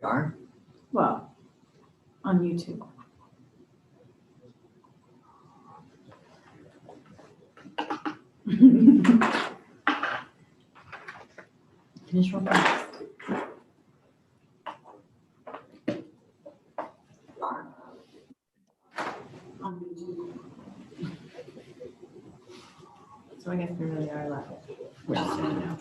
Darn. Well, on YouTube. Finish one fast. On YouTube. So I guess we really are live. Just so you know.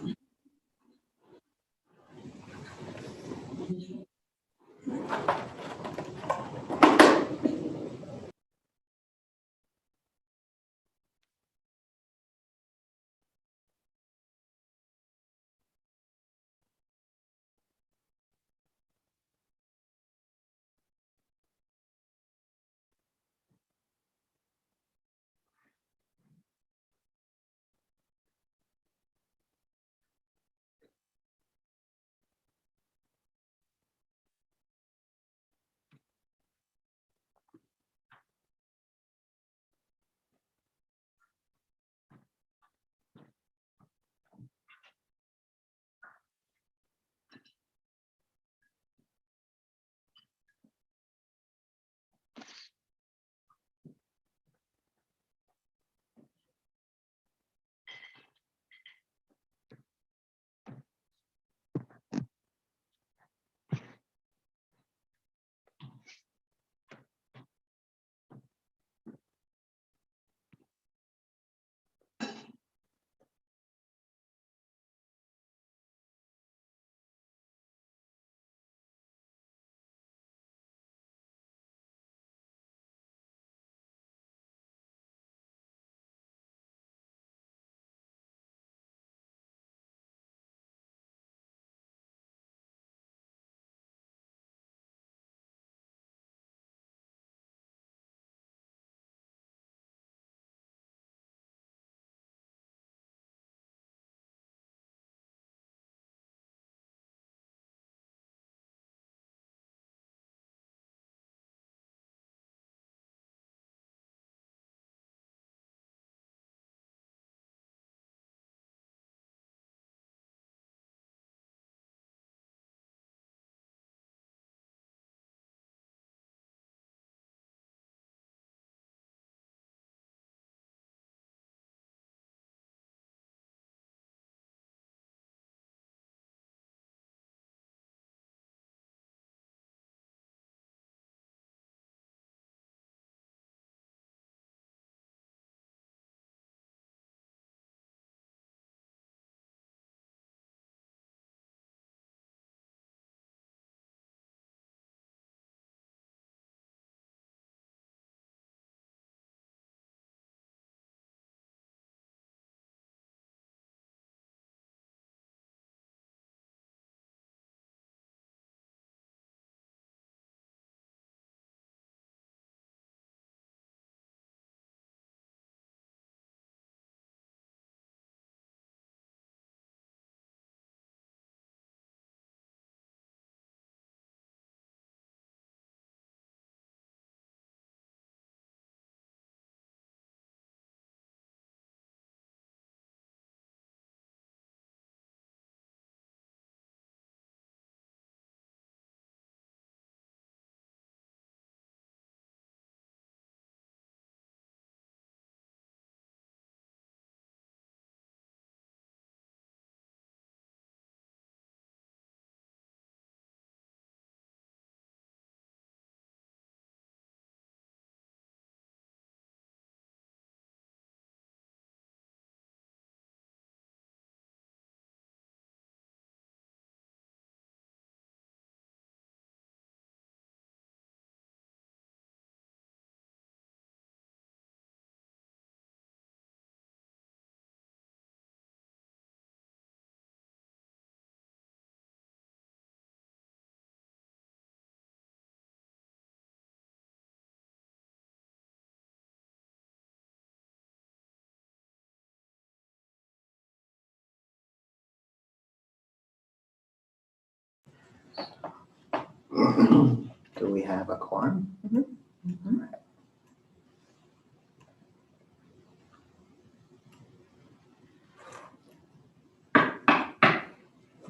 Do we have a quorum? Mhm.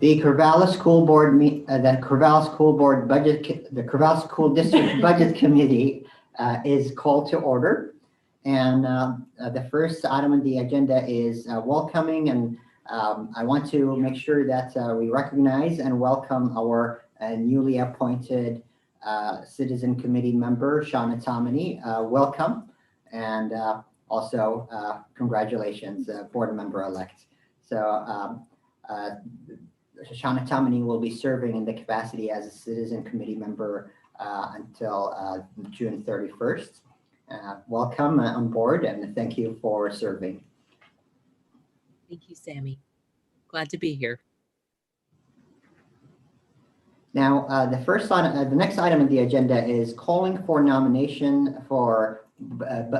The Corvallis School Board the Corvallis School Board budget, the Corvallis School District Budget Committee is called to order. And the first item on the agenda is welcoming, and I want to make sure that we recognize and welcome our newly appointed Citizen Committee member, Shauna Tomini. Welcome, and also congratulations, board member-elect. So Shauna Tomini will be serving in the capacity as a Citizen Committee member until June 31st. Welcome on board, and thank you for serving. Thank you, Sammy. Glad to be here. Now, the next item on the agenda is calling for nomination for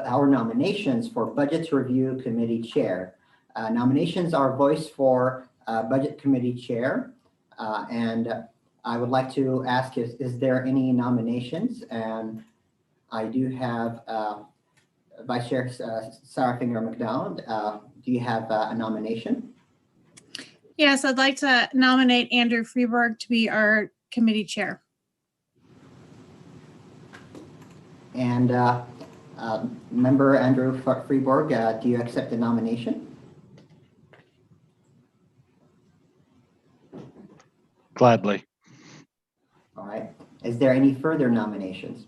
our nominations for Budget Review Committee Chair. Nominations are voiced for Budget Committee Chair, and I would like to ask, is there any nominations? And I do have Vice Chair Sarah Finger McDonald. Do you have a nomination? Yes, I'd like to nominate Andrew Freeburg to be our committee chair. And member Andrew Freeburg, do you accept the nomination? Gladly. All right. Is there any further nominations?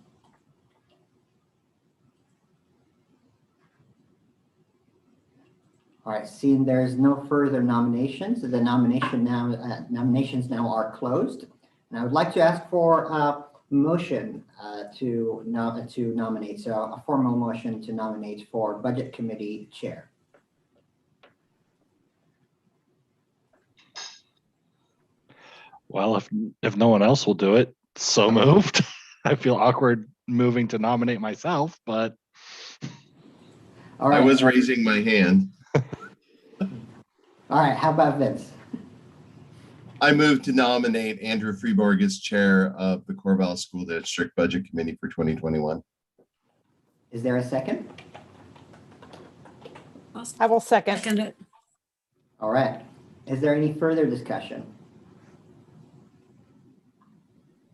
All right, seeing there's no further nominations, the nominations now are closed. And I would like to ask for a motion to nominate, so a formal motion to nominate for Budget Committee Chair. Well, if no one else will do it, so moved. I feel awkward moving to nominate myself, but. All right. I was raising my hand. All right, how about Vince? I move to nominate Andrew Freeborg as chair of the Corvallis School District Budget Committee for 2021. Is there a second? I will second it. All right. Is there any further discussion?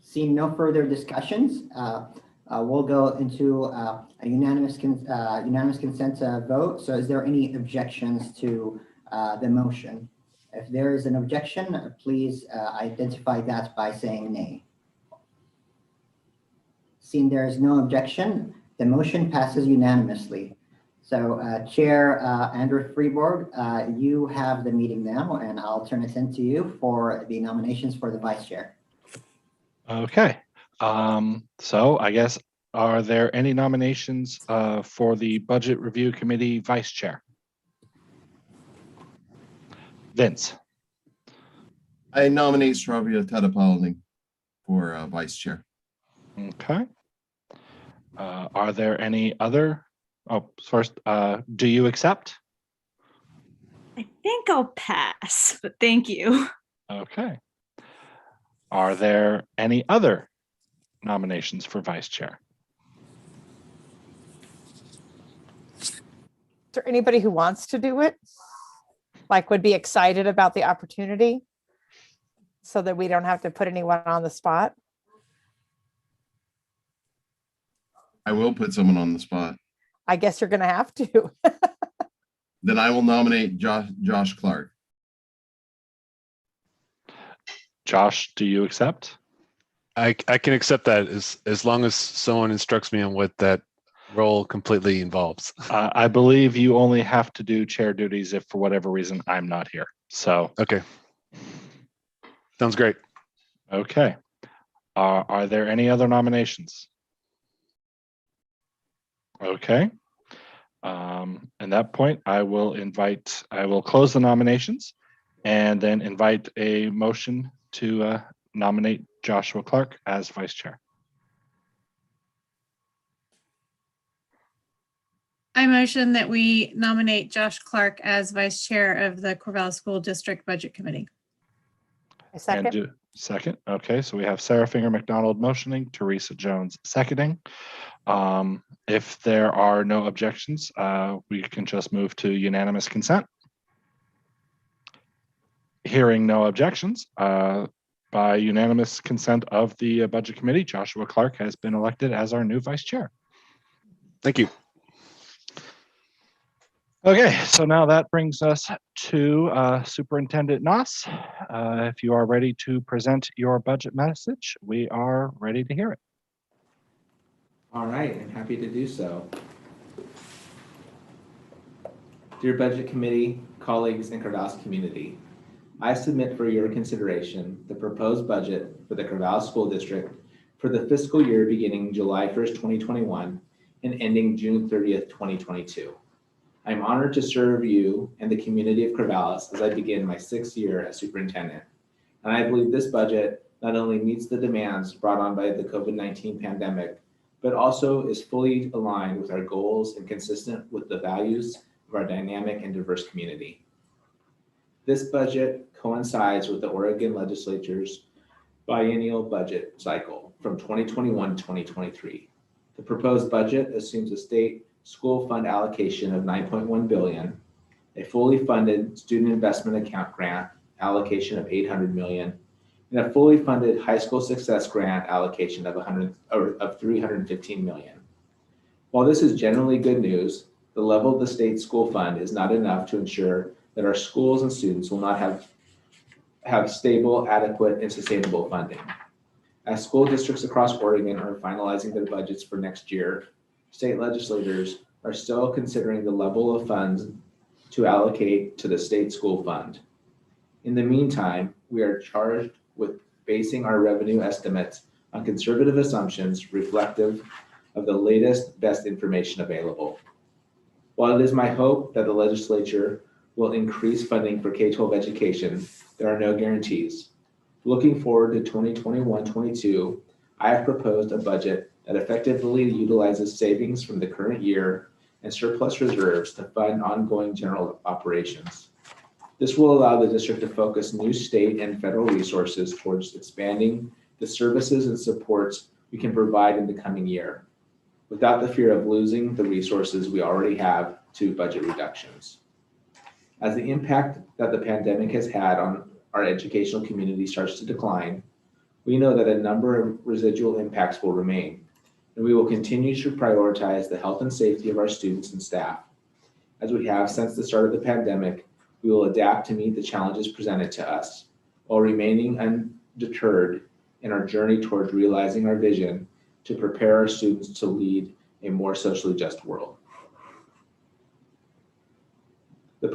Seeing no further discussions, we'll go into a unanimous consent vote. So is there any objections to the motion? If there is an objection, please identify that by saying nay. Seeing there is no objection, the motion passes unanimously. So Chair Andrew Freeborg, you have the meeting now, and I'll turn it into you for the nominations for the vice chair. Okay. So I guess, are there any nominations for the Budget Review Committee Vice Chair? Vince. I nominate Shravya Tadapalani for vice chair. Okay. Are there any other? Oh, first, do you accept? I think I'll pass, but thank you. Okay. Are there any other nominations for vice chair? Is there anybody who wants to do it? Like would be excited about the opportunity so that we don't have to put anyone on the spot? I will put someone on the spot. I guess you're going to have to. Then I will nominate Josh Clark. Josh, do you accept? I can accept that as long as someone instructs me on what that role completely involves. I believe you only have to do chair duties if for whatever reason I'm not here. So. Okay. Sounds great. Okay. Are there any other nominations? Okay. At that point, I will close the nominations and then invite a motion to nominate Joshua Clark as vice chair. I motion that we nominate Josh Clark as vice chair of the Corvallis School District Budget Committee. A second. Second. Okay, so we have Sarah Finger McDonald motioning, Teresa Jones seconding. If there are no objections, we can just move to unanimous consent. Hearing no objections, by unanimous consent of the Budget Committee, Joshua Clark has been elected as our new vice chair. Thank you. Okay, so now that brings us to Superintendent Noss. If you are ready to present your budget message, we are ready to hear it. All right, I'm happy to do so. Dear Budget Committee, colleagues, and Corvallis community, I submit for your consideration the proposed budget for the Corvallis School District for the fiscal year beginning July 1st, 2021 and ending June 30th, 2022. I am honored to serve you and the community of Corvallis as I begin my 6th year as superintendent. And I believe this budget not only meets the demands brought on by the COVID-19 pandemic, but also is fully aligned with our goals and consistent with the values of our dynamic and diverse community. This budget coincides with the Oregon legislature's biennial budget cycle from 2021 to 2023. The proposed budget assumes a state school fund allocation of $9.1 billion, a fully funded student investment account grant allocation of $800 million, and a fully funded high school success grant allocation of $315 million. While this is generally good news, the level of the state school fund is not enough to ensure that our schools and students will not have stable, adequate, and sustainable funding. As school districts across Oregon are finalizing their budgets for next year, state legislators are still considering the level of funds to allocate to the state school fund. In the meantime, we are charged with basing our revenue estimates on conservative assumptions reflective of the latest, best information available. While it is my hope that the legislature will increase funding for K-12 education, there are no guarantees. Looking forward to 2021-22, I have proposed a budget that effectively utilizes savings from the current year and surplus reserves to fund ongoing general operations. This will allow the district to focus new state and federal resources towards expanding the services and supports we can provide in the coming year, without the fear of losing the resources we already have to budget reductions. As the impact that the pandemic has had on our educational community starts to decline, we know that a number of residual impacts will remain, and we will continue to prioritize the health and safety of our students and staff. As we have since the start of the pandemic, we will adapt to meet the challenges presented to us while remaining undeterred in our journey towards realizing our vision to prepare our students to lead a more socially just world. The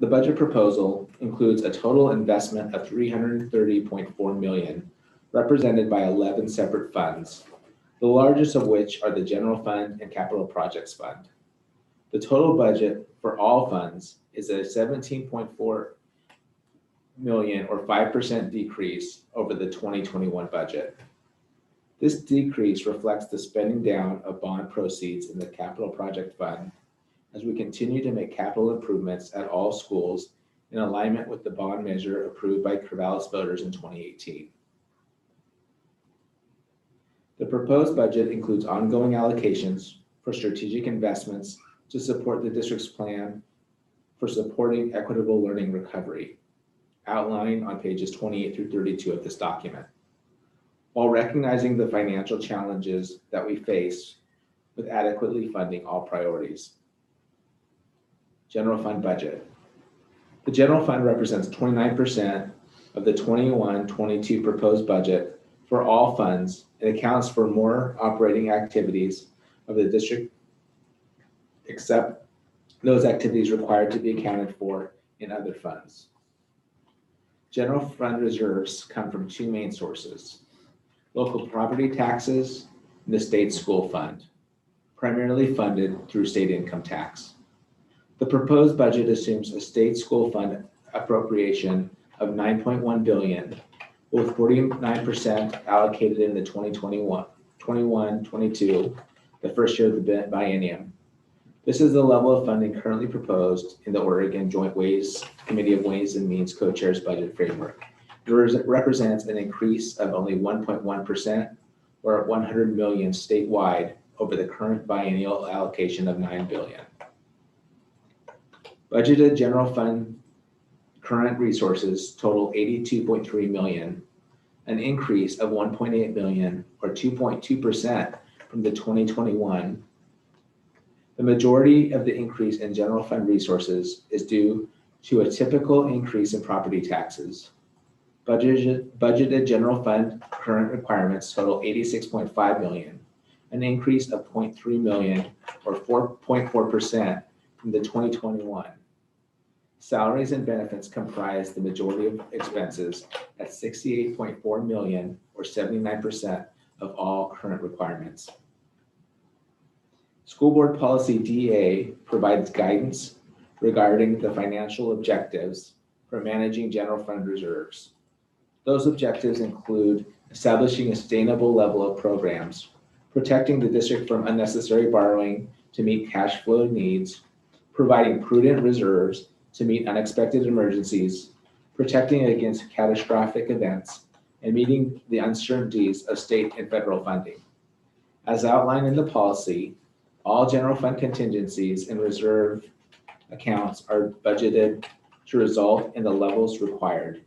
budget proposal includes a total investment of $330.4 million, represented by 11 separate funds, the largest of which are the General Fund and Capital Projects Fund. The total budget for all funds is a $17.4 million or 5% decrease over the 2021 budget. This decrease reflects the spending down of bond proceeds in the Capital Project Fund as we continue to make capital improvements at all schools in alignment with the bond measure approved by Corvallis voters in 2018. The proposed budget includes ongoing allocations for strategic investments to support the district's plan for supporting equitable learning recovery, outlined on pages 28 through 32 of this document, while recognizing the financial challenges that we face with adequately funding all priorities. General Fund budget. The General Fund represents 29% of the 21-22 proposed budget for all funds and accounts for more operating activities of the district, except those activities required to be accounted for in other funds. General Fund reserves come from two main sources: local property taxes and the state school fund, primarily funded through state income tax. The proposed budget assumes a state school fund appropriation of $9.1 billion, with 49% allocated in the 2021-22, the first year of the biennium. This is the level of funding currently proposed in the Oregon Joint Committee of Ways and Means Co-Chairs budget framework. It represents an increase of only 1.1% or $100 million statewide over the current biennial allocation of $9 billion. Budgeted general fund current resources total $82.3 million, an increase of $1.8 million or 2.2% from the 2021. The majority of the increase in general fund resources is due to a typical increase in property taxes. Budgeted general fund current requirements total $86.5 million, an increase of $0.3 million or 4.4% from the 2021. Salaries and benefits comprise the majority of expenses at $68.4 million or 79% of all current requirements. School Board Policy DA provides guidance regarding the financial objectives for managing general fund reserves. Those objectives include establishing a sustainable level of programs, protecting the district from unnecessary borrowing to meet cash flow needs, providing prudent reserves to meet unexpected emergencies, protecting against catastrophic events, and meeting the uncertainties of state and federal funding. As outlined in the policy, all general fund contingencies and reserve accounts are budgeted to result in the levels required.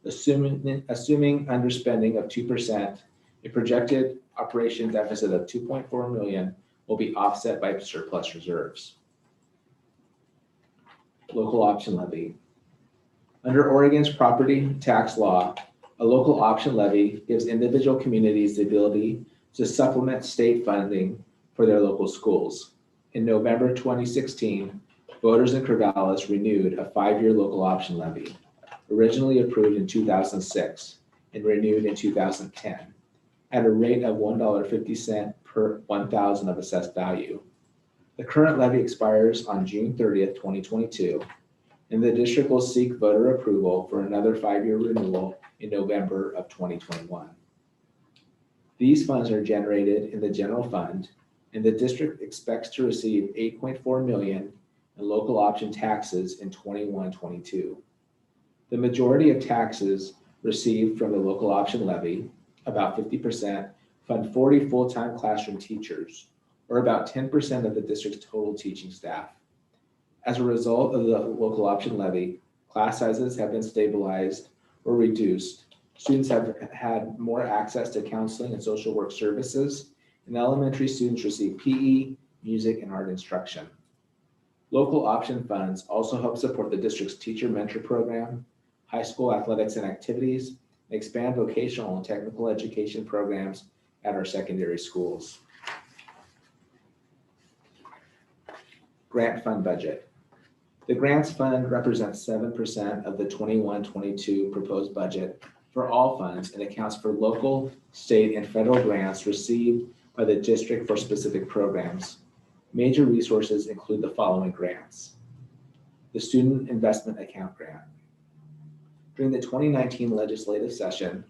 Assuming underspending of 2%, a projected operation deficit of $2.4 million will be offset by surplus reserves. Local option levy. Under Oregon's property tax law, a local option levy gives individual communities the ability to supplement state funding for their local schools. In November 2016, voters in Corvallis renewed a 5-year local option levy, originally approved in 2006 and renewed in 2010, at a rate of $1.50 per 1,000 of assessed value. The current levy expires on June 30th, 2022, and the district will seek voter approval for another 5-year renewal in November of 2021. These funds are generated in the general fund, and the district expects to receive $8.4 million in local option taxes in 21-22. The majority of taxes received from the local option levy, about 50%, fund 40 full-time classroom teachers, or about 10% of the district's total teaching staff. As a result of the local option levy, class sizes have been stabilized or reduced. Students have had more access to counseling and social work services, and elementary students receive PE, music, and art instruction. Local option funds also help support the district's teacher mentor program, high school athletics and activities, and expand vocational and technical education programs at our secondary schools. Grant fund budget. The grants fund represents 7% of the 21-22 proposed budget for all funds and accounts for local, state, and federal grants received by the district for specific programs. Major resources include the following grants. The Student Investment Account Grant. During the 2019 legislative session,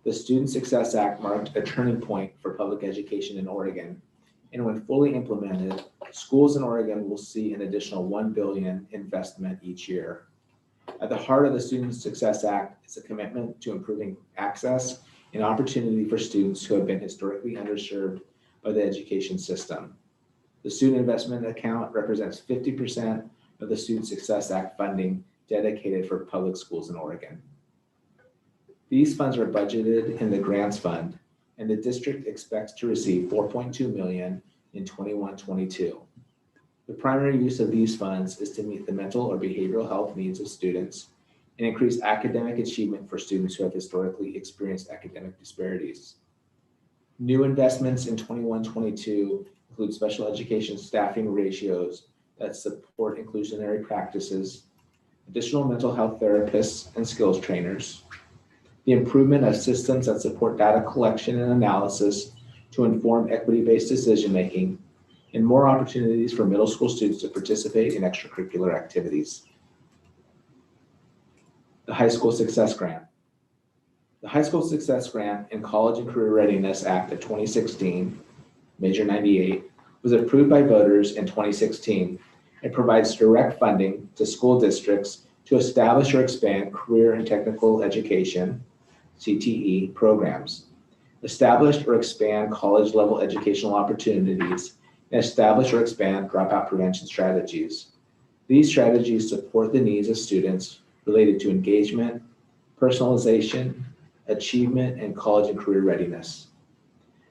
the Student Success Act marked a turning point for public education in Oregon. And when fully implemented, schools in Oregon will see an additional $1 billion investment each year. At the heart of the Student Success Act is a commitment to improving access and opportunity for students who have been historically underserved by the education system. The Student Investment Account represents 50% of the Student Success Act funding dedicated for public schools in Oregon. These funds are budgeted in the grants fund, and the district expects to receive $4.2 million in 21-22. The primary use of these funds is to meet the mental or behavioral health needs of students and increase academic achievement for students who have historically experienced academic disparities. New investments in 21-22 include special education staffing ratios that support inclusionary practices, additional mental health therapists and skills trainers, the improvement of systems that support data collection and analysis to inform equity-based decision-making, and more opportunities for middle school students to participate in extracurricular activities. The High School Success Grant. The High School Success Grant and College and Career Readiness Act of 2016, Major 98, was approved by voters in 2016 and provides direct funding to school districts to establish or expand career and technical education, CTE, programs, establish or expand college-level educational opportunities, and establish or expand dropout prevention strategies. These strategies support the needs of students related to engagement, personalization, achievement, and college and career readiness.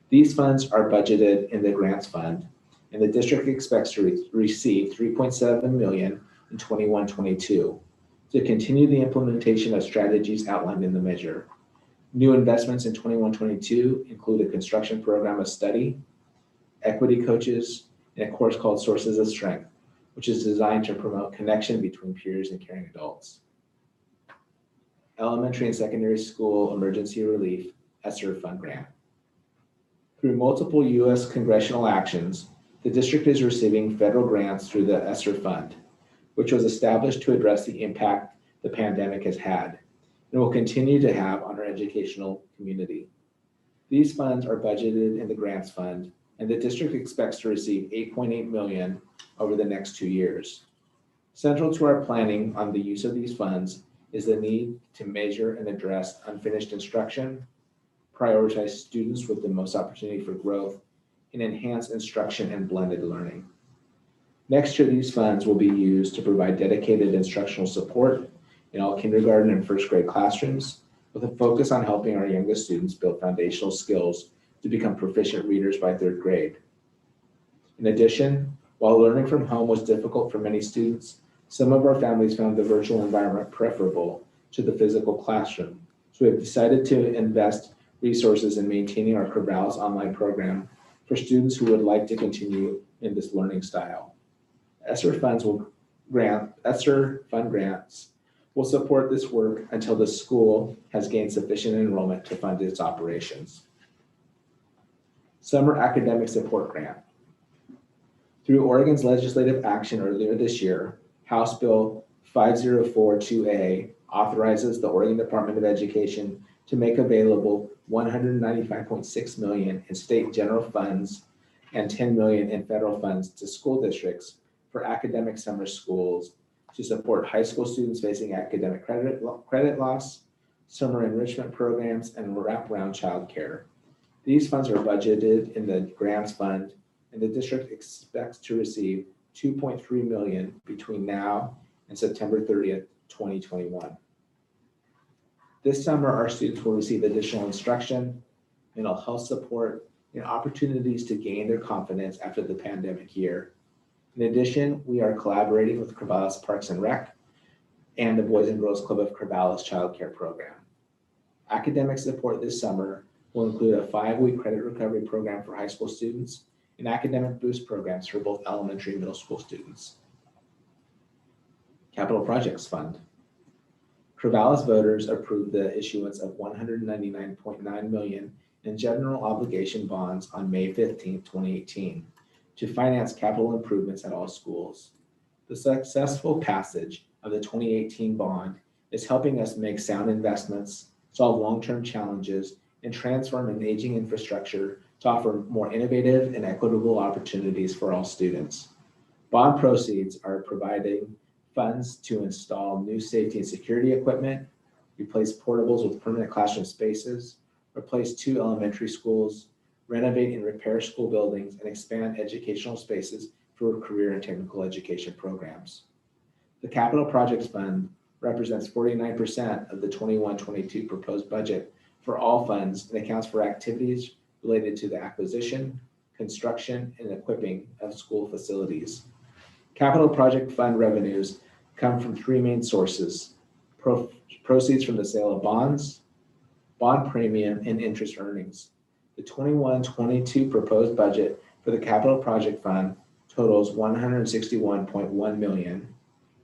These funds are budgeted in the grants fund, and the district expects to receive $3.7 million in 21-22 to continue the implementation of strategies outlined in the measure. New investments in 21-22 include a construction program of study, equity coaches, and a course called Sources of Strength, which is designed to promote connection between peers and caring adults. Elementary and secondary school emergency relief, Esther Fund grant. Through multiple U.S. congressional actions, the district is receiving federal grants through the Esther Fund, which was established to address the impact the pandemic has had and will continue to have on our educational community. These funds are budgeted in the grants fund, and the district expects to receive $8.8 million over the next 2 years. Central to our planning on the use of these funds is the need to measure and address unfinished instruction, prioritize students with the most opportunity for growth, and enhance instruction and blended learning. Next year, these funds will be used to provide dedicated instructional support in all kindergarten and first grade classrooms, with a focus on helping our youngest students build foundational skills to become proficient readers by 3rd grade. In addition, while learning from home was difficult for many students, some of our families found the virtual environment preferable to the physical classroom. So we have decided to invest resources in maintaining our Corvallis online program for students who would like to continue in this learning style. Esther Fund grants will support this work until the school has gained sufficient enrollment to fund its operations. Summer Academic Support Grant. Through Oregon's legislative action earlier this year, House Bill 5042A authorizes the Oregon Department of Education to make available $195.6 million in state general funds and $10 million in federal funds to school districts for academic summer schools to support high school students facing academic credit loss, summer enrichment programs, and wraparound childcare. These funds are budgeted in the grants fund, and the district expects to receive $2.3 million between now and September 30th, 2021. This summer, our students will receive additional instruction, mental health support, and opportunities to gain their confidence after the pandemic year. In addition, we are collaborating with Corvallis Parks and Rec and the Boys and Girls Club of Corvallis Child Care Program. Academic support this summer will include a 5-week credit recovery program for high school students and academic boost programs for both elementary and middle school students. Capital Projects Fund. Corvallis voters approved the issuance of $199.9 million in general obligation bonds on May 15, 2018 to finance capital improvements at all schools. The successful passage of the 2018 bond is helping us make sound investments, solve long-term challenges, and transform an aging infrastructure to offer more innovative and equitable opportunities for all students. Bond proceeds are providing funds to install new safety and security equipment, replace portables with permanent classroom spaces, replace 2 elementary schools, renovate and repair school buildings, and expand educational spaces for career and technical education programs. The Capital Projects Fund represents 49% of the 21-22 proposed budget for all funds and accounts for activities related to the acquisition, construction, and equipping of school facilities. Capital Project Fund revenues come from 3 main sources: proceeds from the sale of bonds, bond premium, and interest earnings. The 21-22 proposed budget for the Capital Project Fund totals $161.1 million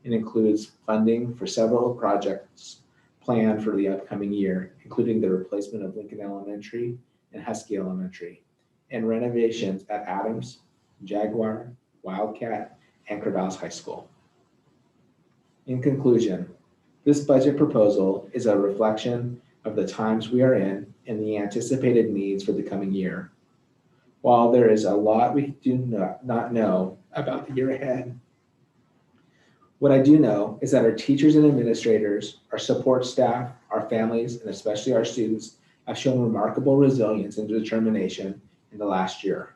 and includes funding for several projects planned for the upcoming year, including the replacement of Lincoln Elementary and Husky Elementary, and renovations at Adams, Jaguar, Wildcat, and Corvallis High School. In conclusion, this budget proposal is a reflection of the times we are in and the anticipated needs for the coming year. While there is a lot we do not know about the year ahead, what I do know is that our teachers and administrators, our support staff, our families, and especially our students have shown remarkable resilience and determination in the last year.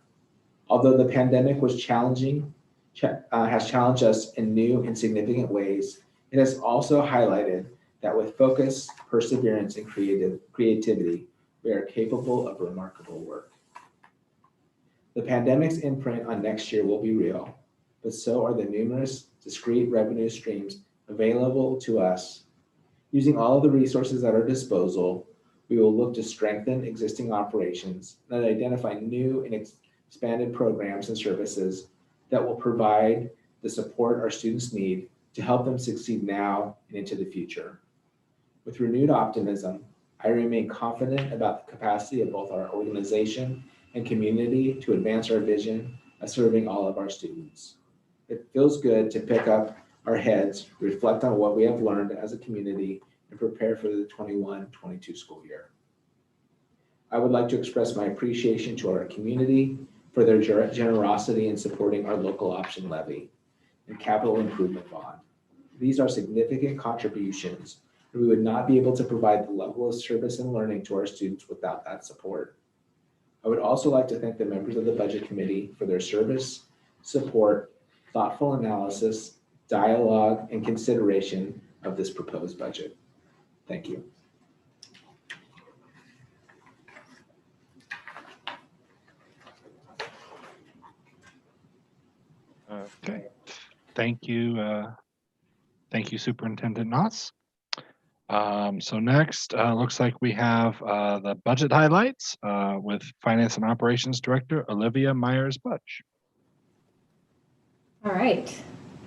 Although the pandemic was has challenged us in new and significant ways, It has also highlighted that with focus, perseverance, and creativity, we are capable of remarkable work. The pandemic's imprint on next year will be real, but so are the numerous discrete revenue streams available to us. Using all of the resources at our disposal, we will look to strengthen existing operations and identify new and expanded programs and services that will provide the support our students need to help them succeed now and into the future. With renewed optimism, I remain confident about the capacity of both our organization and community to advance our vision of serving all of our students. It feels good to pick up our heads, reflect on what we have learned as a community, and prepare for the 21-22 school year. I would like to express my appreciation to our community for their generosity in supporting our local option levy and capital improvement bond. These are significant contributions, and we would not be able to provide the level of service and learning to our students without that support. I would also like to thank the members of the Budget Committee for their service, support, thoughtful analysis, dialogue, and consideration of this proposed budget. Thank you. Okay, thank you. Thank you, Superintendent Noss. So next, looks like we have the budget highlights with Finance and Operations Director Olivia Myers-Butch. All right.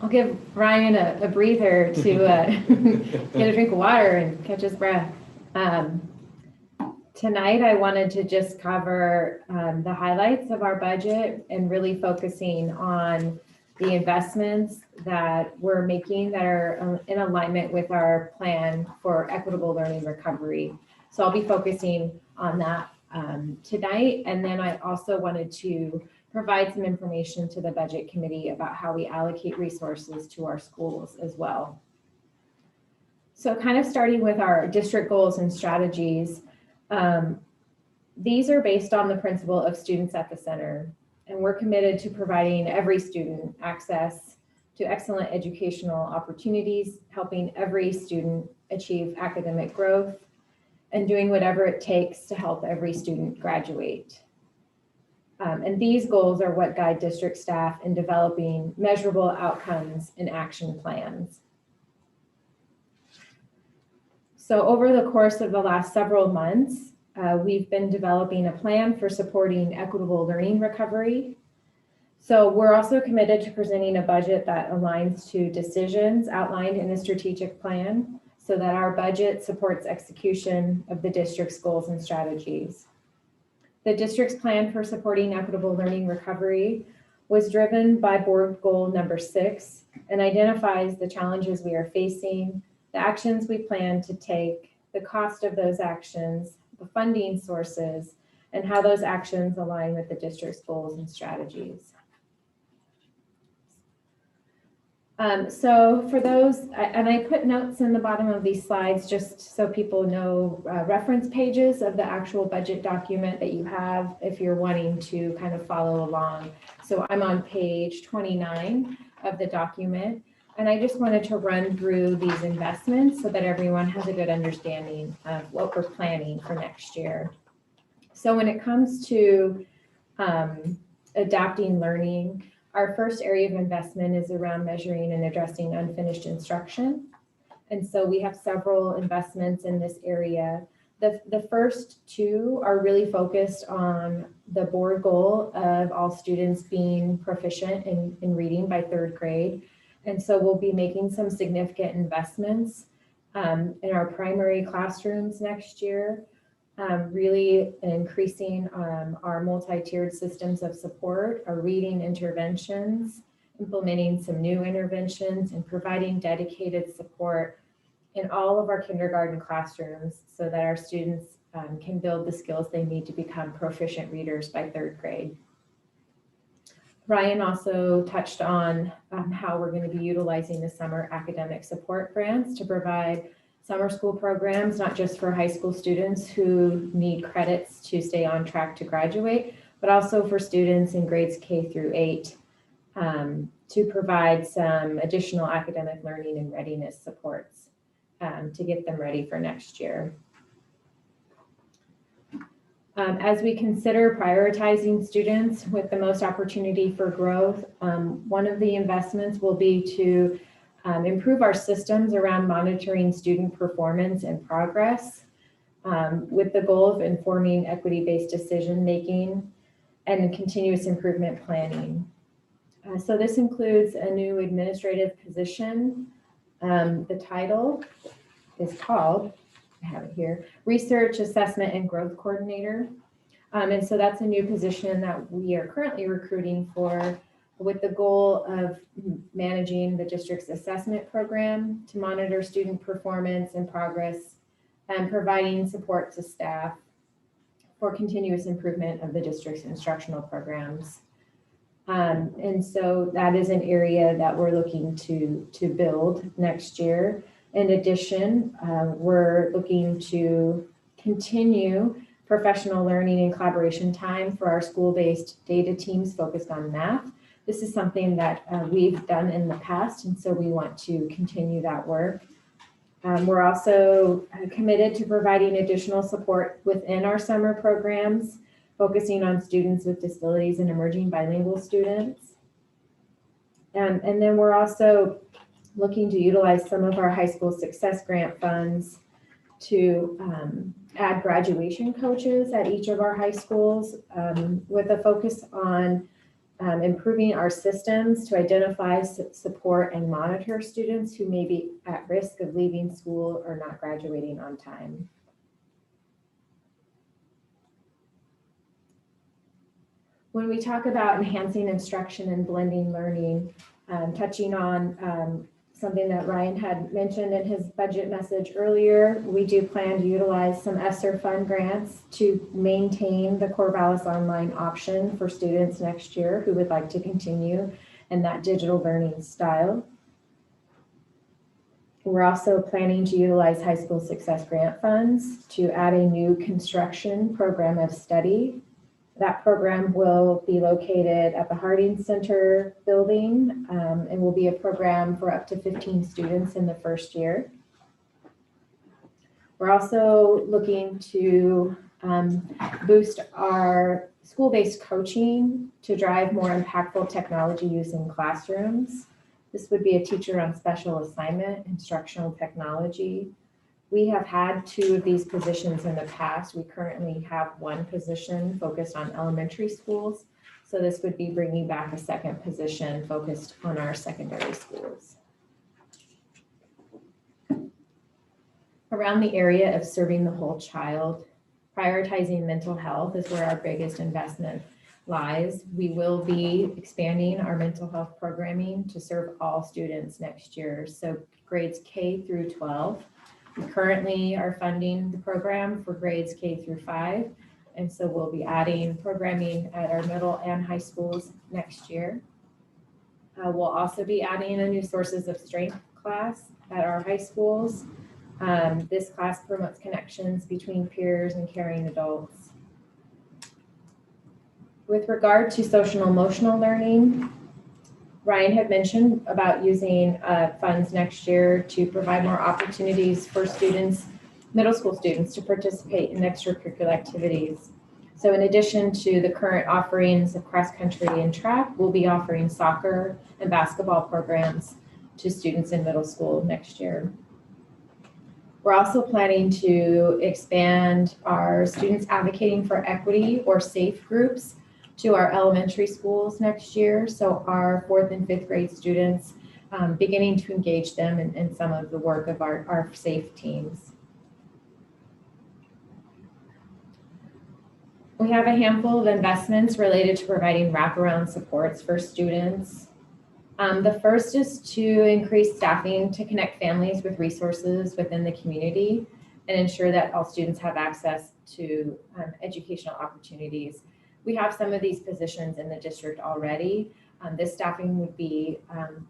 I'll give Ryan a breather to get a drink of water and catch his breath. Tonight, I wanted to just cover the highlights of our budget and really focusing on the investments that we're making that are in alignment with our plan for equitable learning recovery. So I'll be focusing on that tonight. And then I also wanted to provide some information to the Budget Committee about how we allocate resources to our schools as well. So kind of starting with our district goals and strategies, these are based on the principle of students at the center. And we're committed to providing every student access to excellent educational opportunities, helping every student achieve academic growth, and doing whatever it takes to help every student graduate. And these goals are what guide district staff in developing measurable outcomes and action plans. So over the course of the last several months, we've been developing a plan for supporting equitable learning recovery. So we're also committed to presenting a budget that aligns to decisions outlined in the strategic plan so that our budget supports execution of the district's goals and strategies. The district's plan for supporting equitable learning recovery was driven by board goal number 6 and identifies the challenges we are facing, the actions we plan to take, the cost of those actions, the funding sources, and how those actions align with the district's goals and strategies. So for those, and I put notes in the bottom of these slides just so people know reference pages of the actual budget document that you have if you're wanting to kind of follow along. So I'm on page 29 of the document, and I just wanted to run through these investments so that everyone has a good understanding of what we're planning for next year. So when it comes to adapting learning, our first area of investment is around measuring and addressing unfinished instruction. And so we have several investments in this area. The first two are really focused on the board goal of all students being proficient in reading by 3rd grade. And so we'll be making some significant investments in our primary classrooms next year, really increasing our multi-tiered systems of support, our reading interventions, implementing some new interventions, and providing dedicated support in all of our kindergarten classrooms so that our students can build the skills they need to become proficient readers by 3rd grade. Ryan also touched on how we're going to be utilizing the summer academic support grants to provide summer school programs, not just for high school students who need credits to stay on track to graduate, but also for students in grades K through 8 to provide some additional academic learning and readiness supports to get them ready for next year. As we consider prioritizing students with the most opportunity for growth, one of the investments will be to improve our systems around monitoring student performance and progress with the goal of informing equity-based decision-making and continuous improvement planning. So this includes a new administrative position. The title is called, I have it here, Research, Assessment, and Growth Coordinator. And so that's a new position that we are currently recruiting for with the goal of managing the district's assessment program to monitor student performance and progress and providing support to staff for continuous improvement of the district's instructional programs. And so that is an area that we're looking to build next year. In addition, we're looking to continue professional learning and collaboration time for our school-based data teams focused on math. This is something that we've done in the past, and so we want to continue that work. We're also committed to providing additional support within our summer programs, focusing on students with disabilities and emerging bilingual students. And then we're also looking to utilize some of our high school success grant funds to add graduation coaches at each of our high schools with a focus on improving our systems to identify, support, and monitor students who may be at risk of leaving school or not graduating on time. When we talk about enhancing instruction and blending learning, touching on something that Ryan had mentioned in his budget message earlier, we do plan to utilize some Esther Fund grants to maintain the Corvallis online option for students next year who would like to continue in that digital learning style. We're also planning to utilize high school success grant funds to add a new construction program of study. That program will be located at the Harding Center building and will be a program for up to 15 students in the first year. We're also looking to boost our school-based coaching to drive more impactful technology use in classrooms. This would be a teacher on special assignment, instructional technology. We have had 2 of these positions in the past. We currently have 1 position focused on elementary schools. So this would be bringing back a second position focused on our secondary schools. Around the area of serving the whole child, prioritizing mental health is where our biggest investment lies. We will be expanding our mental health programming to serve all students next year. So grades K through 12. We currently are funding the program for grades K through 5, and so we'll be adding programming at our middle and high schools next year. We'll also be adding a new Sources of Strength class at our high schools. This class promotes connections between peers and caring adults. With regard to social and emotional learning, Ryan had mentioned about using funds next year to provide more opportunities for students, middle school students, to participate in extracurricular activities. So in addition to the current offerings of cross country and track, we'll be offering soccer and basketball programs to students in middle school next year. We're also planning to expand our students advocating for equity or SAFE groups to our elementary schools next year. So our 4th and 5th grade students, beginning to engage them in some of the work of our SAFE teams. We have a handful of investments related to providing wraparound supports for students. The first is to increase staffing to connect families with resources within the community and ensure that all students have access to educational opportunities. We have some of these positions in the district already. This staffing would be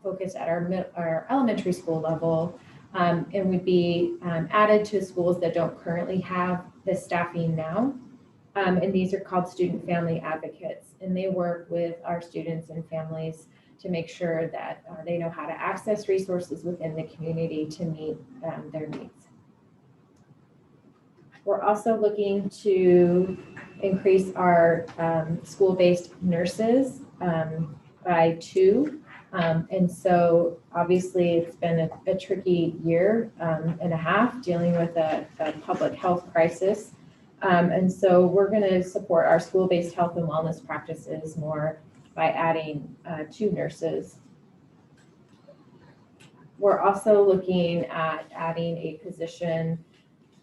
focused at our elementary school level and would be added to schools that don't currently have this staffing now. And these are called student family advocates, and they work with our students and families to make sure that they know how to access resources within the community to meet their needs. We're also looking to increase our school-based nurses by 2. And so obviously it's been a tricky year and a half dealing with a public health crisis. And so we're going to support our school-based health and wellness practices more by adding 2 nurses. We're also looking at adding a position,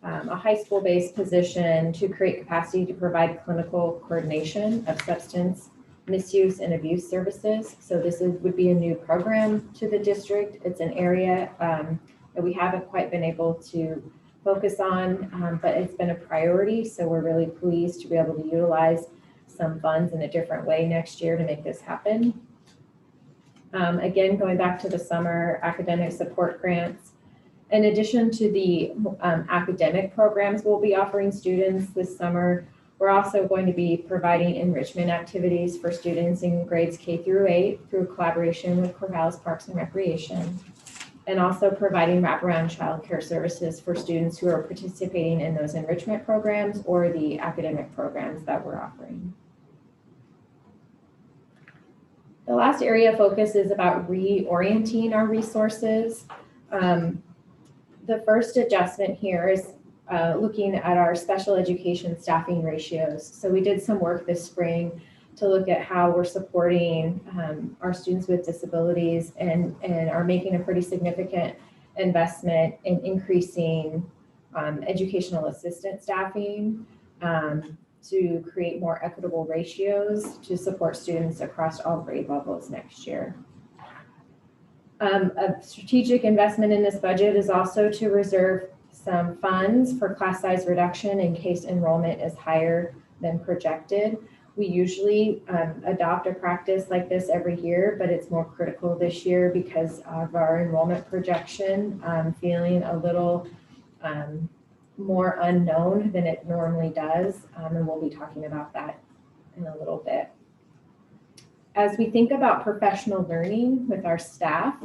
a high school-based position to create capacity to provide clinical coordination of substance misuse and abuse services. So this would be a new program to the district. It's an area that we haven't quite been able to focus on, but it's been a priority. So we're really pleased to be able to utilize some funds in a different way next year to make this happen. Again, going back to the summer academic support grants, in addition to the academic programs we'll be offering students this summer, we're also going to be providing enrichment activities for students in grades K through 8 through collaboration with Corvallis Parks and Recreation, and also providing wraparound childcare services for students who are participating in those enrichment programs or the academic programs that we're offering. The last area of focus is about reorienting our resources. The first adjustment here is looking at our special education staffing ratios. So we did some work this spring to look at how we're supporting our students with disabilities and are making a pretty significant investment in increasing educational assistant staffing to create more equitable ratios to support students across all grade levels next year. A strategic investment in this budget is also to reserve some funds for class size reduction in case enrollment is higher than projected. We usually adopt a practice like this every year, but it's more critical this year because of our enrollment projection feeling a little more unknown than it normally does. And we'll be talking about that in a little bit. As we think about professional learning with our staff,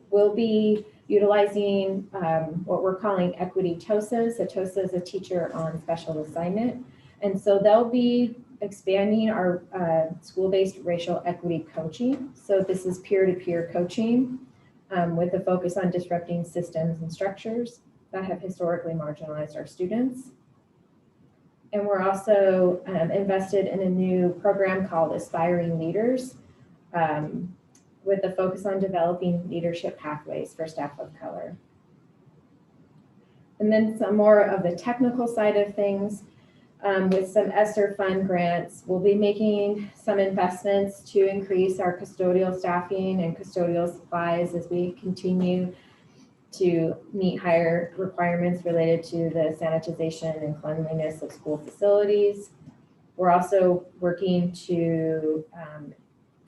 we'll be utilizing what we're calling equity TOSAs. A TOSA is a teacher on special assignment. And so they'll be expanding our school-based racial equity coaching. So this is peer-to-peer coaching with a focus on disrupting systems and structures that have historically marginalized our students. And we're also invested in a new program called Aspiring Leaders with a focus on developing leadership pathways for staff of color. And then some more of the technical side of things with some Esther Fund grants. We'll be making some investments to increase our custodial staffing and custodial supplies as we continue to meet higher requirements related to the sanitization and cleanliness of school facilities. We're also working to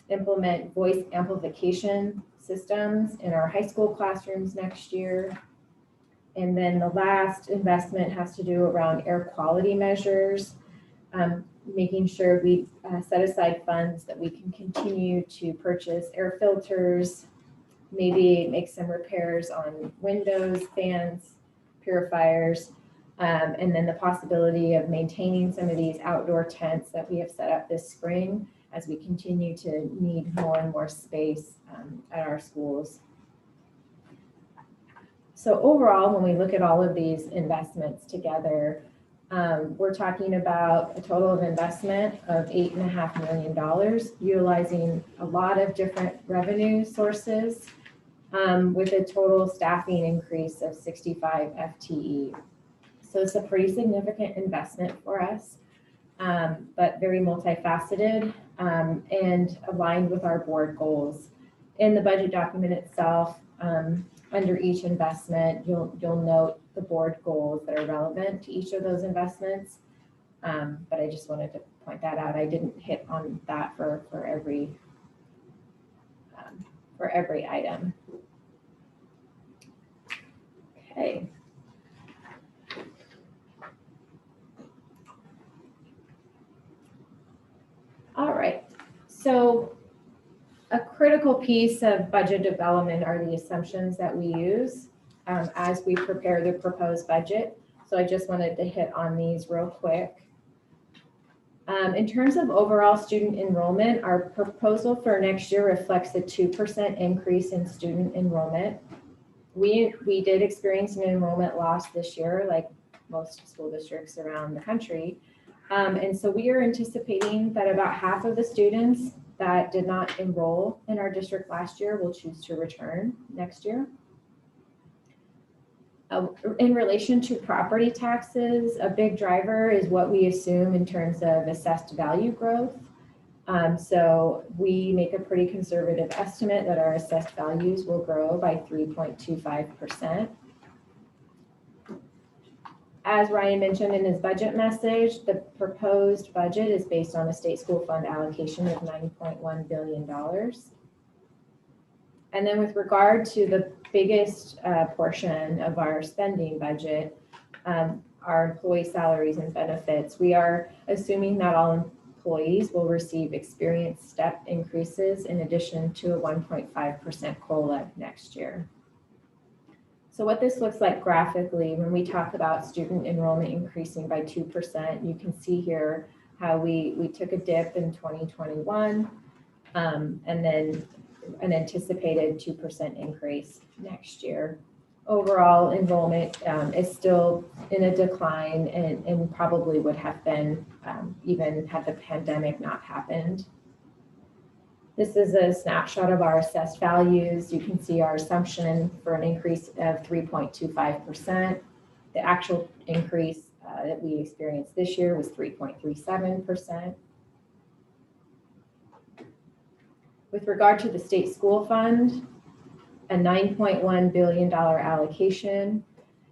implement voice amplification systems in our high school classrooms next year. And then the last investment has to do around air quality measures, making sure we set aside funds that we can continue to purchase air filters, maybe make some repairs on windows, fans, purifiers, and then the possibility of maintaining some of these outdoor tents that we have set up this spring as we continue to need more and more space at our schools. So overall, when we look at all of these investments together, we're talking about a total of investment of $8.5 million, utilizing a lot of different revenue sources with a total staffing increase of 65 FTE. So it's a pretty significant investment for us, but very multifaceted and aligned with our board goals. In the budget document itself, under each investment, you'll note the board goals that are relevant to each of those investments. But I just wanted to point that out. I didn't hit on that for every item. Okay. All right. So a critical piece of budget development are the assumptions that we use as we prepare the proposed budget. So I just wanted to hit on these real quick. In terms of overall student enrollment, our proposal for next year reflects a 2% increase in student enrollment. We did experience an enrollment loss this year, like most school districts around the country. And so we are anticipating that about half of the students that did not enroll in our district last year will choose to return next year. In relation to property taxes, a big driver is what we assume in terms of assessed value growth. So we make a pretty conservative estimate that our assessed values will grow by 3.25%. As Ryan mentioned in his budget message, the proposed budget is based on a state school fund allocation of $9.1 billion. And then with regard to the biggest portion of our spending budget, our employee salaries and benefits, we are assuming that all employees will receive experience step increases in addition to a 1.5% COLA next year. So what this looks like graphically, when we talk about student enrollment increasing by 2%, you can see here how we took a dip in 2021 and then an anticipated 2% increase next year. Overall enrollment is still in a decline and probably would have been even had the pandemic not happened. This is a snapshot of our assessed values. You can see our assumption for an increase of 3.25%. The actual increase that we experienced this year was 3.37%. With regard to the state school fund, a $9.1 billion allocation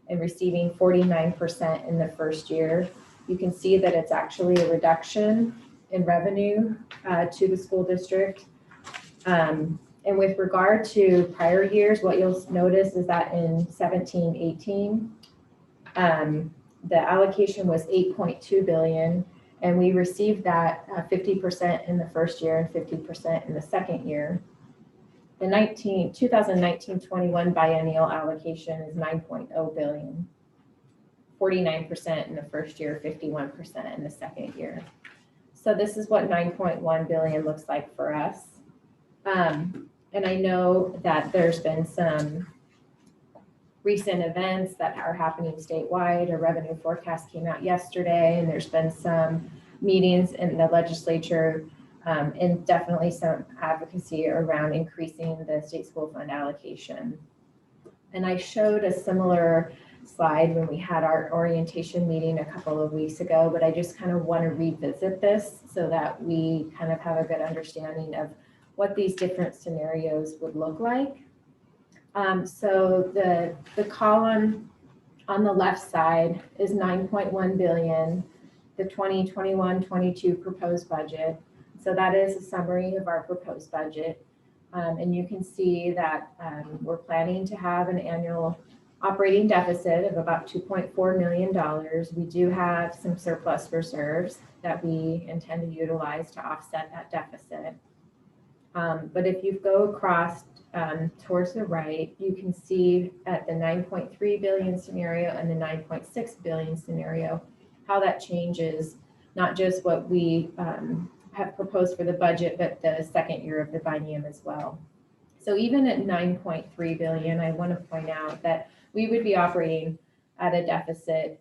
and receiving 49% in the first year, you can see that it's actually a reduction in revenue to the school district. And with regard to prior years, what you'll notice is that in 17-18, the allocation was $8.2 billion, and we received that 50% in the first year and 50% in the second year. The 2019-21 biennial allocation is $9.0 billion, 49% in the first year, 51% in the second year. So this is what 9.1 billion looks like for us. And I know that there's been some recent events that are happening statewide. A revenue forecast came out yesterday, and there's been some meetings in the legislature and definitely some advocacy around increasing the state school fund allocation. And I showed a similar slide when we had our orientation meeting a couple of weeks ago, but I just kind of want to revisit this so that we kind of have a good understanding of what these different scenarios would look like. So the column on the left side is 9.1 billion, the 2021-22 proposed budget. So that is a summary of our proposed budget. And you can see that we're planning to have an annual operating deficit of about $2.4 million. We do have some surplus reserves that we intend to utilize to offset that deficit. But if you go across towards the right, you can see at the 9.3 billion scenario and the 9.6 billion scenario, how that changes, not just what we have proposed for the budget, but the second year of the biennium as well. So even at 9.3 billion, I want to point out that we would be operating at a deficit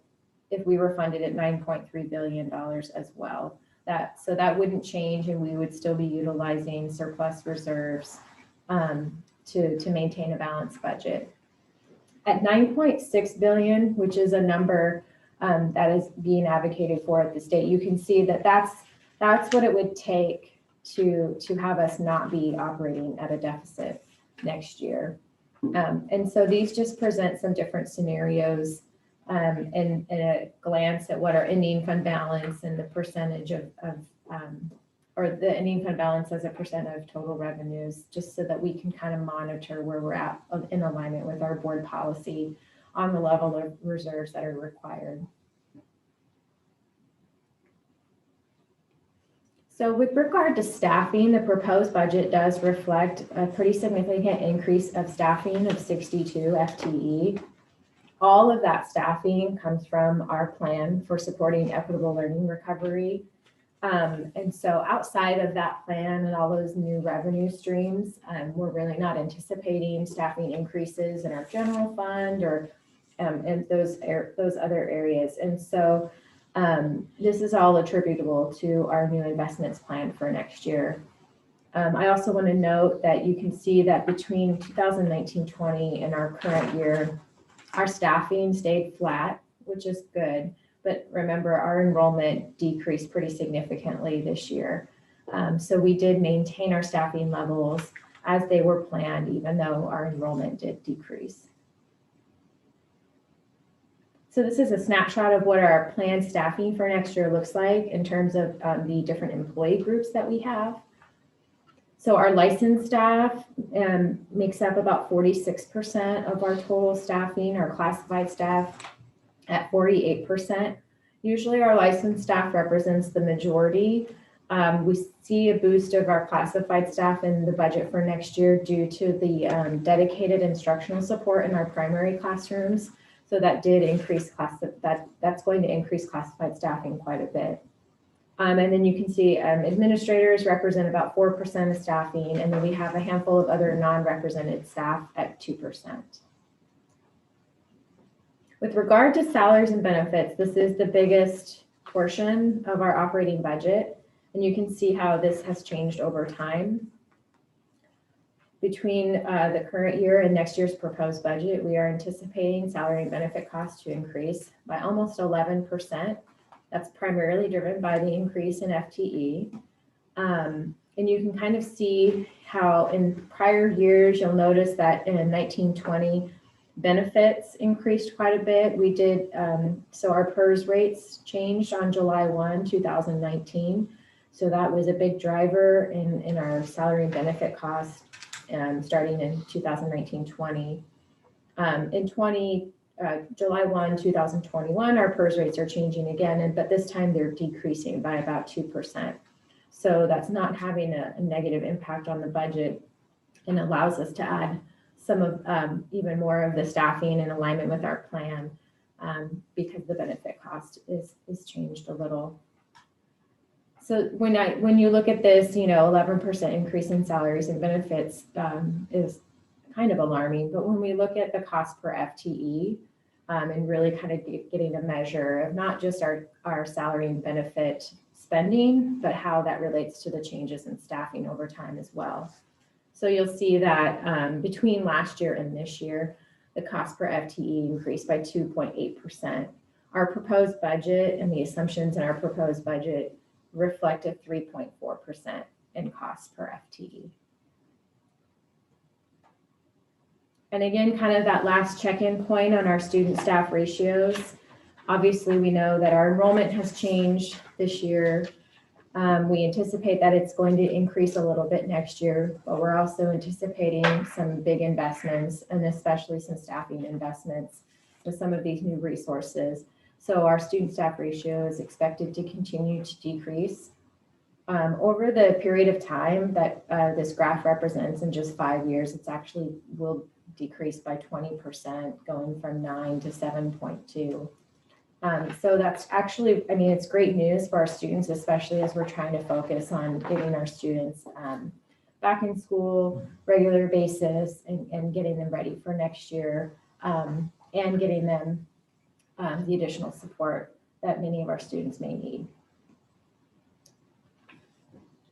if we were funded at $9.3 billion as well. So that wouldn't change, and we would still be utilizing surplus reserves to maintain a balanced budget. At 9.6 billion, which is a number that is being advocated for at the state, you can see that that's what it would take to have us not be operating at a deficit next year. And so these just present some different scenarios and a glance at what our ending fund balance and the percentage or the ending fund balance as a percent of total revenues, just so that we can kind of monitor where we're at in alignment with our board policy on the level of reserves that are required. So with regard to staffing, the proposed budget does reflect a pretty significant increase of staffing of 62 FTE. All of that staffing comes from our plan for supporting equitable learning recovery. And so outside of that plan and all those new revenue streams, we're really not anticipating staffing increases in our general fund or in those other areas. And so this is all attributable to our new investments plan for next year. I also want to note that you can see that between 2019-20 and our current year, our staffing stayed flat, which is good. But remember, our enrollment decreased pretty significantly this year. So we did maintain our staffing levels as they were planned, even though our enrollment did decrease. So this is a snapshot of what our planned staffing for next year looks like in terms of the different employee groups that we have. So our licensed staff makes up about 46% of our total staffing, our classified staff at 48%. Usually our licensed staff represents the majority. We see a boost of our classified staff in the budget for next year due to the dedicated instructional support in our primary classrooms. So that did increase that's going to increase classified staffing quite a bit. And then you can see administrators represent about 4% of staffing, and then we have a handful of other non-represented staff at 2%. With regard to salaries and benefits, this is the biggest portion of our operating budget, and you can see how this has changed over time. Between the current year and next year's proposed budget, we are anticipating salary and benefit costs to increase by almost 11%. That's primarily driven by the increase in FTE. And you can kind of see how in prior years, you'll notice that in 1920, benefits increased quite a bit. We did, so our PERS rates changed on July 1, 2019. So that was a big driver in our salary and benefit costs starting in 2019-20. In July 1, 2021, our PERS rates are changing again, but this time they're decreasing by about 2%. So that's not having a negative impact on the budget and allows us to add some of even more of the staffing in alignment with our plan because the benefit cost is changed a little. So when you look at this, 11% increase in salaries and benefits is kind of alarming. But when we look at the cost per FTE and really kind of getting a measure of not just our salary and benefit spending, but how that relates to the changes in staffing over time as well. So you'll see that between last year and this year, the cost per FTE increased by 2.8%. Our proposed budget and the assumptions in our proposed budget reflect a 3.4% in cost per FTE. And again, kind of that last check-in point on our student staff ratios. Obviously, we know that our enrollment has changed this year. We anticipate that it's going to increase a little bit next year, but we're also anticipating some big investments and especially some staffing investments with some of these new resources. So our student staff ratio is expected to continue to decrease. Over the period of time that this graph represents in just 5 years, it's actually will decrease by 20%, going from 9 to 7.2. So that's actually, it's great news for our students, especially as we're trying to focus on getting our students back in school, regular basis, and getting them ready for next year and getting them the additional support that many of our students may need.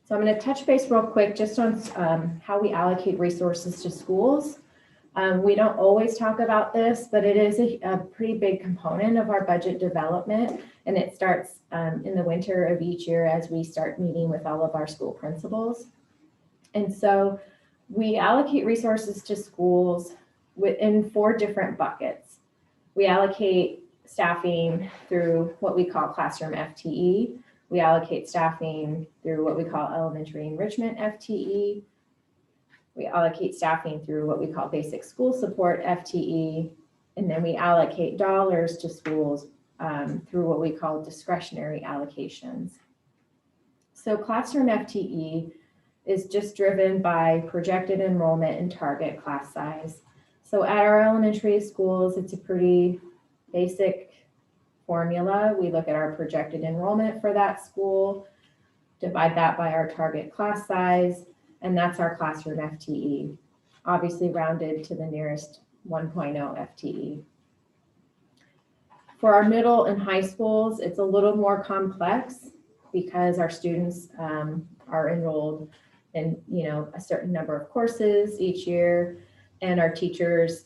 So I'm going to touch base real quick just on how we allocate resources to schools. We don't always talk about this, but it is a pretty big component of our budget development, and it starts in the winter of each year as we start meeting with all of our school principals. And so we allocate resources to schools within 4 different buckets. We allocate staffing through what we call classroom FTE. We allocate staffing through what we call elementary enrichment FTE. We allocate staffing through what we call basic school support FTE, and then we allocate dollars to schools through what we call discretionary allocations. So classroom FTE is just driven by projected enrollment and target class size. So at our elementary schools, it's a pretty basic formula. We look at our projected enrollment for that school, divide that by our target class size, and that's our classroom FTE, obviously rounded to the nearest 1.0 FTE. For our middle and high schools, it's a little more complex because our students are enrolled in, a certain number of courses each year, and our teachers,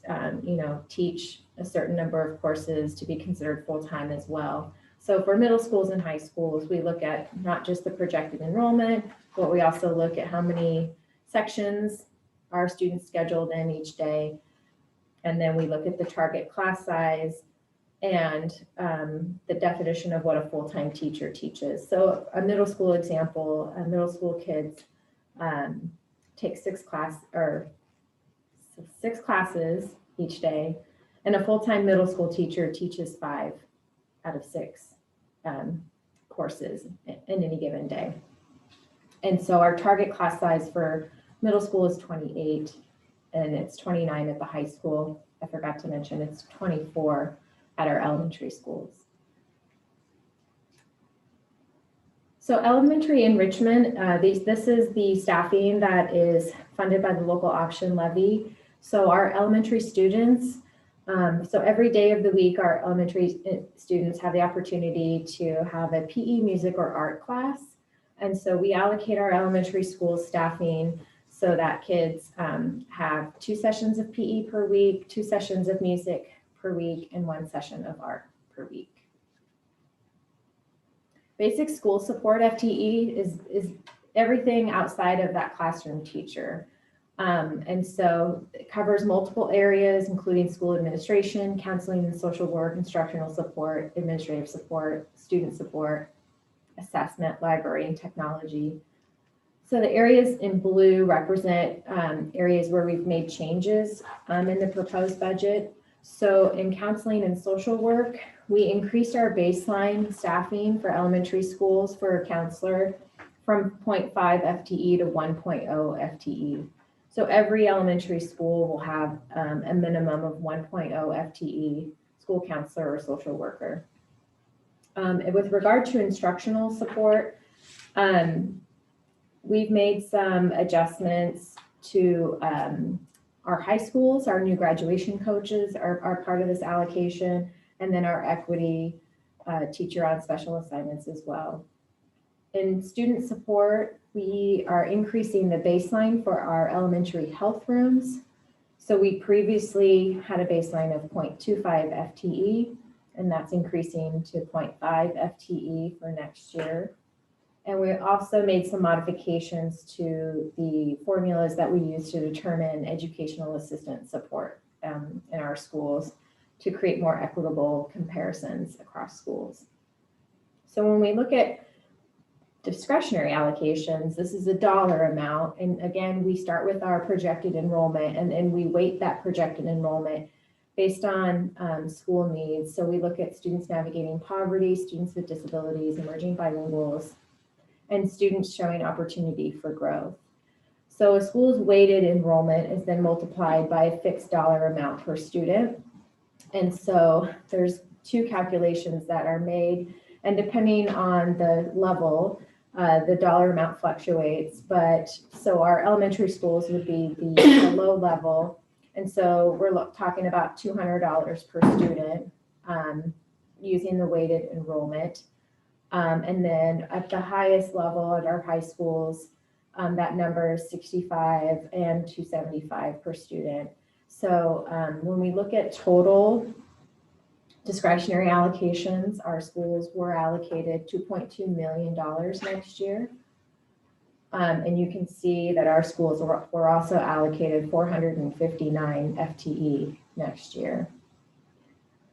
teach a certain number of courses to be considered full-time as well. So for middle schools and high schools, we look at not just the projected enrollment, but we also look at how many sections our students scheduled in each day. And then we look at the target class size and the definition of what a full-time teacher teaches. So a middle school example, middle school kids take six classes each day, and a full-time middle school teacher teaches 5 out of 6 courses in any given day. And so our target class size for middle school is 28, and it's 29 at the high school. I forgot to mention it's 24 at our elementary schools. So elementary enrichment, this is the staffing that is funded by the local option levy. So our elementary students, so every day of the week, our elementary students have the opportunity to have a PE, music, or art class. And so we allocate our elementary school staffing so that kids have 2 sessions of PE per week, 2 sessions of music per week, and 1 session of art per week. Basic school support FTE is everything outside of that classroom teacher. And so it covers multiple areas, including school administration, counseling and social work, instructional support, administrative support, student support, assessment, library, and technology. So the areas in blue represent areas where we've made changes in the proposed budget. So in counseling and social work, we increased our baseline staffing for elementary schools for a counselor from 0.5 FTE to 1.0 FTE. So every elementary school will have a minimum of 1.0 FTE school counselor or social worker. And with regard to instructional support, we've made some adjustments to our high schools. Our new graduation coaches are part of this allocation, and then our equity teacher on special assignments as well. In student support, we are increasing the baseline for our elementary health rooms. So we previously had a baseline of 0.25 FTE, and that's increasing to 0.5 FTE for next year. And we also made some modifications to the formulas that we use to determine educational assistant support in our schools to create more equitable comparisons across schools. So when we look at discretionary allocations, this is a dollar amount. And again, we start with our projected enrollment, and then we weight that projected enrollment based on school needs. So we look at students navigating poverty, students with disabilities, emerging bilinguals, and students showing opportunity for growth. So a school's weighted enrollment is then multiplied by a fixed dollar amount per student. And so there's 2 calculations that are made, and depending on the level, the dollar amount fluctuates. But so our elementary schools would be the low level. And so we're talking about $200 per student using the weighted enrollment. And then at the highest level at our high schools, that number is $65 and $275 per student. So when we look at total discretionary allocations, our schools were allocated $2.2 million next year. And you can see that our schools were also allocated 459 FTE next year.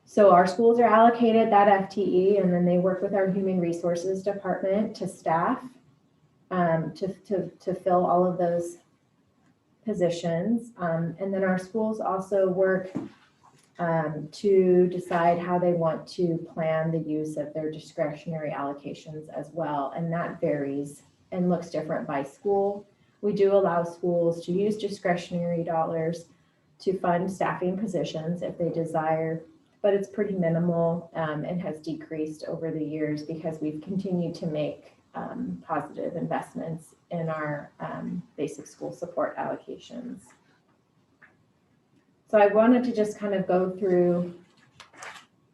So our schools are allocated that FTE, and then they work with our human resources department to staff to fill all of those positions. And then our schools also work to decide how they want to plan the use of their discretionary allocations as well. And that varies and looks different by school. We do allow schools to use discretionary dollars to fund staffing positions if they desire, but it's pretty minimal and has decreased over the years because we've continued to make positive investments in our basic school support allocations. So I wanted to just kind of go through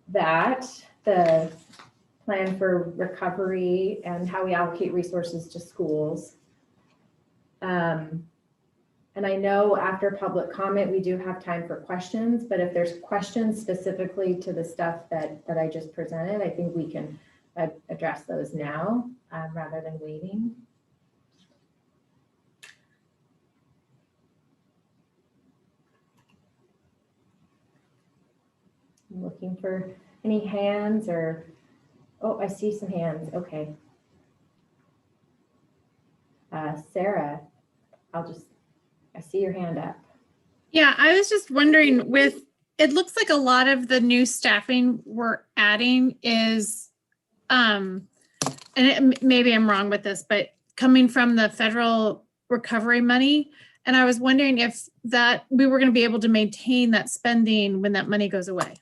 that, the plan for recovery and how we allocate resources to schools. And I know after public comment, we do have time for questions, but if there's questions specifically to the stuff that I just presented, I think we can address those now rather than waiting. I'm looking for any hands or, oh, I see some hands. Okay. Sarah, I see your hand up. Yeah, I was just wondering it looks like a lot of the new staffing we're adding is, maybe I'm wrong with this, but coming from the federal recovery money. And I was wondering if we were going to be able to maintain that spending when that money goes away.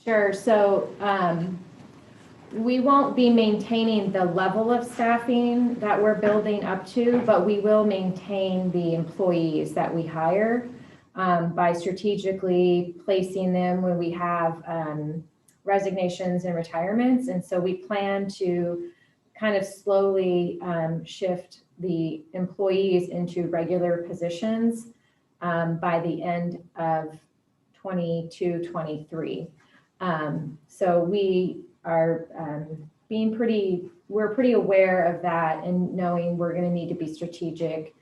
Sure. So we won't be maintaining the level of staffing that we're building up to, but we will maintain the employees that we hire by strategically placing them when we have resignations and retirements. And so we plan to kind of slowly shift the employees into regular positions by the end of 22-23. So we are we're pretty aware of that and knowing we're going to need to be strategic,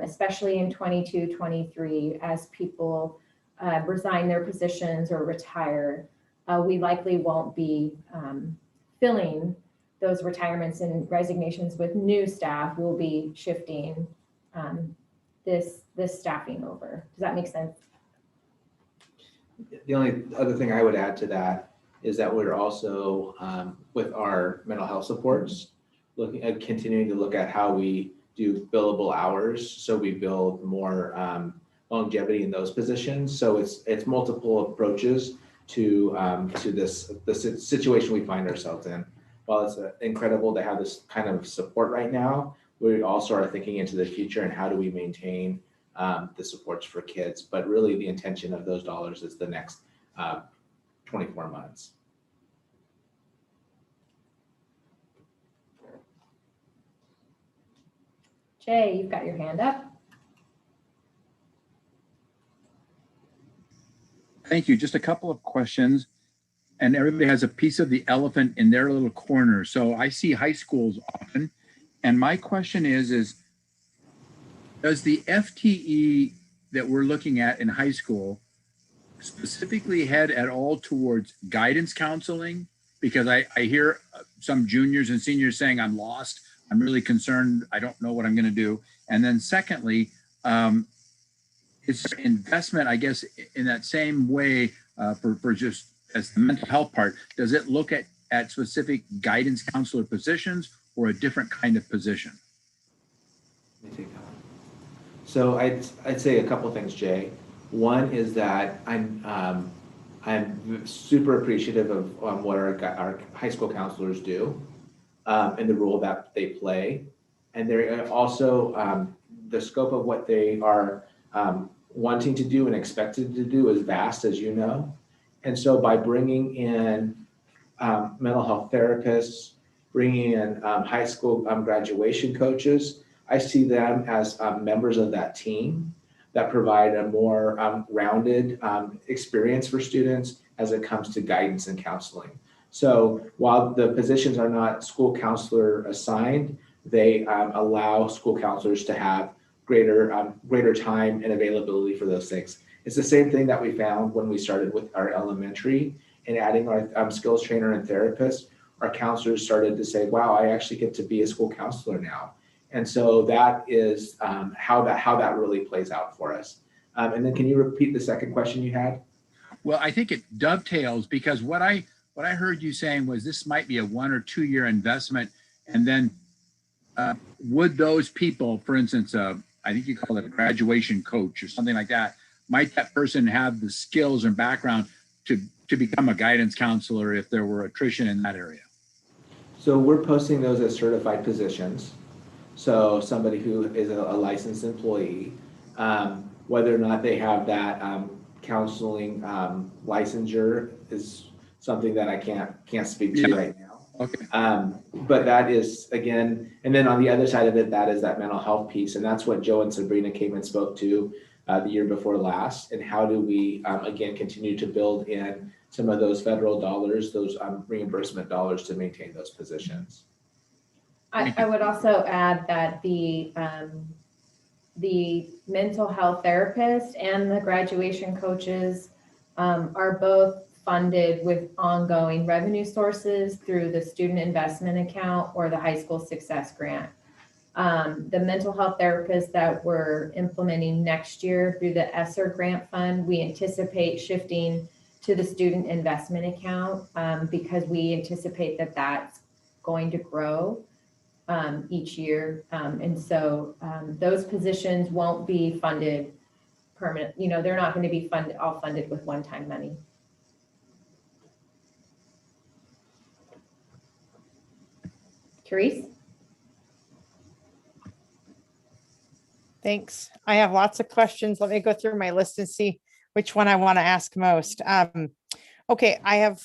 especially in 22-23 as people resign their positions or retire. We likely won't be filling those retirements and resignations with new staff. We'll be shifting this staffing over. Does that make sense? The only other thing I would add to that is that we're also, with our mental health supports, looking at continuing to look at how we do billable hours. So we build more longevity in those positions. So it's multiple approaches to the situation we find ourselves in. While it's incredible to have this kind of support right now, we also are thinking into the future and how do we maintain the supports for kids. But really the intention of those dollars is the next 24 months. Jay, you've got your hand up. Thank you. Just a couple of questions. And everybody has a piece of the elephant in their little corner. So I see high schools often. And my question is does the FTE that we're looking at in high school specifically head at all towards guidance counseling? Because I hear some juniors and seniors saying, I'm lost. I'm really concerned. I don't know what I'm going to do. And then secondly, it's investment, I guess, in that same way for just as the mental health part. Does it look at specific guidance counselor positions or a different kind of position? Let me take that one. So I'd say a couple of things, Jay. One is that I'm super appreciative of what our high school counselors do and the role that they play. And they're also the scope of what they are wanting to do and expected to do is vast, as you know. And so by bringing in mental health therapists, bringing in high school graduation coaches, I see them as members of that team that provide a more rounded experience for students as it comes to guidance and counseling. So while the positions are not school counselor assigned, they allow school counselors to have greater time and availability for those things. It's the same thing that we found when we started with our elementary and adding our skills trainer and therapist. Our counselors started to say, wow, I actually get to be a school counselor now. And so that is how that really plays out for us. And then can you repeat the second question you had? Well, I think it dovetails because what I heard you saying was this might be a 1 or 2 year investment And then would those people, for instance, I think you call it a graduation coach or something like that, might that person have the skills and background to become a guidance counselor if there were attrition in that area? So we're posting those as certified positions. So somebody who is a licensed employee, whether or not they have that counseling licensure is something that I can't speak to right now. Okay. But that is, again, and then on the other side of it, that is that mental health piece. And that's what Joe and Sabrina came and spoke to the year before last. And how do we, again, continue to build in some of those federal dollars, those reimbursement dollars to maintain those positions. I would also add that the mental health therapist and the graduation coaches are both funded with ongoing revenue sources through the student investment account or the high school success grant. The mental health therapist that we're implementing next year through the Esther grant fund, we anticipate shifting to the student investment account because we anticipate that that's going to grow each year. And so those positions won't be funded permanent, they're not going to be all funded with one-time money. Therese? Thanks. I have lots of questions. Let me go through my list and see which one I want to ask most. Okay, I have,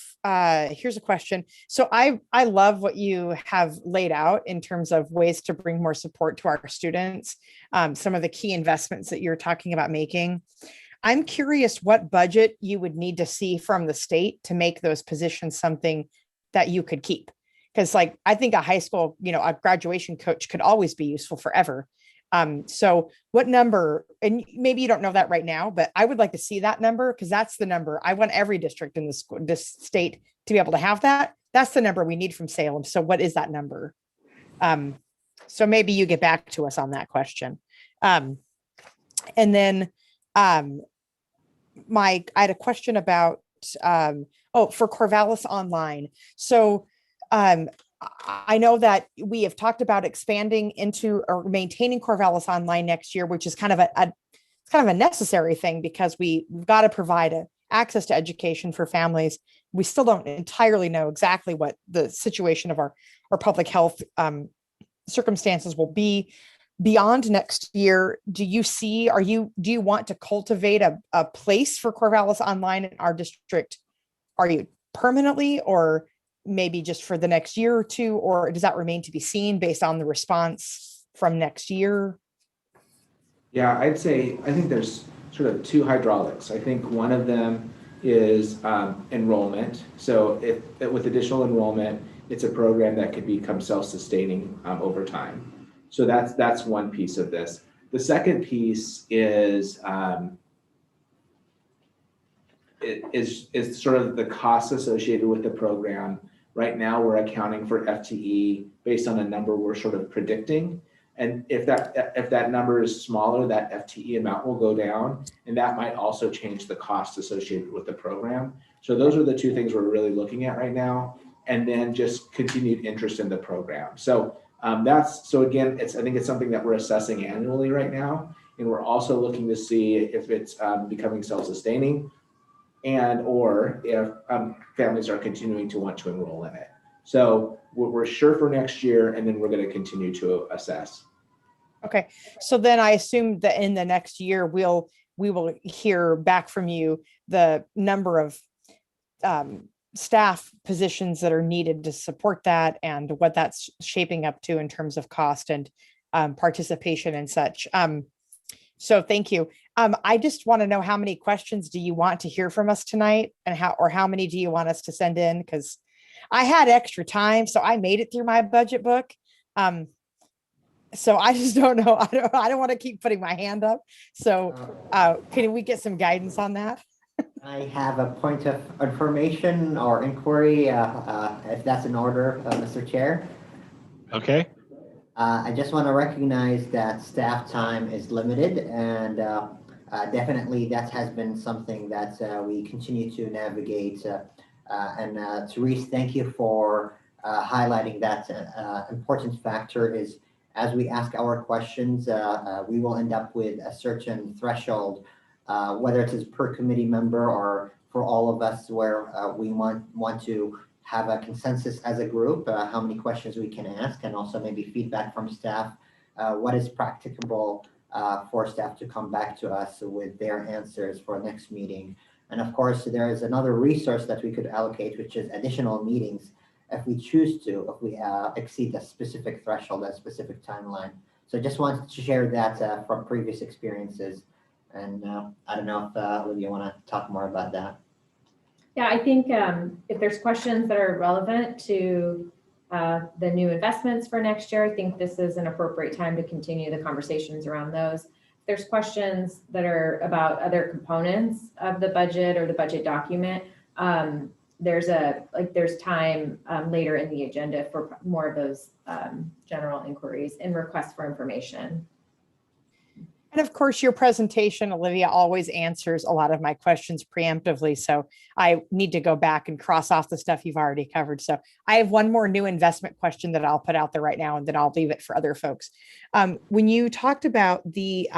here's a question. So I love what you have laid out in terms of ways to bring more support to our students, some of the key investments that you're talking about making. I'm curious what budget you would need to see from the state to make those positions something that you could keep. Because like, I think a high school, a graduation coach could always be useful forever. So what number, and maybe you don't know that right now, but I would like to see that number because that's the number. I want every district in this state to be able to have that. That's the number we need from Salem. So what is that number? So maybe you get back to us on that question. And then I had a question about, for Corvallis Online. So I know that we have talked about expanding into or maintaining Corvallis Online next year, which is kind of a necessary thing because we've got to provide access to education for families. We still don't entirely know exactly what the situation of our public health circumstances will be beyond next year. Do you want to cultivate a place for Corvallis Online in our district? Are you permanently or maybe just for the next year or two, or does that remain to be seen based on the response from next year? Yeah, I think there's sort of two hydraulics. I think one of them is enrollment. So with additional enrollment, it's a program that could become self-sustaining over time. So that's one piece of this. The second piece is is sort of the costs associated with the program. Right now, we're accounting for FTE based on a number we're sort of predicting. And if that number is smaller, that FTE amount will go down, and that might also change the cost associated with the program. So those are the two things we're really looking at right now, and then just continued interest in the program. So again, I think it's something that we're assessing annually right now, and we're also looking to see if it's becoming self-sustaining, and or if families are continuing to want to enroll in it. So we're sure for next year, and then we're going to continue to assess. Okay. So then I assume that in the next year, we will hear back from you the number of staff positions that are needed to support that and what that's shaping up to in terms of cost and participation and such. So thank you. I just want to know how many questions do you want to hear from us tonight, and how many do you want us to send in? Because I had extra time, so I made it through my budget book. So I just don't know. I don't want to keep putting my hand up. So can we get some guidance on that? I have a point of information or inquiry, if that's in order, Mr. Chair. Okay. I just want to recognize that staff time is limited, and definitely that has been something that we continue to navigate. And Therese, thank you for highlighting that important factor is as we ask our questions, we will end up with a certain threshold, whether it is per committee member or for all of us, where we want to have a consensus as a group, how many questions we can ask, and also maybe feedback from staff, what is practicable for staff to come back to us with their answers for next meeting. And of course, there is another resource that we could allocate, which is additional meetings if we choose to, if we exceed a specific threshold, a specific timeline. So just wanted to share that from previous experiences. And I don't know if Olivia want to talk more about that. Yeah, I think if there's questions that are relevant to the new investments for next year, I think this is an appropriate time to continue the conversations around those. If there's questions that are about other components of the budget or the budget document, there's time later in the agenda for more of those general inquiries and requests for information. And of course, your presentation, Olivia, always answers a lot of my questions preemptively. So I need to go back and cross off the stuff you've already covered. So I have one more new investment question that I'll put out there right now, and then I'll leave it for other folks. When you talked about the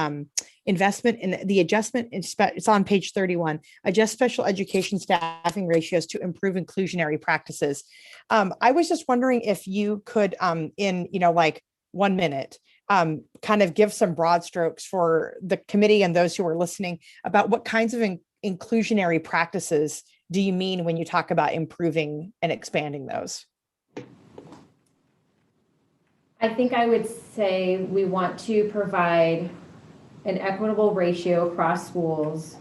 investment in the adjustment, it's on page 31, adjust special education staffing ratios to improve inclusionary practices. I was just wondering if you could, in like 1 minute, kind of give some broad strokes for the committee and those who are listening about what kinds of inclusionary practices do you mean when you talk about improving and expanding those? I think I would say we want to provide an equitable ratio across schools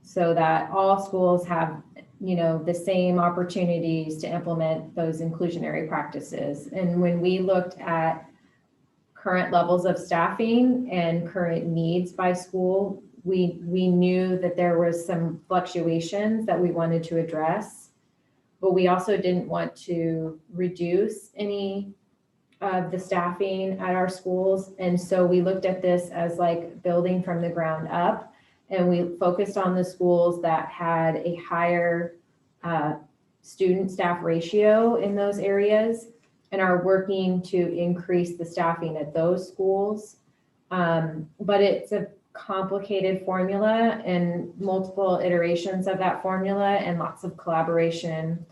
so that all schools have the same opportunities to implement those inclusionary practices. And when we looked at current levels of staffing and current needs by school, we knew that there was some fluctuations that we wanted to address, but we also didn't want to reduce any of the staffing at our schools. And so we looked at this as like building from the ground up, and we focused on the schools that had a higher student staff ratio in those areas, and are working to increase the staffing at those schools. But it's a complicated formula and multiple iterations of that formula and lots of collaboration,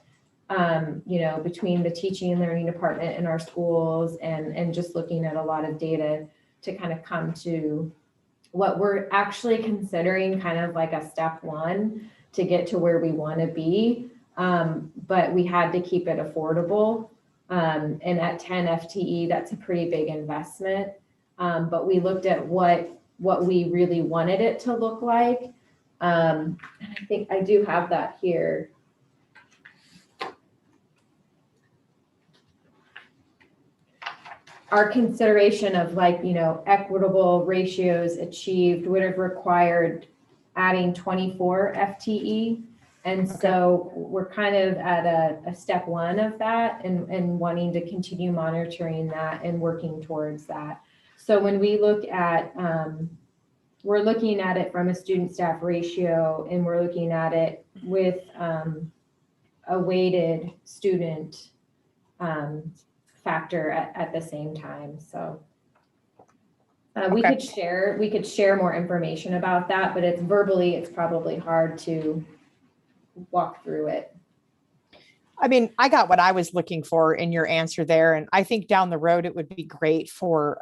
between the teaching and learning department in our schools, and just looking at a lot of data to kind of come to what we're actually considering kind of like a step one to get to where we want to be. But we had to keep it affordable. And at 10 FTE, that's a pretty big investment. But we looked at what we really wanted it to look like. And I think I do have that here. Our consideration of equitable ratios achieved would have required adding 24 FTE. And so we're kind of at a step one of that, and wanting to continue monitoring that and working towards that. So when we look at, we're looking at it from a student staff ratio, and we're looking at it with a weighted student factor at the same time. So we could share more information about that, but it's probably hard to walk through it. I mean, I got what I was looking for in your answer there. And I think down the road, it would be great for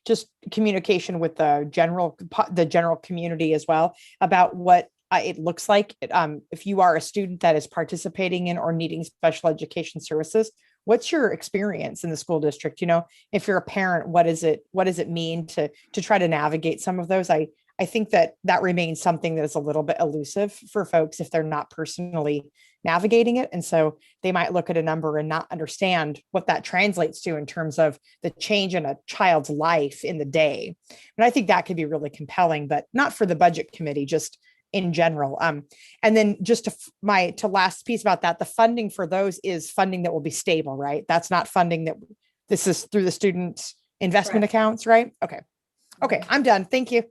just communication with the general community as well about what it looks like. If you are a student that is participating in or needing special education services, what's your experience in the school district? If you're a parent, what does it mean to try to navigate some of those? I think that remains something that is a little bit elusive for folks if they're not personally navigating it. And so they might look at a number and not understand what that translates to in terms of the change in a child's life in the day. And I think that could be really compelling, but not for the budget committee, just in general. And then just to last piece about that, the funding for those is funding that will be stable, right? That's not funding that this is through the student investment Correct. accounts, right? Okay, I'm done. Thank you.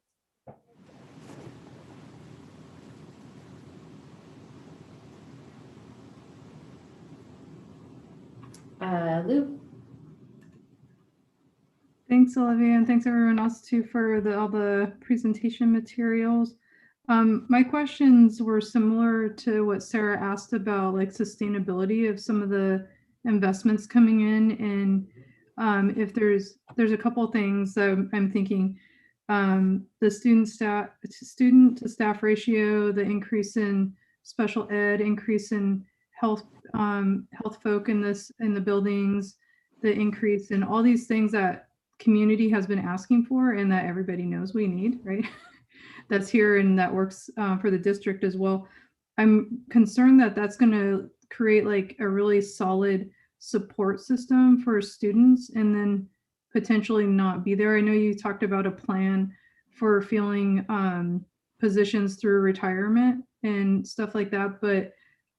Lou? Thanks, Olivia, and thanks everyone else too for all the presentation materials. My questions were similar to what Sarah asked about, like sustainability of some of the investments coming in, and if there's a couple of things that I'm thinking. The student to staff ratio, the increase in special ed, increase in health folk in the buildings, the increase in all these things that community has been asking for and that everybody knows we need, right? That's here and that works for the district as well. I'm concerned that that's going to create like a really solid support system for students and then potentially not be there. I know you talked about a plan for filling positions through retirement and stuff like that, but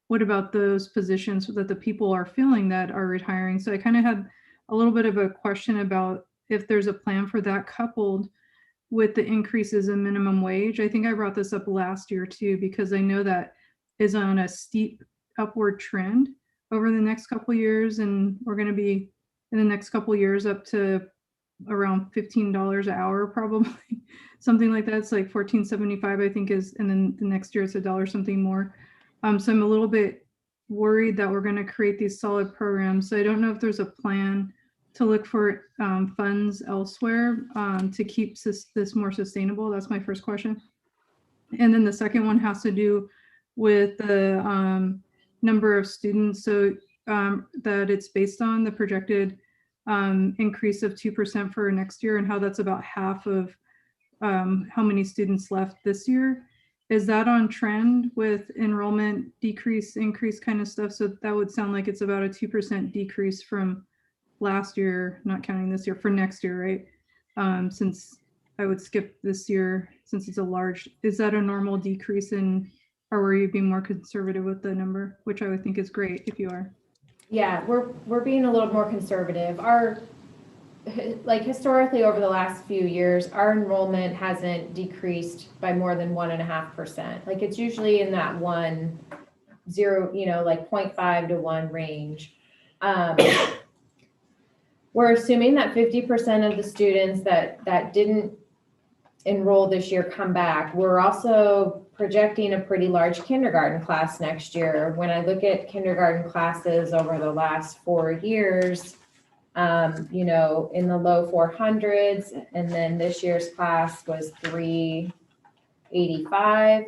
what about those positions that the people are filling that are retiring? So I kind of had a little bit of a question about if there's a plan for that coupled with the increases in minimum wage. I think I brought this up last year too, because I know that is on a steep upward trend over the next couple of years. And we're going to be in the next couple of years up to around $15 an hour, probably something like that. It's like $14.75, I think is, and then the next year it's $1 something more. So I'm a little bit worried that we're going to create these solid programs. So I don't know if there's a plan to look for funds elsewhere to keep this more sustainable. That's my first question. And then the second one has to do with the number of students. So that it's based on the projected increase of 2% for next year and how that's about half of how many students left this year. Is that on trend with enrollment decrease, increase kind of stuff? So that would sound like it's about a 2% decrease from last year, not counting this year, for next year, right? Since I would skip this year, since it's a large, is that a normal decrease in, or were you being more conservative with the number, which I would think is great if you are? Yeah, we're being a little more conservative. Like historically over the last few years, our enrollment hasn't decreased by more than 1.5%. Like it's usually in that 1.0, like 0.5 to 1 range. We're assuming that 50% of the students that didn't enroll this year come back. We're also projecting a pretty large kindergarten class next year. When I look at kindergarten classes over the last 4 years, in the low 400s, and then this year's class was 385,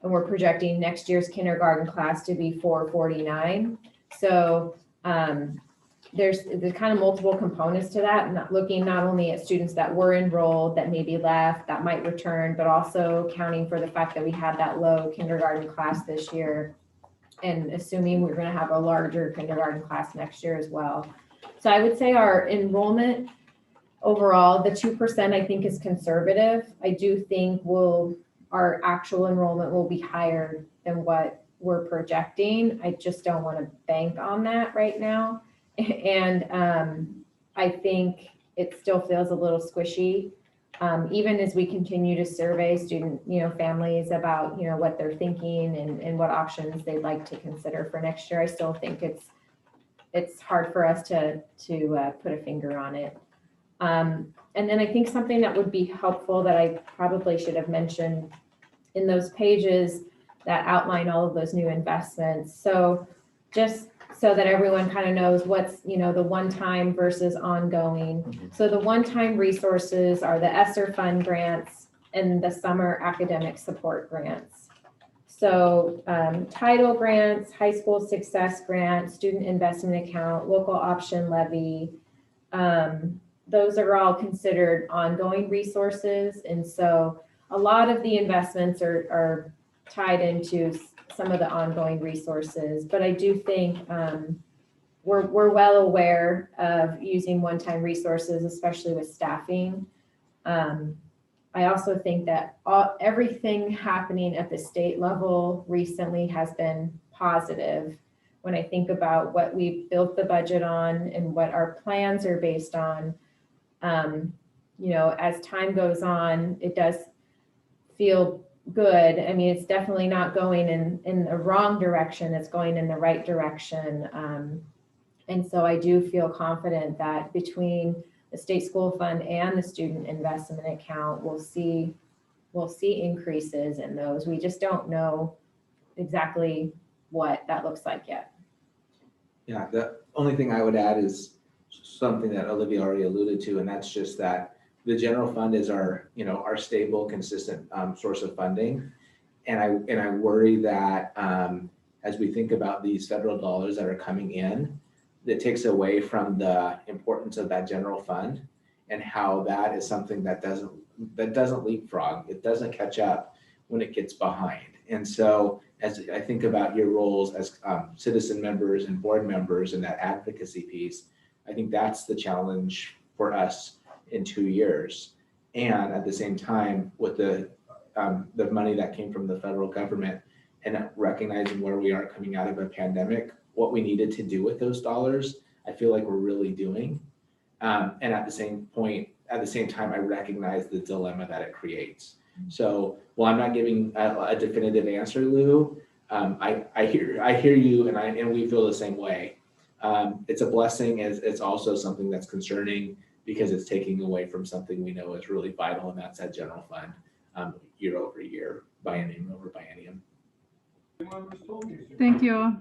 and we're projecting next year's kindergarten class to be 449. So there's kind of multiple components to that, and looking not only at students that were enrolled that maybe left, that might return, but also counting for the fact that we had that low kindergarten class this year, and assuming we're going to have a larger kindergarten class next year as well. So I would say our enrollment overall, the 2% I think is conservative. I do think our actual enrollment will be higher than what we're projecting. I just don't want to bank on that right now. And I think it still feels a little squishy. Even as we continue to survey families about, what they're thinking and what options they'd like to consider for next year, I still think it's hard for us to put a finger on it. And then I think something that would be helpful that I probably should have mentioned in those pages that outline all of those new investments. So just so that everyone kind of knows what's, the one-time versus ongoing. So the one-time resources are the Esther Fund grants and the summer academic support grants. So title grants, high school success grant, student investment account, local option levy, those are all considered ongoing resources. And so a lot of the investments are tied into some of the ongoing resources, but I do think we're well aware of using one-time resources, especially with staffing. I also think that everything happening at the state level recently has been positive. When I think about what we built the budget on and what our plans are based on, as time goes on, it does feel good. I mean, it's definitely not going in the wrong direction. It's going in the right direction. And so I do feel confident that between the state school fund and the student investment account, we'll see increases in those. We just don't know exactly what that looks like yet. Yeah, the only thing I would add is something that Olivia already alluded to, and that's just that the general fund is our, our stable, consistent source of funding. And I worry that as we think about these federal dollars that are coming in, that takes away from the importance of that general fund and how that is something that doesn't leapfrog. It doesn't catch up when it gets behind. And so as I think about your roles as citizen members and board members and that advocacy piece, I think that's the challenge for us in 2 years. And at the same time, with the money that came from the federal government and recognizing where we are coming out of a pandemic, what we needed to do with those dollars, I feel like we're really doing. And at the same time, I recognize the dilemma that it creates. So while I'm not giving a definitive answer, Lou, I hear you, and we feel the same way. It's a blessing, it's also something that's concerning because it's taking away from something we know is really vital, and that's that general fund, year over year, biennium over biennium. Thank you all.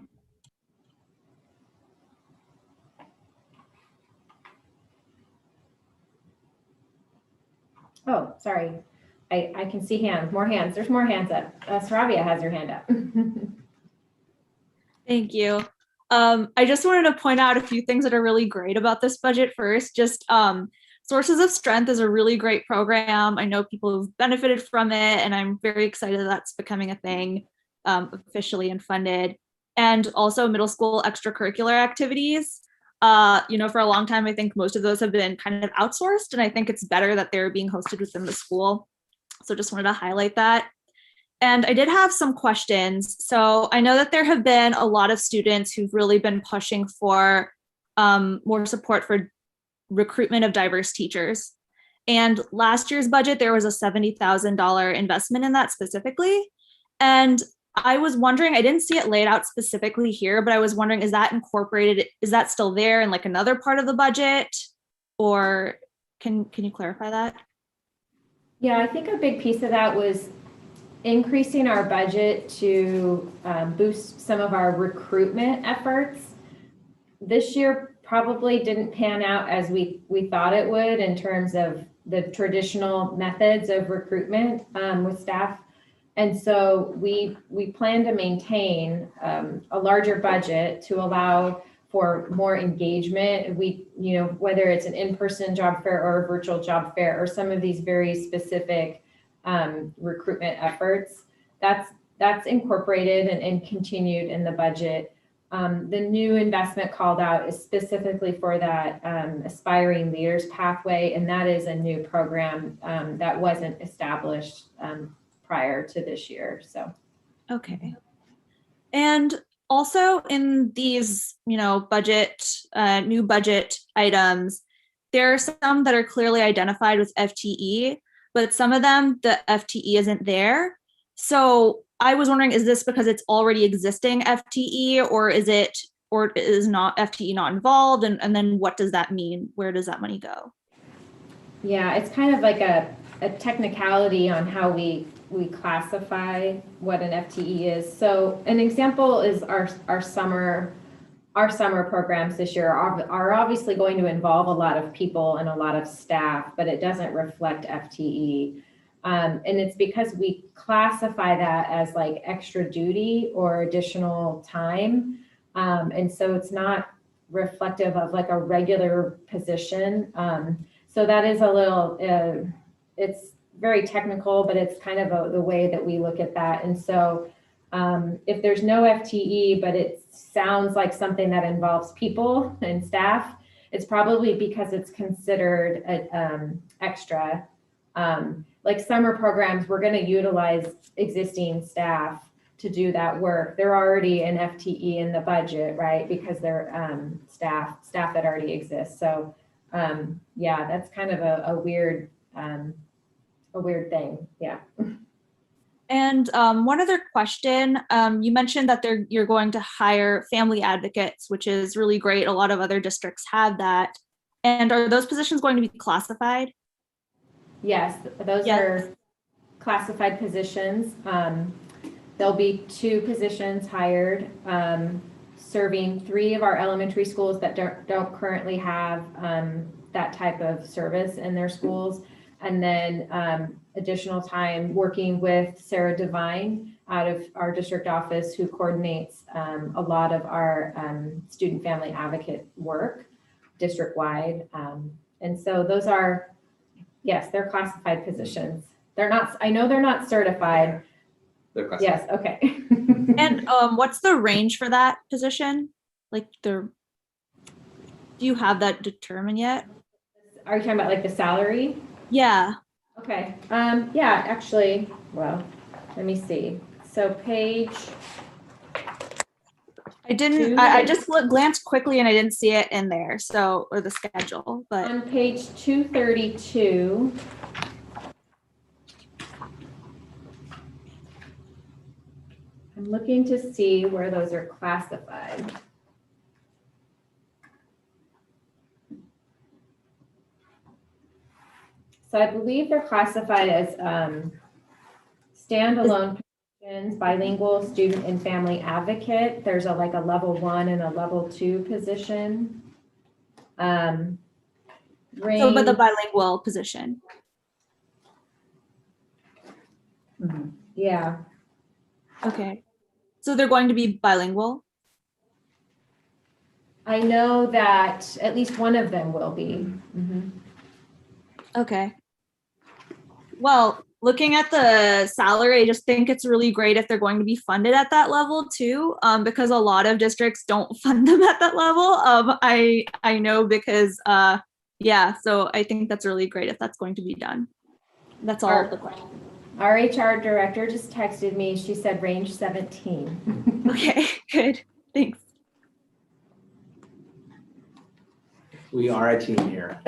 Oh, sorry. I can see hands, more hands. There's more hands up. Saravia has her hand up. Thank you. I just wanted to point out a few things that are really great about this budget first. Just Sources of Strength is a really great program. I know people have benefited from it, and I'm very excited that that's becoming a thing officially and funded. And also middle school extracurricular activities. For a long time, I think most of those have been kind of outsourced, and I think it's better that they're being hosted within the school. So just wanted to highlight that. And I did have some questions. So I know that there have been a lot of students who've really been pushing for more support for recruitment of diverse teachers. And last year's budget, there was a $70,000 investment in that specifically. And I was wondering, I didn't see it laid out specifically here, but I was wondering, is that incorporated? Is that still there in like another part of the budget? Or can you clarify that? Yeah, I think a big piece of that was increasing our budget to boost some of our recruitment efforts. This year probably didn't pan out as we thought it would in terms of the traditional methods of recruitment with staff. And so we plan to maintain a larger budget to allow for more engagement. Whether it's an in-person job fair or a virtual job fair or some of these very specific recruitment efforts, that's incorporated and continued in the budget. The new investment called out is specifically for that Aspiring Leaders Pathway, and that is a new program that wasn't established prior to this year. So, okay. And also in these, new budget items, there are some that are clearly identified with FTE, but some of them, the FTE isn't there. So I was wondering, is this because it's already existing FTE, or is not FTE not involved? And then what does that mean? Where does that money go? Yeah, it's kind of like a technicality on how we classify what an FTE is. So an example is our summer programs this year are obviously going to involve a lot of people and a lot of staff, but it doesn't reflect FTE. And it's because we classify that as like extra duty or additional time. And so it's not reflective of like a regular position. So that is a little, it's very technical, but it's kind of the way that we look at that. And so if there's no FTE, but it sounds like something that involves people and staff, it's probably because it's considered extra. Like summer programs, we're going to utilize existing staff to do that work. They're already an FTE in the budget, right? Because they're staff that already exists. So yeah, that's kind of a weird thing. Yeah. And one other question, you mentioned that you're going to hire family advocates, which is really great. A lot of other districts have that. And are those positions going to be classified? Yes, those are classified positions. There'll be 2 positions hired, serving 3 of our elementary schools that don't currently have that type of service in their schools. And then additional time working with Sarah Devine out of our district office, who coordinates a lot of our student family advocate work district-wide. And so those are, yes, they're classified positions. They're not, I know they're not certified. They're classified. Yes, okay. And what's the range for that position? Like do you have that determined yet? Are you talking about like the salary? Yeah. Okay, yeah, actually, well, let me see. So page. I just glanced quickly and I didn't see it in there. So, or the schedule, but. On page 232. I'm looking to see where those are classified. So I believe they're classified as standalone positions, bilingual student and family advocate. There's like a level 1 and a level 2 position. So, but the bilingual position. Yeah. Okay. So they're going to be bilingual? I know that at least one of them will be. Okay. Well, looking at the salary, I just think it's really great if they're going to be funded at that level too, because a lot of districts don't fund them at that level. I know because, yeah, so I think that's really great if that's going to be done. That's all the questions. Our HR director just texted me. She said range 17. Okay, good. Thanks. We are a team here.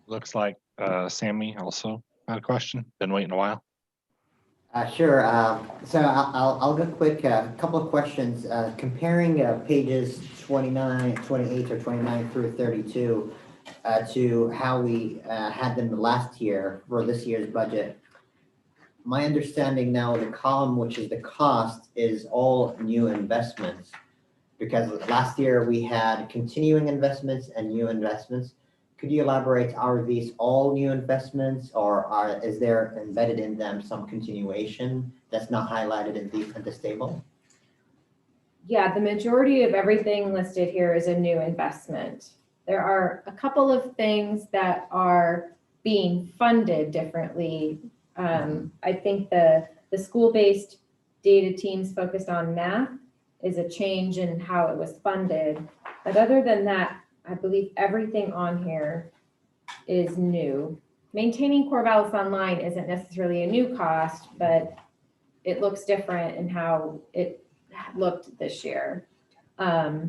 Looks like Sammy also had a question. Been waiting a while. Sure. So I'll go quick. A couple of questions. Comparing pages 29, 28 or 29 through 32 to how we had them last year for this year's budget. My understanding now, the column, which is the cost, is all new investments, because last year we had continuing investments and new investments. Could you elaborate, are these all new investments, or is there embedded in them some continuation that's not highlighted in this table? Yeah, the majority of everything listed here is a new investment. There are a couple of things that are being funded differently. I think the school-based data teams focused on math is a change in how it was funded. But other than that, I believe everything on here is new. Maintaining Corvallis Online isn't necessarily a new cost, but it looks different in how it looked this year. Yeah,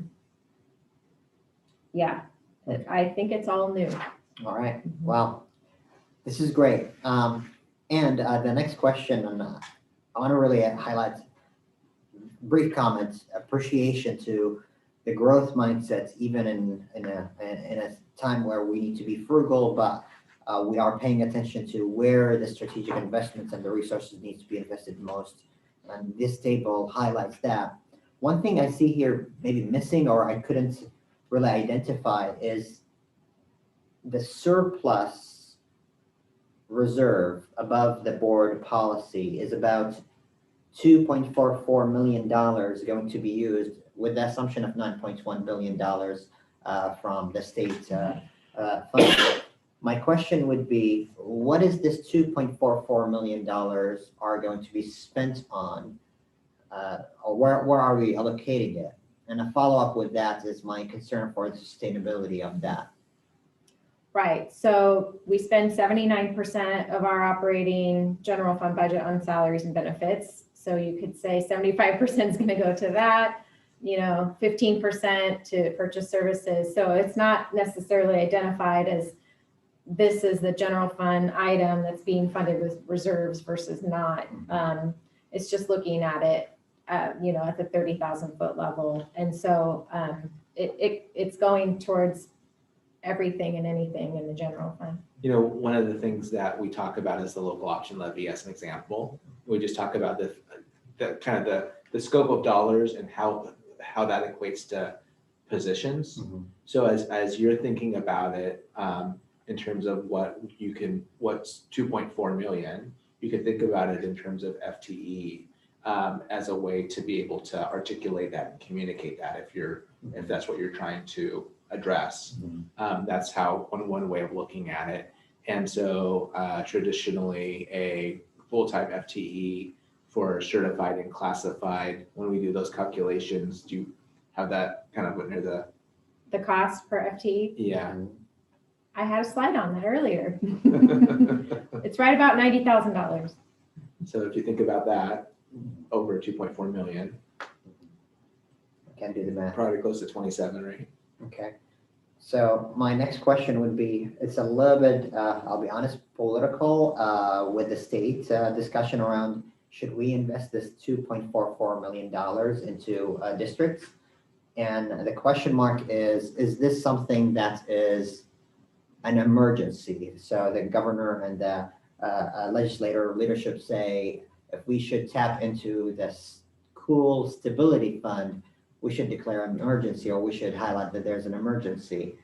I think it's all new. All right. Wow, this is great. And the next question, and I want to really highlight brief comments, appreciation to the growth mindsets, even in a time where we need to be frugal, but we are paying attention to where the strategic investments and the resources need to be invested most. And this table highlights that. One thing I see here maybe missing, or I couldn't really identify, is the surplus reserve above the board policy is about $2.44 million going to be used, with the assumption of $9.1 billion from the state fund. My question would be, what is this $2.44 million are going to be spent on, or where are we allocating it? And a follow-up with that is my concern for the sustainability of that. Right, so we spend 79% of our operating general fund budget on salaries and benefits. So you could say 75% is going to go to that. 15% to purchase services. So it's not necessarily identified as this is the general fund item that's being funded with reserves versus not. It's just looking at it, at the 30,000 foot level. And so it's going towards everything and anything in the general fund. One of the things that we talk about is the local option levy as an example. We just talk about the kind of the scope of dollars and how that equates to positions. So as you're thinking about it, in terms of what's 2.4 million, you could think about it in terms of FTE as a way to be able to articulate that and communicate that if that's what you're trying to address. That's how one way of looking at it. And so traditionally a full-time FTE for certified and classified, when we do those calculations, do you have that kind of near the cost per FTE? Yeah. I had a slide on that earlier. It's right about $90,000. So if you think about that, over 2.4 million. Can't do the math. Probably close to 27, right? Okay. So my next question would be, it's a little bit, I'll be honest, political with the state discussion around should we invest this $2.44 million into districts? And the question mark is this something that is an emergency? So the governor and the legislator leadership say, if we should tap into this school stability fund, we should declare an emergency, or we should highlight that there's an emergency.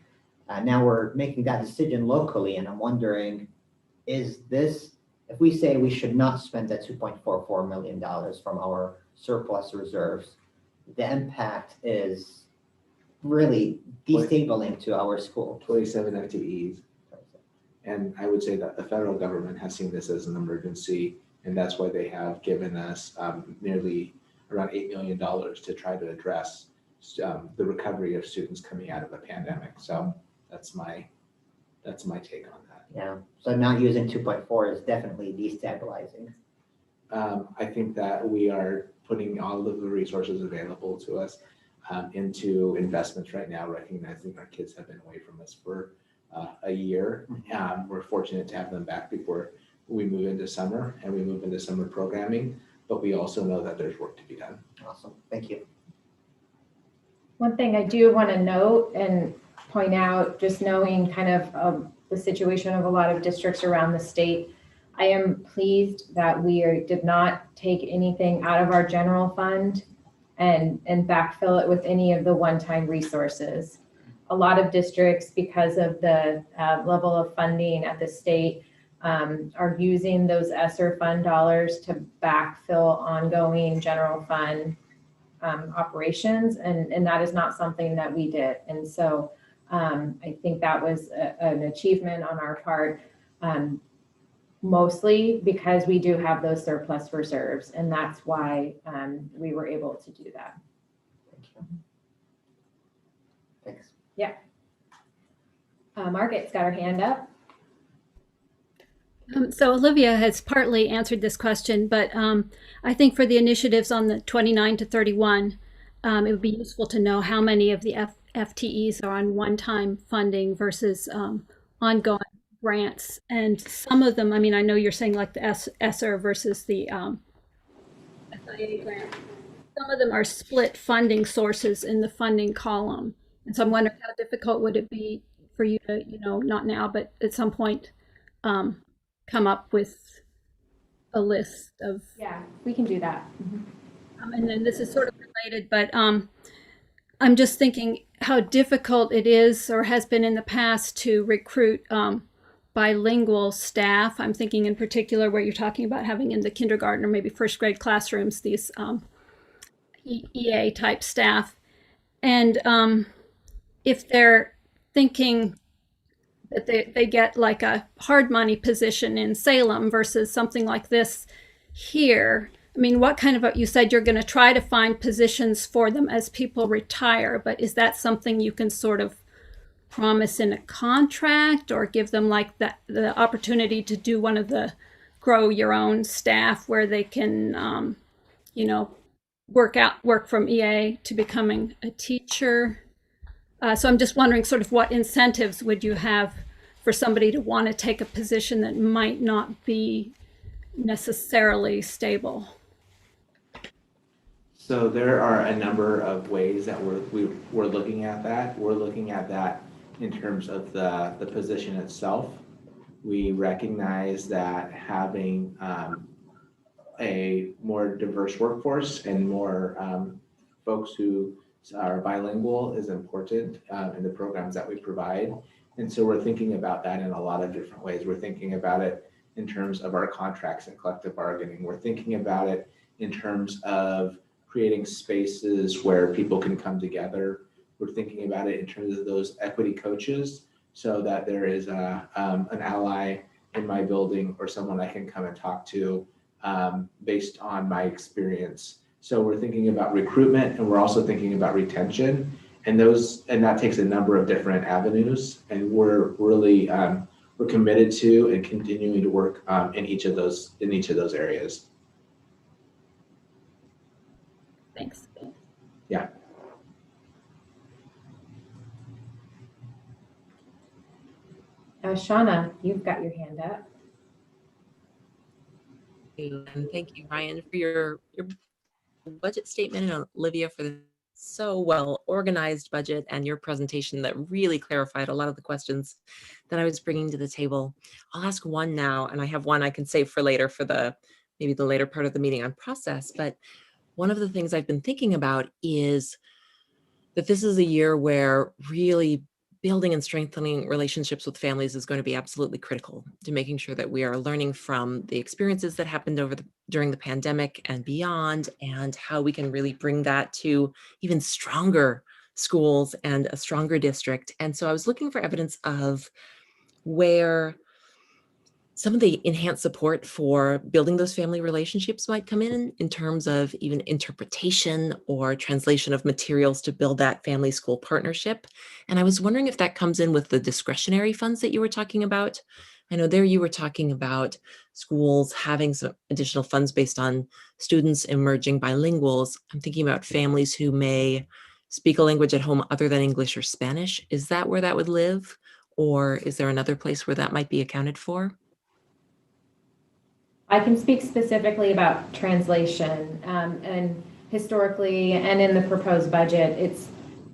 Now we're making that decision locally, and I'm wondering, is this, if we say we should not spend that $2.44 million from our surplus reserves, the impact is really destabilizing to our school. 27 FTEs. And I would say that the federal government has seen this as an emergency, and that's why they have given us nearly around $8 million to try to address the recovery of students coming out of the pandemic. So that's my take on that. Yeah, so not using 2.4 is definitely destabilizing. I think that we are putting all of the resources available to us into investments right now, recognizing our kids have been away from us for a year. We're fortunate to have them back before we move into summer and we move into summer programming, but we also know that there's work to be done. Awesome, thank you. One thing I do want to note and point out, just knowing kind of the situation of a lot of districts around the state, I am pleased that we did not take anything out of our general fund and backfill it with any of the one-time resources. A lot of districts, because of the level of funding at the state, are using those Esther Fund dollars to backfill ongoing general fund operations, and that is not something that we did. And so I think that was an achievement on our part, mostly because we do have those surplus reserves, and that's why we were able to do that. Thank you. Thanks. Yeah. Margaret's got her hand up. So Olivia has partly answered this question, but I think for the initiatives on the 29 to 31, it would be useful to know how many of the FTEs are on one-time funding versus ongoing grants. And some of them, I mean, I know you're saying like the ESSER versus the SIA grant. Some of them are split funding sources in the funding column. And so I'm wondering how difficult would it be for you to, not now, but at some point, come up with a list of. Yeah, we can do that. And then this is sort of related, but I'm just thinking how difficult it is or has been in the past to recruit bilingual staff. I'm thinking in particular where you're talking about having in the kindergarten or maybe first grade classrooms these EA type staff. And if they're thinking that they get like a hard money position in Salem versus something like this here. I mean, what kind of, you said you're going to try to find positions for them as people retire, but is that something you can sort of promise in a contract or give them like the opportunity to do one of the grow your own staff where they can, work from EA to becoming a teacher. So I'm just wondering sort of what incentives would you have for somebody to want to take a position that might not be necessarily stable? So there are a number of ways that we're looking at that. We're looking at that in terms of the position itself. We recognize that having a more diverse workforce and more folks who are bilingual is important in the programs that we provide. And so we're thinking about that in a lot of different ways. We're thinking about it in terms of our contracts and collective bargaining. We're thinking about it in terms of creating spaces where people can come together. We're thinking about it in terms of those equity coaches so that there is an ally in my building or someone I can come and talk to based on my experience. So we're thinking about recruitment and we're also thinking about retention, and that takes a number of different avenues. And we're really we're committed to and continuing to work in each of those areas. Thanks. Yeah. Shauna, you've got your hand up. And thank you, Ryan, for your budget statement, and Olivia for the so well organized budget and your presentation that really clarified a lot of the questions that I was bringing to the table. I'll ask one now, and I have one I can save for later for maybe the later part of the meeting on process. But one of the things I've been thinking about is that this is a year where really building and strengthening relationships with families is going to be absolutely critical to making sure that we are learning from the experiences that happened during the pandemic and beyond, and how we can really bring that to even stronger schools and a stronger district. And so I was looking for evidence of where some of the enhanced support for building those family relationships might come in terms of even interpretation or translation of materials to build that family school partnership. And I was wondering if that comes in with the discretionary funds that you were talking about. I know there you were talking about schools having some additional funds based on students emerging bilinguals. I'm thinking about families who may speak a language at home other than English or Spanish. Is that where that would live? Or is there another place where that might be accounted for? I can speak specifically about translation, and historically and in the proposed budget,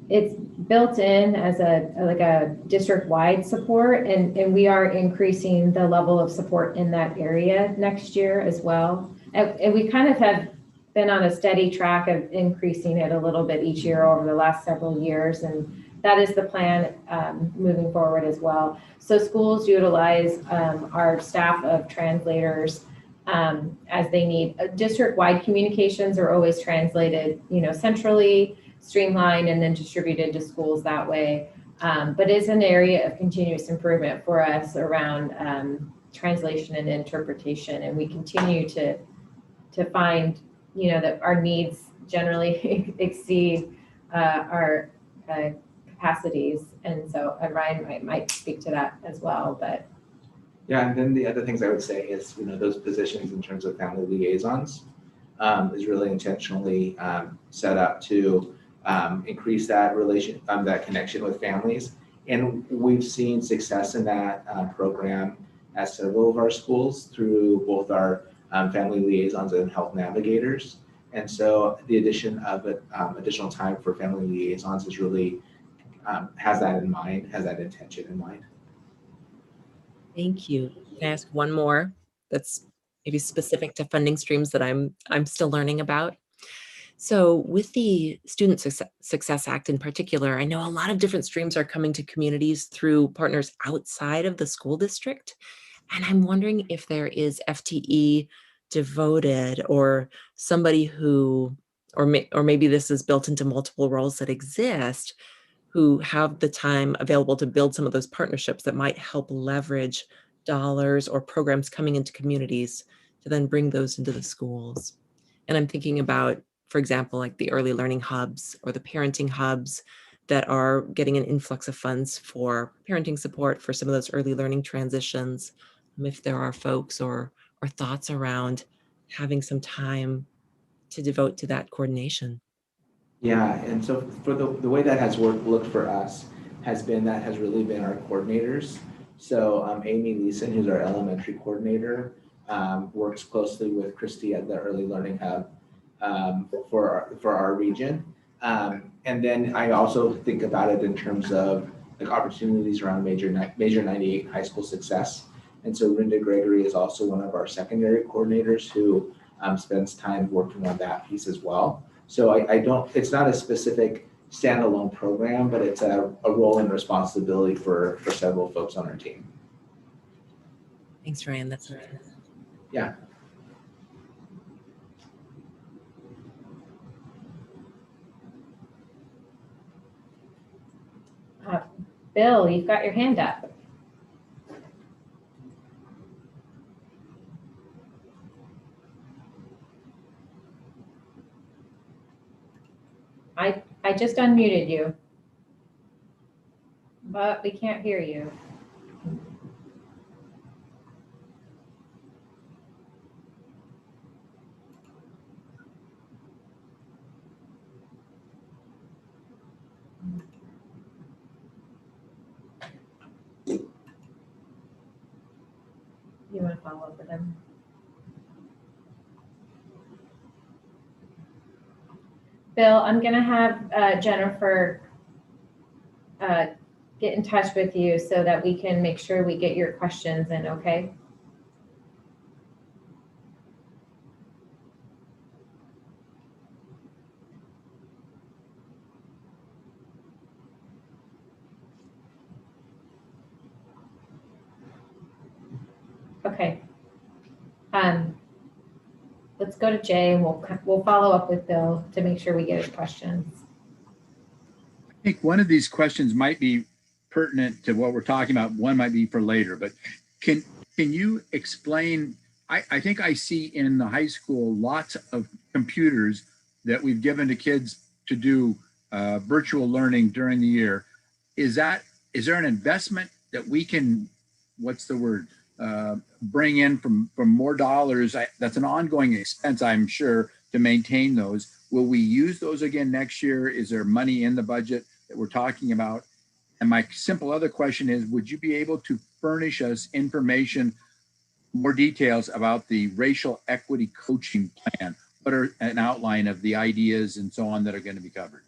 it's built in as a district-wide support, and we are increasing the level of support in that area next year as well. And we kind of have been on a steady track of increasing it a little bit each year over the last several years, and that is the plan moving forward as well. So schools utilize our staff of translators as they need. District-wide communications are always translated, centrally, streamlined, and then distributed to schools that way. But it's an area of continuous improvement for us around translation and interpretation, and we continue to find, that our needs generally exceed our capacities, and so Ryan might speak to that as well, but. Yeah, and then the other things I would say is, those positions in terms of family liaisons is really intentionally set up to increase that that connection with families. And we've seen success in that program at several of our schools through both our family liaisons and health navigators. And so the addition of additional time for family liaisons is really has that in mind, has that intention in mind. Thank you. Can I ask one more that's maybe specific to funding streams that I'm still learning about? So with the Student Success Act in particular, I know a lot of different streams are coming to communities through partners outside of the school district. And I'm wondering if there is FTE devoted or somebody who, or maybe this is built into multiple roles that exist, who have the time available to build some of those partnerships that might help leverage dollars or programs coming into communities to then bring those into the schools. And I'm thinking about, for example, like the early learning hubs or the parenting hubs that are getting an influx of funds for parenting support for some of those early learning transitions. If there are folks or thoughts around having some time to devote to that coordination. Yeah, and so for the way that has looked for us has really been our coordinators. So Amy Leeson, who's our elementary coordinator, works closely with Christy at the Early Learning Hub for our region. And then I also think about it in terms of like opportunities around major 98 high school success. And so Linda Gregory is also one of our secondary coordinators who spends time working on that piece as well. So it's not a specific standalone program, but it's a role and responsibility for several folks on our team. Thanks, Ryan. That's okay. Yeah. Bill, you've got your hand up. I just unmuted you, but we can't hear you. You want to follow up with them? Bill, I'm going to have Jennifer get in touch with you so that we can make sure we get your questions in, okay? Okay. Let's go to Jay and we'll follow up with Bill to make sure we get his questions. I think one of these questions might be pertinent to what we're talking about. One might be for later, but can you explain? I think I see in the high school lots of computers that we've given to kids to do virtual learning during the year. Is there an investment that we can, what's the word, bring in from more dollars? That's an ongoing expense, I'm sure, to maintain those. Will we use those again next year? Is there money in the budget that we're talking about? And my simple other question is, would you be able to furnish us information, more details about the racial equity coaching plan? What are an outline of the ideas and so on that are going to be covered?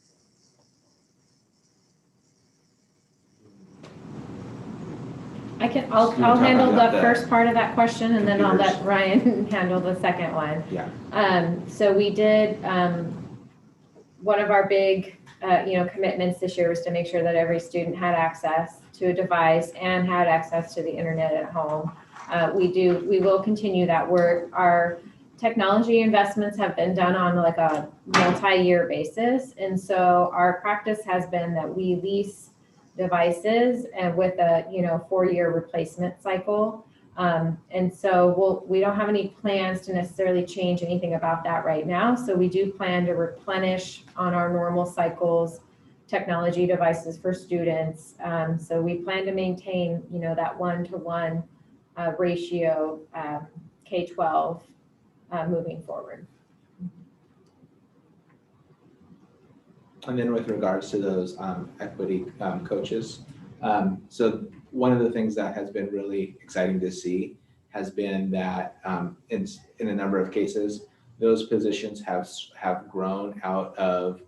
I'll handle the first part of that question and then I'll let Ryan handle the second one. Yeah. So we did, one of our big, commitments this year was to make sure that every student had access to a device and had access to the internet at home. We will continue that work. Our technology investments have been done on like a multi-year basis. And so our practice has been that we lease devices and with a 4-year replacement cycle. And so we don't have any plans to necessarily change anything about that right now. So we do plan to replenish on our normal cycles technology devices for students. So we plan to maintain, that 1-to-1 ratio K-12 moving forward. And then with regards to those equity coaches, so one of the things that has been really exciting to see has been that in a number of cases, those positions have grown out of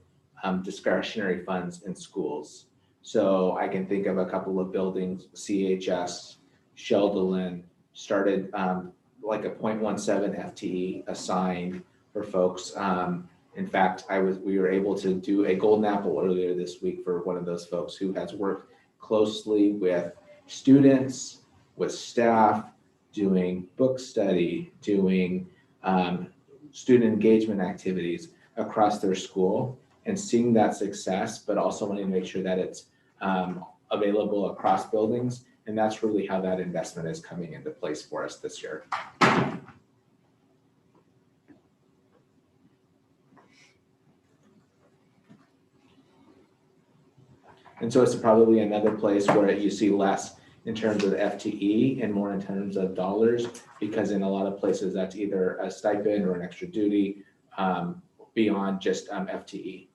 discretionary funds in schools. So I can think of a couple of buildings, CHS, Sheldon, started like a 0.17 FTE assigned for folks. In fact, we were able to do a golden apple earlier this week for one of those folks who has worked closely with students, with staff, doing book study, doing student engagement activities across their school and seeing that success, but also wanting to make sure that it's available across buildings. And that's really how that investment is coming into place for us this year. And so it's probably another place where you see less in terms of FTE and more in terms of dollars, because in a lot of places that's either a stipend or an extra duty beyond just FTE.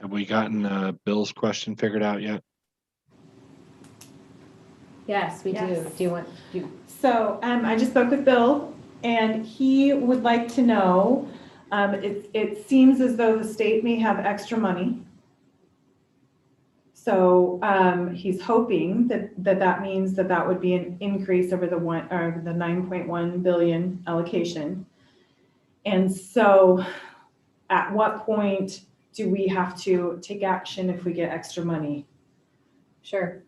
Have we gotten Bill's question figured out yet? Yes, we do. Yes. Do you want, So I just spoke with Bill, and he would like to know, it seems as though the state may have extra money. So he's hoping that means that would be an increase over the 9.1 billion allocation. And so at what point do we have to take action if we get extra money? sure.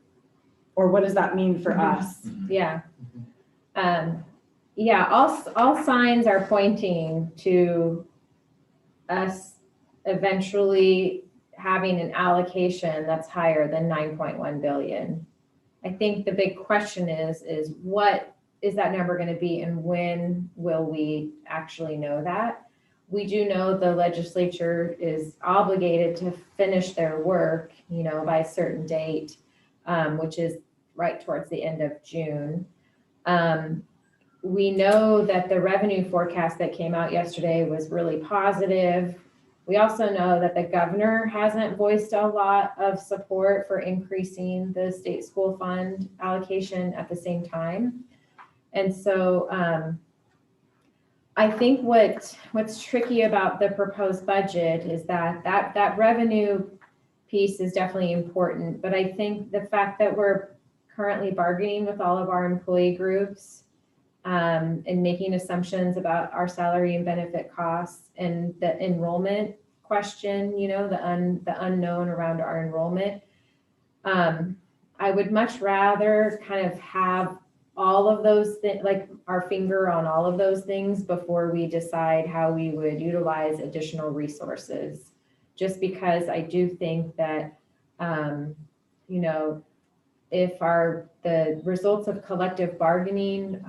Or what does that mean for us? Yeah. Yeah, all signs are pointing to us eventually having an allocation that's higher than 9.1 billion. I think the big question is what is that number going to be and when will we actually know that? We do know the legislature is obligated to finish their work, by a certain date, which is right towards the end of June. We know that the revenue forecast that came out yesterday was really positive. We also know that the governor hasn't voiced a lot of support for increasing the state school fund allocation at the same time. And so I think what's tricky about the proposed budget is that revenue piece is definitely important, but I think the fact that we're currently bargaining with all of our employee groups and making assumptions about our salary and benefit costs and the enrollment question, the unknown around our enrollment. I would much rather kind of have all of those things, like our finger on all of those things before we decide how we would utilize additional resources. Just because I do think that, if the results of collective bargaining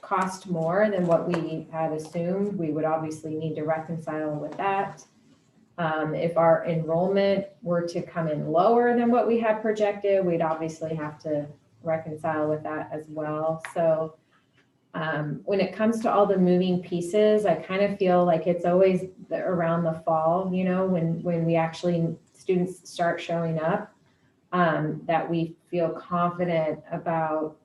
cost more than what we had assumed, we would obviously need to reconcile with that. If our enrollment were to come in lower than what we had projected, we'd obviously have to reconcile with that as well. So when it comes to all the moving pieces, I kind of feel like it's always around the fall, when we actually, students start showing up, that we feel confident about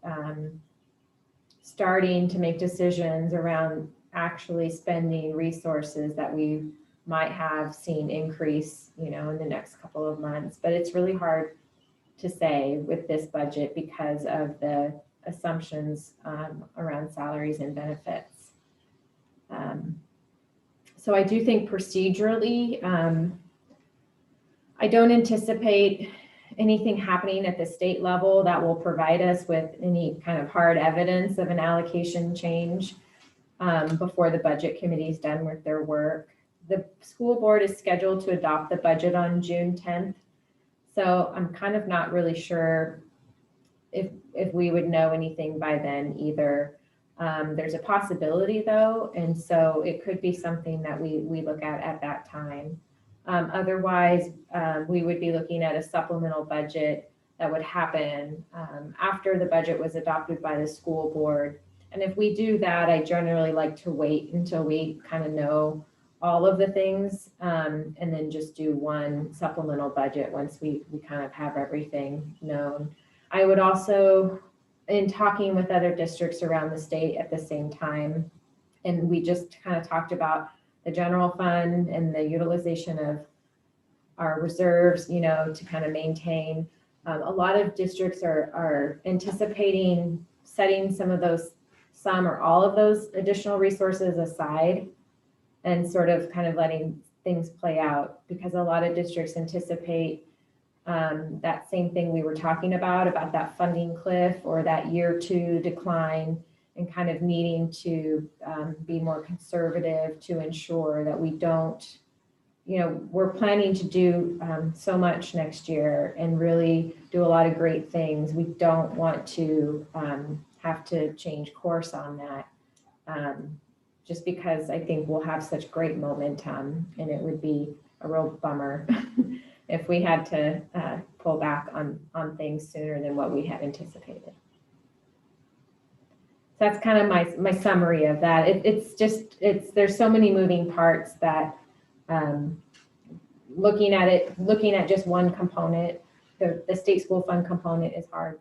starting to make decisions around actually spending resources that we might have seen increase, in the next couple of months. But it's really hard to say with this budget because of the assumptions around salaries and benefits. So I do think procedurally, I don't anticipate anything happening at the state level that will provide us with any kind of hard evidence of an allocation change before the budget committee is done with their work. The school board is scheduled to adopt the budget on June 10th. So I'm kind of not really sure if we would know anything by then either. There's a possibility though, and so it could be something that we look at that time. Otherwise, we would be looking at a supplemental budget that would happen after the budget was adopted by the school board. And if we do that, I generally like to wait until we kind of know all of the things and then just do one supplemental budget once we kind of have everything known. I would also, in talking with other districts around the state at the same time, and we just kind of talked about the general fund and the utilization of our reserves, to kind of maintain. A lot of districts are anticipating setting some or all of those additional resources aside and sort of kind of letting things play out, because a lot of districts anticipate that same thing we were talking about that funding cliff or that year 2 decline, and kind of needing to be more conservative to ensure that we don't, we're planning to do so much next year and really do a lot of great things. We don't want to have to change course on that, just because I think we'll have such great momentum, and it would be a real bummer if we had to pull back on things sooner than what we had anticipated. that's kind of my summary of that. There's so many moving parts that looking at just one component, the state school fund component is hard.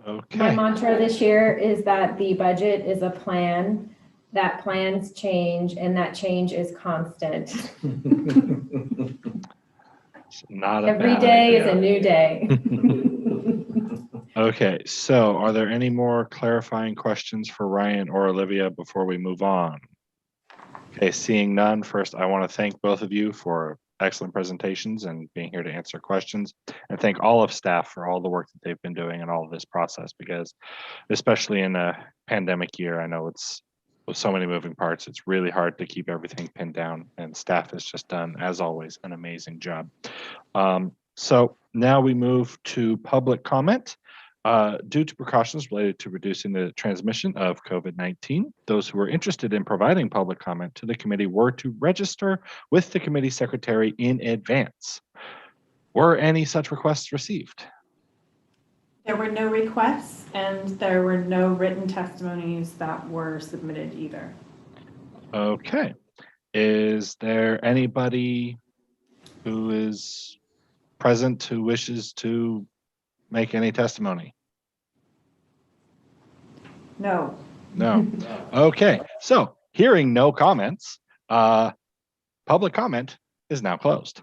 Okay. My mantra this year is that the budget is a plan, that plans change, and that change is constant. It's not a Every bad day idea. is a new day. Okay, so are there any more clarifying questions for Ryan or Olivia before we move on? Okay, seeing none, first I want to thank both of you for excellent presentations and being here to answer questions, and thank all of staff for all the work that they've been doing in all of this process, because especially in a pandemic year, I know it's with so many moving parts, it's really hard to keep everything pinned down, and staff has just done, as always, an amazing job. So now we move to public comment. Due to precautions related to reducing the transmission of COVID-19, those who were interested in providing public comment to the committee were to register with the committee secretary in advance. Were any such requests received? There were no requests and there were no written testimonies that were submitted either. Okay. Is there anybody who is present who wishes to make any testimony? No. No. Okay. So hearing no comments, public comment is now closed.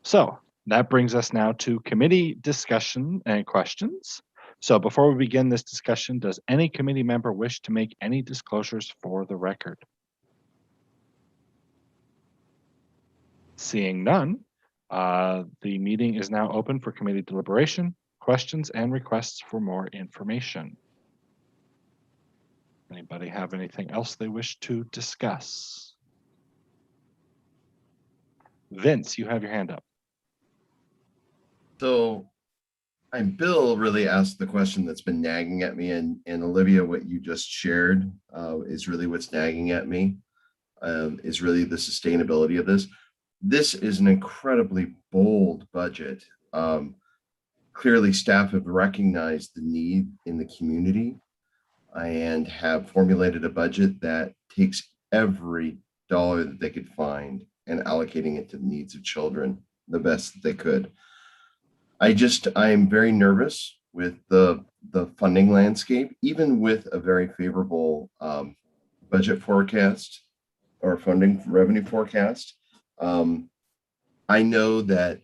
So that brings us now to committee discussion and questions. So before we begin this discussion, does any committee member wish to make any disclosures for the record? Seeing none, the meeting is now open for committee deliberation, questions, and requests for more information. Anybody have anything else they wish to discuss? Vince, you have your hand up. So Bill really asked the question that's been nagging at me, and Olivia, what you just shared is really what's nagging at me, is really the sustainability of this. This is an incredibly bold budget. Clearly, staff have recognized the need in the community and have formulated a budget that takes every dollar that they could find and allocating it to the needs of children the best that they could. I'm very nervous with the funding landscape, even with a very favorable budget forecast or funding revenue forecast. I know that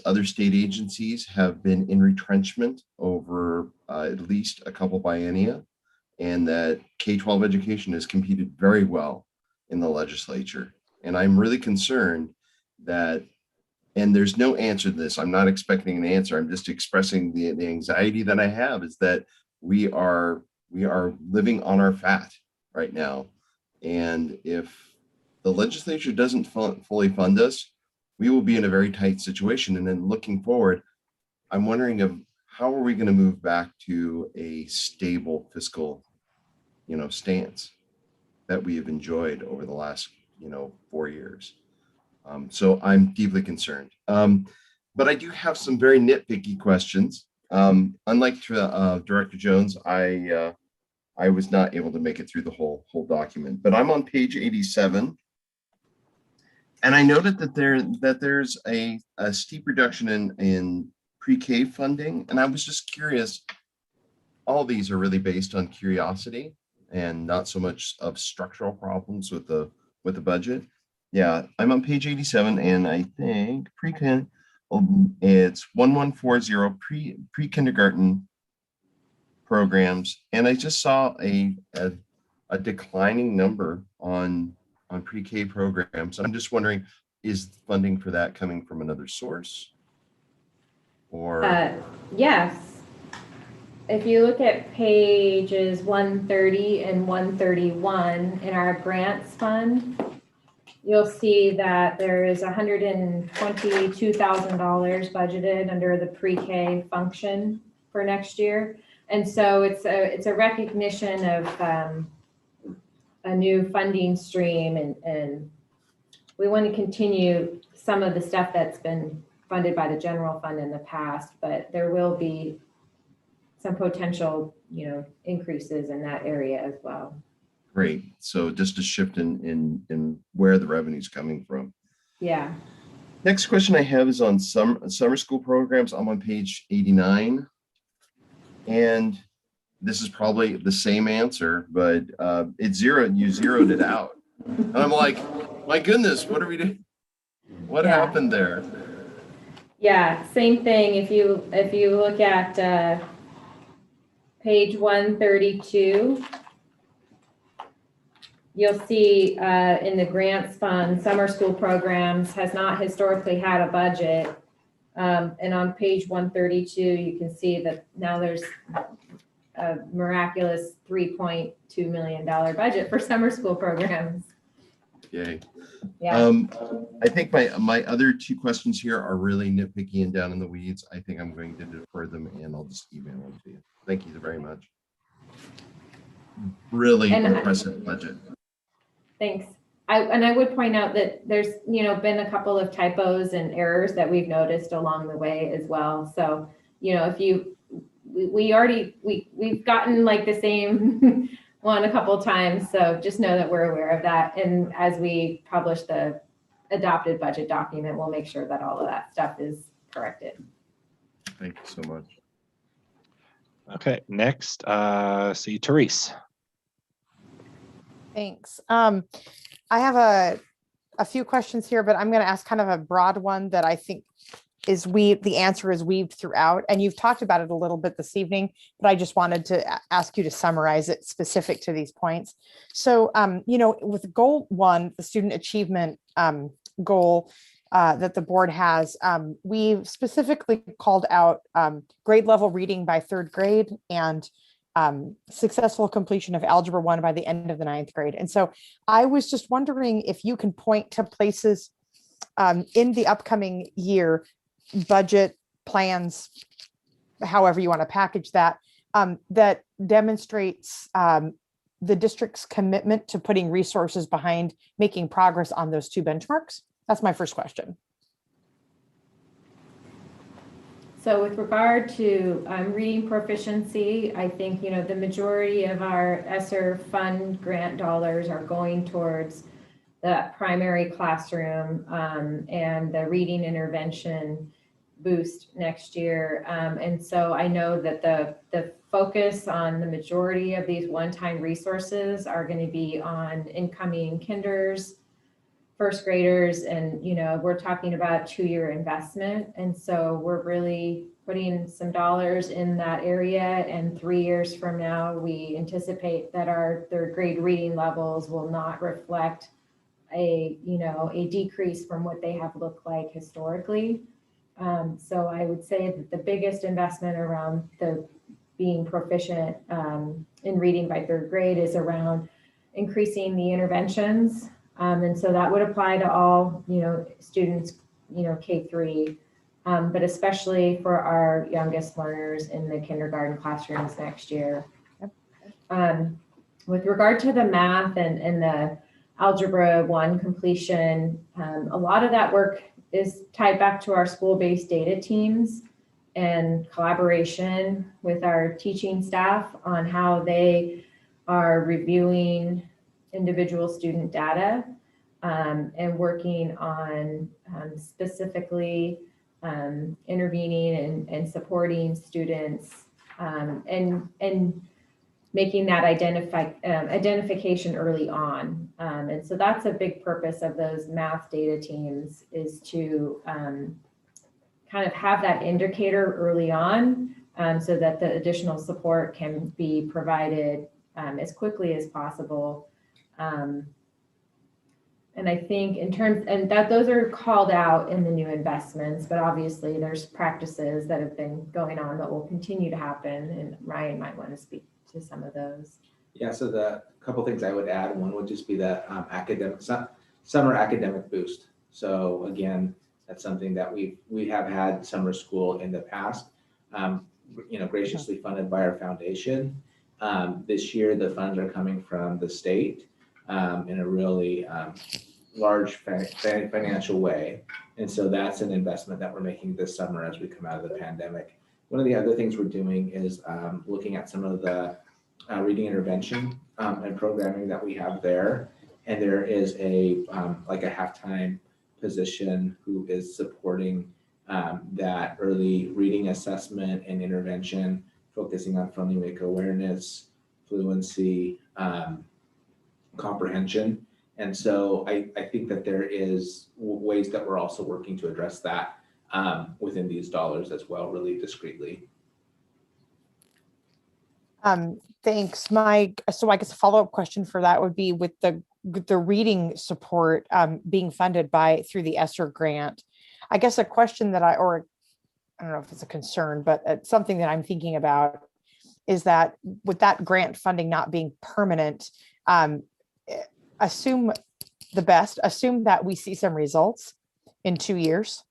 other state agencies have been in retrenchment over at least a couple biennia, and that K-12 education has competed very well in the legislature. And I'm really concerned that, and there's no answer to this, I'm not expecting an answer, I'm just expressing the anxiety that I have, is that we are living on our fat right now. And if the legislature doesn't fully fund us, we will be in a very tight situation. And then looking forward, I'm wondering of how are we going to move back to a stable fiscal, stance that we have enjoyed over the last, 4 years. So I'm deeply concerned. But I do have some very nitpicky questions. Unlike Director Jones, I was not able to make it through the whole document, but I'm on page 87. And I noted that there's a steep reduction in pre-K funding. And I was just curious, all these are really based on curiosity and not so much of structural problems with the budget. Yeah, I'm on page 87, and I think pre-K, it's 1140 pre-kindergarten programs. And I just saw a declining number on pre-K programs. I'm just wondering, is funding for that coming from another source? Or Yes. If you look at pages 130 and 131 in our grants fund, you'll see that there is $122,000 budgeted under the pre-K function for next year. And so it's a recognition of a new funding stream, and we want to continue some of the stuff that's been funded by the general fund in the past, but there will be some potential, increases in that area as well. Great. So just a shift in where the revenue is coming from. Yeah. Next question I have is on summer school programs. I'm on page 89. And this is probably the same answer, but it's zero. You zeroed it out. And I'm like, my goodness, what are we doing? What happened there? Yeah, same thing. If you look at page 132, you'll see in the grants fund, summer school programs has not historically had a budget. And on page 132, you can see that now there's a miraculous $3.2 million budget for summer school programs. Yay. Yeah. I think my other two questions here are really nitpicky and down in the weeds. I think I'm going to defer them and I'll just email them to you. Thank you very much. Really impressive budget. Thanks. I would point out that there's, been a couple of typos and errors that we've noticed along the way as well. So, if we've gotten like the same one a couple of times. So just know that we're aware of that. And as we publish the adopted budget document, we'll make sure that all of that stuff is corrected. Thank you so much. Okay, next, see Therese. Thanks. I have a few questions here, but I'm going to ask kind of a broad one that I think is the answer is weaved throughout. And you've talked about it a little bit this evening, but I just wanted to ask you to summarize it specific to these points. So, with goal 1, the student achievement goal that the board has, we've specifically called out grade level reading by 3rd grade and successful completion of Algebra 1 by the end of the 9th grade. And so I was just wondering if you can point to places in the upcoming year, budget plans, however you want to package that, that demonstrates the district's commitment to putting resources behind making progress on those 2 benchmarks. That's my first question. So with regard to reading proficiency, I think, the majority of our Esther Fund grant dollars are going towards the primary classroom and the reading intervention boost next year. And so I know that the focus on the majority of these one-time resources are going to be on incoming kinders, 1st graders, and we're talking about 2-year investment. And so we're really putting some dollars in that area, and 3 years from now, we anticipate that our 3rd grade reading levels will not reflect a decrease from what they have looked like historically. So I would say that the biggest investment around the being proficient in reading by 3rd grade is around increasing the interventions. And so that would apply to all, students, K-3, but especially for our youngest learners in the kindergarten classrooms next year. With regard to the math and the Algebra 1 completion, a lot of that work is tied back to our school-based data teams and collaboration with our teaching staff on how they are reviewing individual student data and working on specifically intervening and supporting students and making that identification early on. And so that's a big purpose of those math data teams, is to kind of have that indicator early on so that the additional support can be provided as quickly as possible. And I think those are called out in the new investments, but obviously there's practices that have been going on that will continue to happen, and Ryan might want to speak to some of those. Yeah, so the couple things I would add, one would just be that summer academic boost. So again, that's something that we have had summer school in the past, graciously funded by our foundation. This year, the funds are coming from the state in a really large financial way. And so that's an investment that we're making this summer as we come out of the pandemic. One of the other things we're doing is looking at some of the reading intervention and programming that we have there. And there is a like a halftime position who is supporting that early reading assessment and intervention, focusing on phonemic awareness, fluency, comprehension. And so I think that there is ways that we're also working to address that within these dollars as well, really discreetly. Thanks, Mike. So I guess a follow-up question for that would be with the reading support being funded through the Esther grant. I guess a question that I don't know if it's a concern, but it's something that I'm thinking about is that with that grant funding not being permanent, assume that we see some results in 2 years.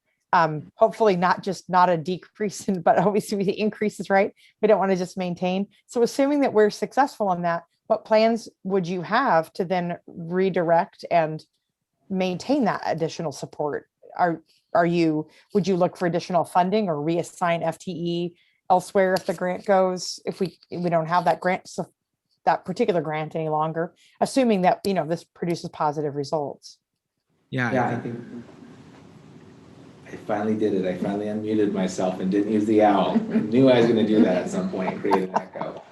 Hopefully not a decrease but obviously the increases, right? We don't want to just maintain. So assuming that we're successful in that, what plans would you have to then redirect and maintain that additional support? Would you look for additional funding or reassign FTE elsewhere if the grant goes, if we don't have that grant, so that particular grant any longer, assuming that, this produces positive results? Yeah, I think I finally did it. I finally unmuted myself and didn't use the owl. I knew I was going to do that at some point, create an echo.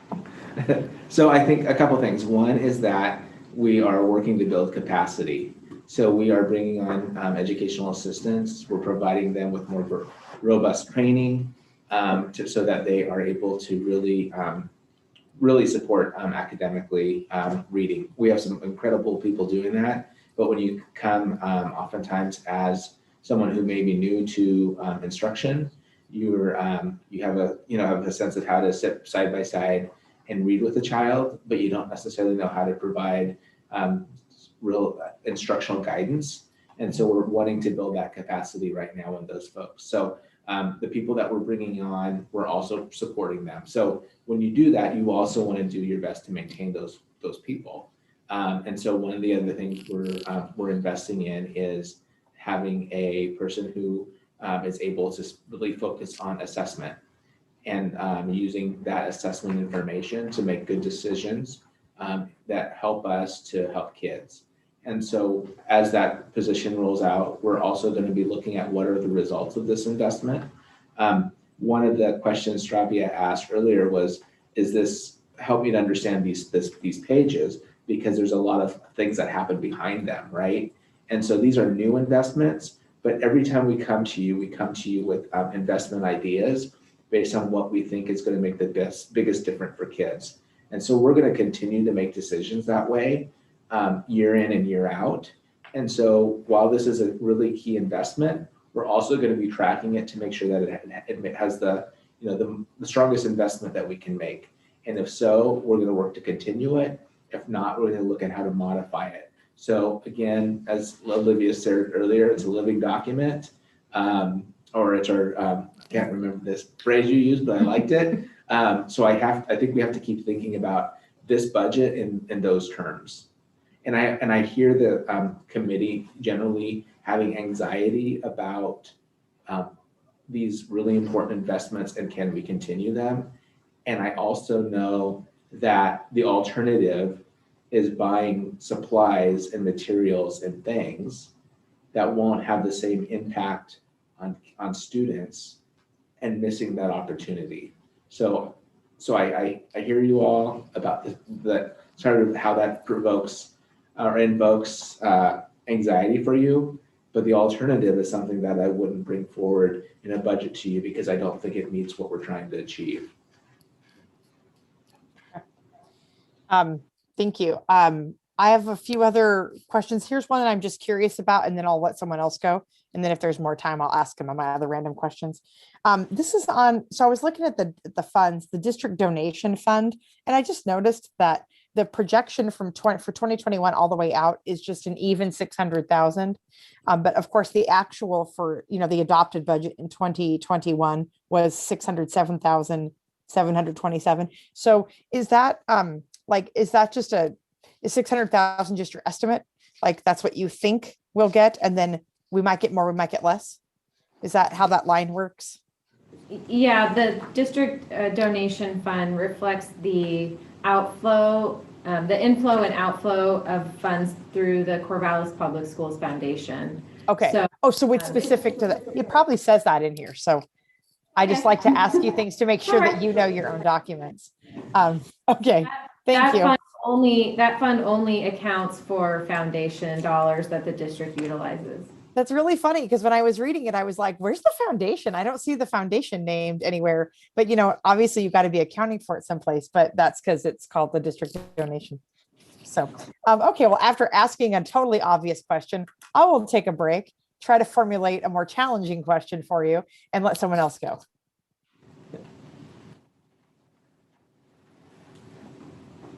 So I think a couple things. One is that we are working to build capacity. So we are bringing on educational assistants. We're providing them with more robust training so that they are able to really support academically reading. We have some incredible people doing that, but when you come oftentimes as someone who may be new to instruction, you have a sense of how to sit side by side and read with a child, but you don't necessarily know how to provide real instructional guidance. And so we're wanting to build that capacity right now in those folks. So the people that we're bringing on, we're also supporting them. So when you do that, you also want to do your best to maintain those people. And so one of the other things we're investing in is having a person who is able to really focus on assessment and using that assessment information to make good decisions that help us to help kids. And so as that position rolls out, we're also going to be looking at what are the results of this investment. One of the questions Stravia asked earlier was, is this help me to understand these pages? Because there's a lot of things that happen behind them, right? And so these are new investments, but every time we come to you with investment ideas based on what we think is going to make the biggest difference for kids. And so we're going to continue to make decisions that way, year in and year out. And so while this is a really key investment, we're also going to be tracking it to make sure that it has the strongest investment that we can make. And if so, we're going to work to continue it. If not, we're going to look at how to modify it. So again, as Olivia said earlier, it's a living document, or it's our, I can't remember this phrase you used, but I liked it. So I think we have to keep thinking about this budget in those terms. And I hear the committee generally having anxiety about these really important investments and can we continue them? And I also know that the alternative is buying supplies and materials and things that won't have the same impact on students and missing that opportunity. So I hear you all about the sort of how that provokes or invokes anxiety for you, but the alternative is something that I wouldn't bring forward in a budget to you because I don't think it meets what we're trying to achieve. Thank you. I have a few other questions. Here's one that I'm just curious about, and then I'll let someone else go. And then if there's more time, I'll ask them on my other random questions. This is on, so I was looking at the funds, the district donation fund, and I just noticed that the projection for 2021 all the way out is just an even 600,000. But of course, the actual for, the adopted budget in 2021 was 607,727. So is that is 600,000 just your estimate? Like that's what you think we'll get? And then we might get more, we might get less? Is that how that line works? Yeah, the district donation fund reflects the outflow, the inflow and outflow of funds through the Corvallis Public Schools Foundation. Okay. So, So it's specific to that. It probably says that in here. So I just like to ask you things to make sure that you know your own documents. Okay. Thank you. That fund only accounts for foundation dollars that the district utilizes. That's really funny because when I was reading it, I was like, where's the foundation? I don't see the foundation named anywhere, but obviously you've got to be accounting for it someplace, but that's because it's called the district donation. So, okay. Well, after asking a totally obvious question, I will take a break, try to formulate a more challenging question for you and let someone else go.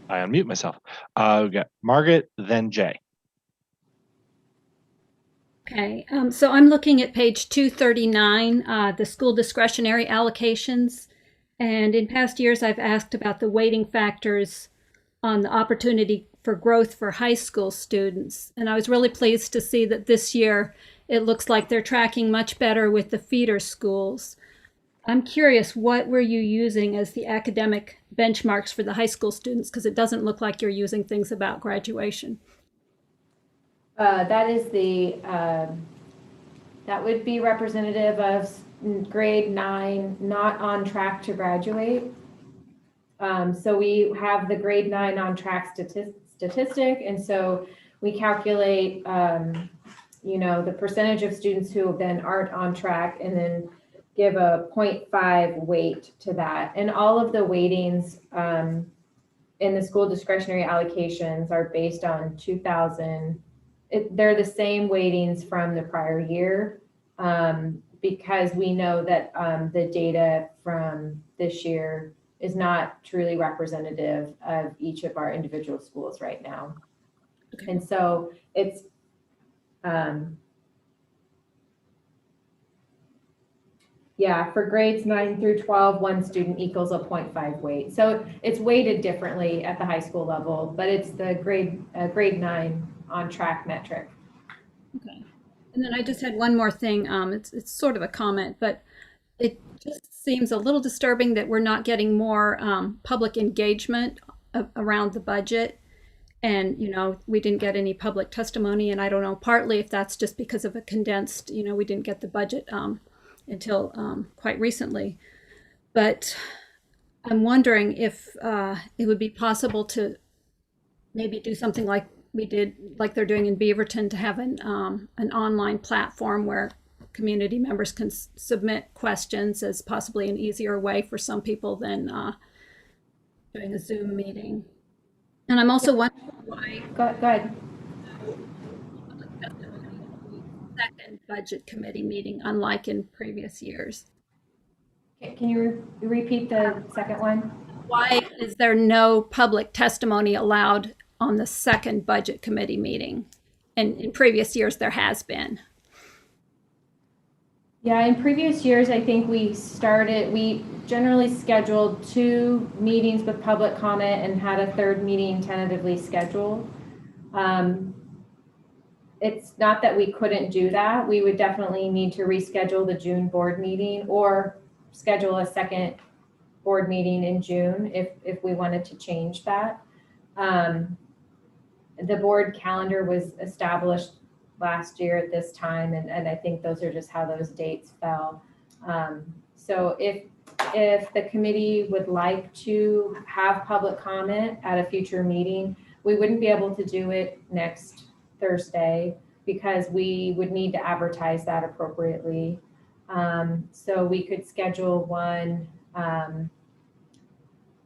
I unmute myself. We got Margaret, then Jay. Okay, so I'm looking at page 239, the school discretionary allocations. And in past years, I've asked about the weighting factors on the opportunity for growth for high school students. And I was really pleased to see that this year, it looks like they're tracking much better with the feeder schools. I'm curious, what were you using as the academic benchmarks for the high school students? Because it doesn't look like you're using things about graduation. That would be representative of grade 9, not on track to graduate. So we have the grade 9 on track statistic. And so we calculate, the percentage of students who then aren't on track and then give a 0.5 weight to that. And all of the weightings in the school discretionary allocations are based on 2000. They're the same weightings from the prior year because we know that the data from this year is not truly representative of each of our individual schools right now. Okay. And so it's for grades 9 through 12, one student equals a 0.5 weight. So it's weighted differently at the high school level, but it's the grade 9 on track metric. Okay. And then I just had one more thing. It's sort of a comment, but it just seems a little disturbing that we're not getting more public engagement around the budget. And, we didn't get any public testimony. And I don't know, partly if that's just because of a condensed, we didn't get the budget until quite recently. But I'm wondering if it would be possible to maybe do something like they're doing in Beaverton, to have an online platform where community members can submit questions as possibly an easier way for some people than doing a Zoom meeting. And I'm also wondering why. Go ahead. Second budget committee meeting, unlike in previous years. Can you repeat the second one? Why is there no public testimony allowed on the second budget committee meeting? And in previous years, there has been. Yeah, in previous years, I think we generally scheduled 2 meetings with public comment and had a third meeting tentatively scheduled. It's not that we couldn't do that. We would definitely need to reschedule the June board meeting or schedule a second board meeting in June if we wanted to change that. The board calendar was established last year at this time, and I think those are just how those dates fell. So if the committee would like to have public comment at a future meeting, we wouldn't be able to do it next Thursday because we would need to advertise that appropriately. So we could schedule one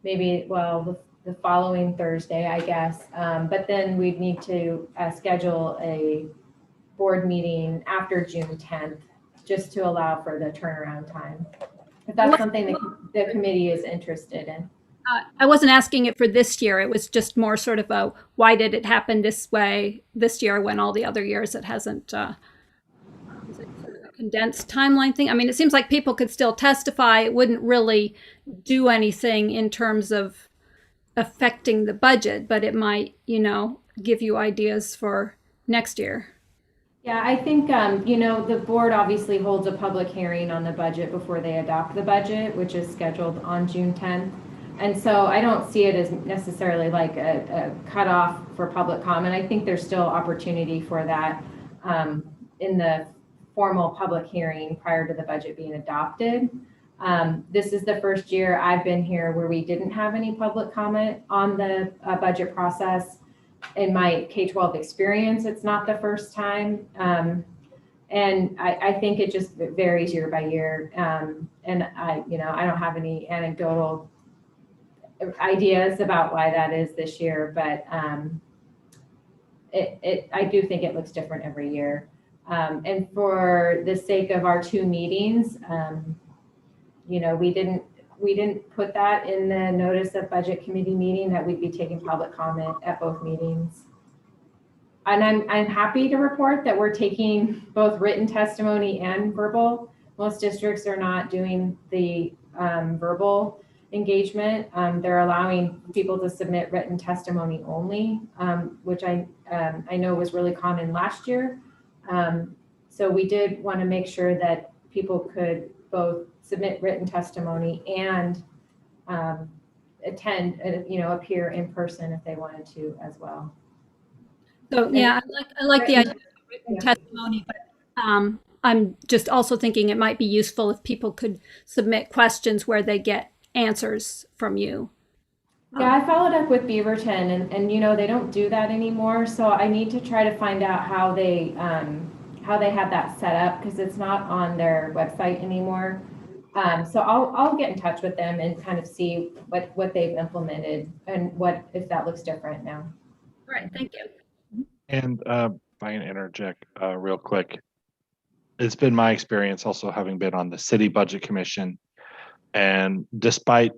the following Thursday, I guess. But then we'd need to schedule a board meeting after June 10th, just to allow for the turnaround time. If that's something the committee is interested in. I wasn't asking it for this year. It was just more sort of a, why did it happen this way this year when all the other years it hasn't, is it sort of a condensed timeline thing? I mean, it seems like people could still testify. It wouldn't really do anything in terms of affecting the budget, but it might, give you ideas for next year. Yeah, I think, the board obviously holds a public hearing on the budget before they adopt the budget, which is scheduled on June 10th. And so I don't see it as necessarily like a cutoff for public comment. I think there's still opportunity for that in the formal public hearing prior to the budget being adopted. This is the first year I've been here where we didn't have any public comment on the budget process. In my K-12 experience, it's not the first time. And I think it just varies year by year. And I don't have any anecdotal ideas about why that is this year, but I do think it looks different every year. And for the sake of our 2 meetings, we didn't put that in the notice of budget committee meeting that we'd be taking public comment at both meetings. And I'm happy to report that we're taking both written testimony and verbal. Most districts are not doing the verbal engagement. They're allowing people to submit written testimony only, which I know was really common last year. So we did want to make sure that people could both submit written testimony and attend, appear in person if they wanted to as well. So yeah, I like the idea of written testimony, but I'm just also thinking it might be useful if people could submit questions where they get answers from you. Yeah, I followed up with Beaverton and they don't do that anymore. So I need to try to find out how they have that set up because it's not on their website anymore. So I'll get in touch with them and kind of see what they've implemented and if that looks different now. All right, thank you. And if I can interject real quick, it's been my experience also having been on the city budget commission, and despite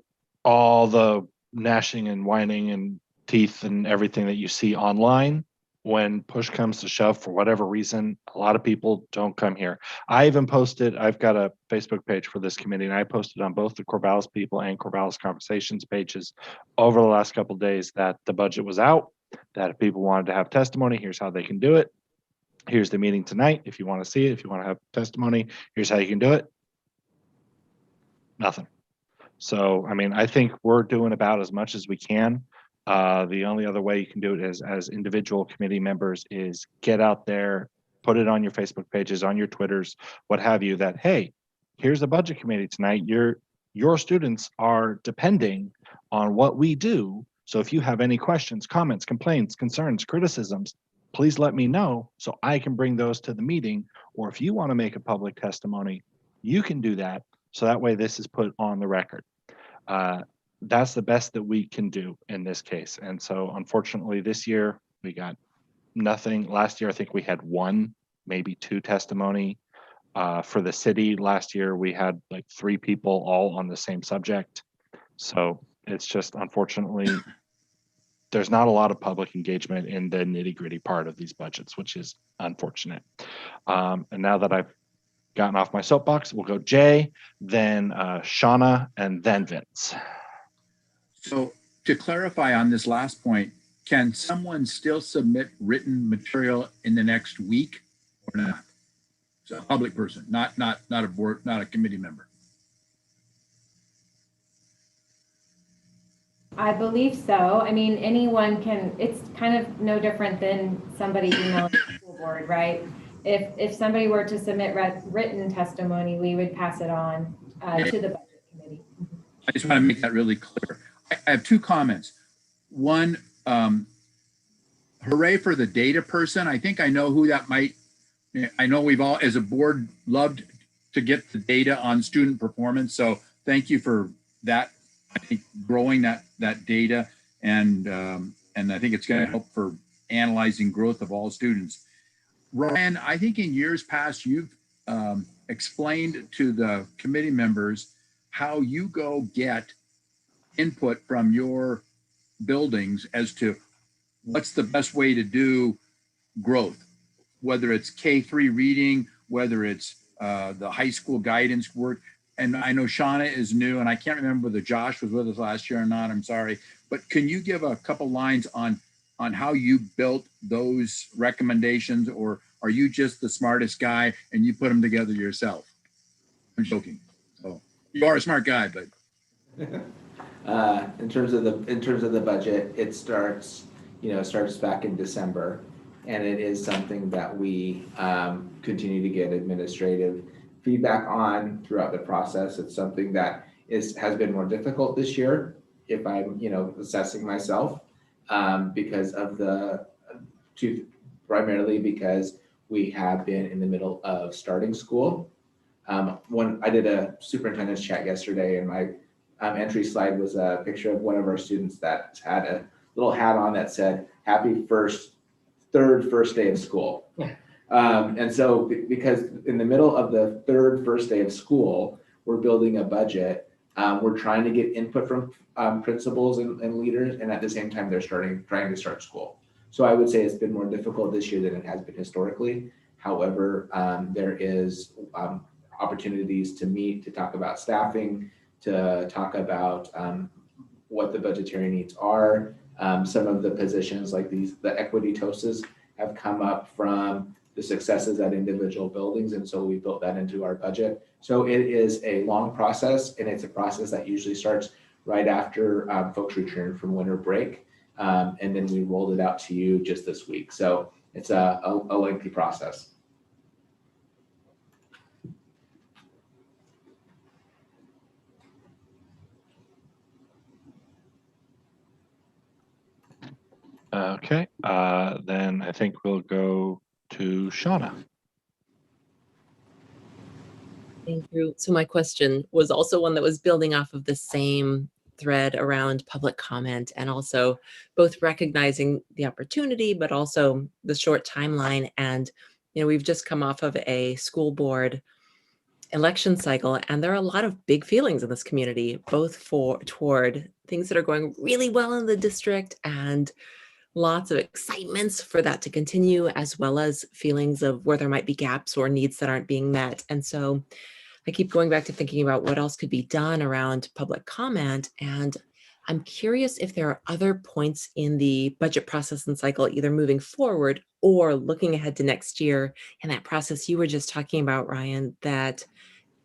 all the gnashing and whining and teeth and everything that you see online, when push comes to shove, for whatever reason, a lot of people don't come here. I've got a Facebook page for this committee, and I posted on both the Corvallis People and Corvallis Conversations pages over the last couple of days that the budget was out, that if people wanted to have testimony, here's how they can do it. Here's the meeting tonight. If you want to see it, if you want to have testimony, here's how you can do it. Nothing. So, I mean, I think we're doing about as much as we can. The only other way you can do it is as individual committee members is get out there, put it on your Facebook pages, on your Twitters, what have you, that, hey, here's the budget committee tonight. Your students are depending on what we do. So if you have any questions, comments, complaints, concerns, criticisms, please let me know so I can bring those to the meeting. Or if you want to make a public testimony, you can do that. So that way this is put on the record. That's the best that we can do in this case. And so unfortunately this year we got nothing. Last year, I think we had 1, maybe 2 testimony. For the city last year, we had like 3 people all on the same subject. So it's just, unfortunately, there's not a lot of public engagement in the nitty-gritty part of these budgets, which is unfortunate. And now that I've gotten off my soapbox, we'll go Jay, then Shauna, and then Vince. So to clarify on this last point, can someone still submit written material in the next week or not? So a public person, not a board, not a committee member. I believe so. I mean, anyone can, it's kind of no different than somebody emailing the school board, right? If somebody were to submit written testimony, we would pass it on to the budget committee. I just want to make that really clear. I have 2 comments. One, hooray for the data person. I think I know who that might. I know we've all, as a board, loved to get the data on student performance. So thank you for that. I think growing that data, and I think it's going to help for analyzing growth of all students. Ryan, I think in years past you've explained to the committee members how you go get input from your buildings as to what's the best way to do growth, whether it's K-3 reading, whether it's the high school guidance work. And I know Shauna is new, and I can't remember whether Josh was with us last year or not, I'm sorry. But can you give a couple lines on how you built those recommendations, or are you just the smartest guy and you put them together yourself? I'm joking. So you are a smart guy, but in terms of the budget, it starts back in December, and it is something that we continue to get administrative feedback on throughout the process. It's something that has been more difficult this year, if I'm assessing myself, because of primarily because we have been in the middle of starting school. When I did a superintendent's chat yesterday, and my entry slide was a picture of one of our students that had a little hat on that said, "Happy first day of school." And so because in the middle of the first day of school, we're building a budget. We're trying to get input from principals and leaders, and at the same time, they're trying to start school. So I would say it's been more difficult this year than it has been historically. However, there is opportunities to meet, to talk about staffing, to talk about what the budgetary needs are. Some of the positions like the equity TOSAs have come up from the successes at individual buildings, and so we built that into our budget. So it is a long process, and it's a process that usually starts right after folks return from winter break, and then we rolled it out to you just this week. So it's a lengthy process. Okay, then I think we'll go to Shauna. Thank you. So my question was also one that was building off of the same thread around public comment, and also both recognizing the opportunity, but also the short timeline. And, we've just come off of a school board election cycle, and there are a lot of big feelings in this community, both toward things that are going really well in the district and lots of excitements for that to continue, as well as feelings of where there might be gaps or needs that aren't being met. And so I keep going back to thinking about what else could be done around public comment. And I'm curious if there are other points in the budget process and cycle, either moving forward or looking ahead to next year, in that process you were just talking about, Ryan, that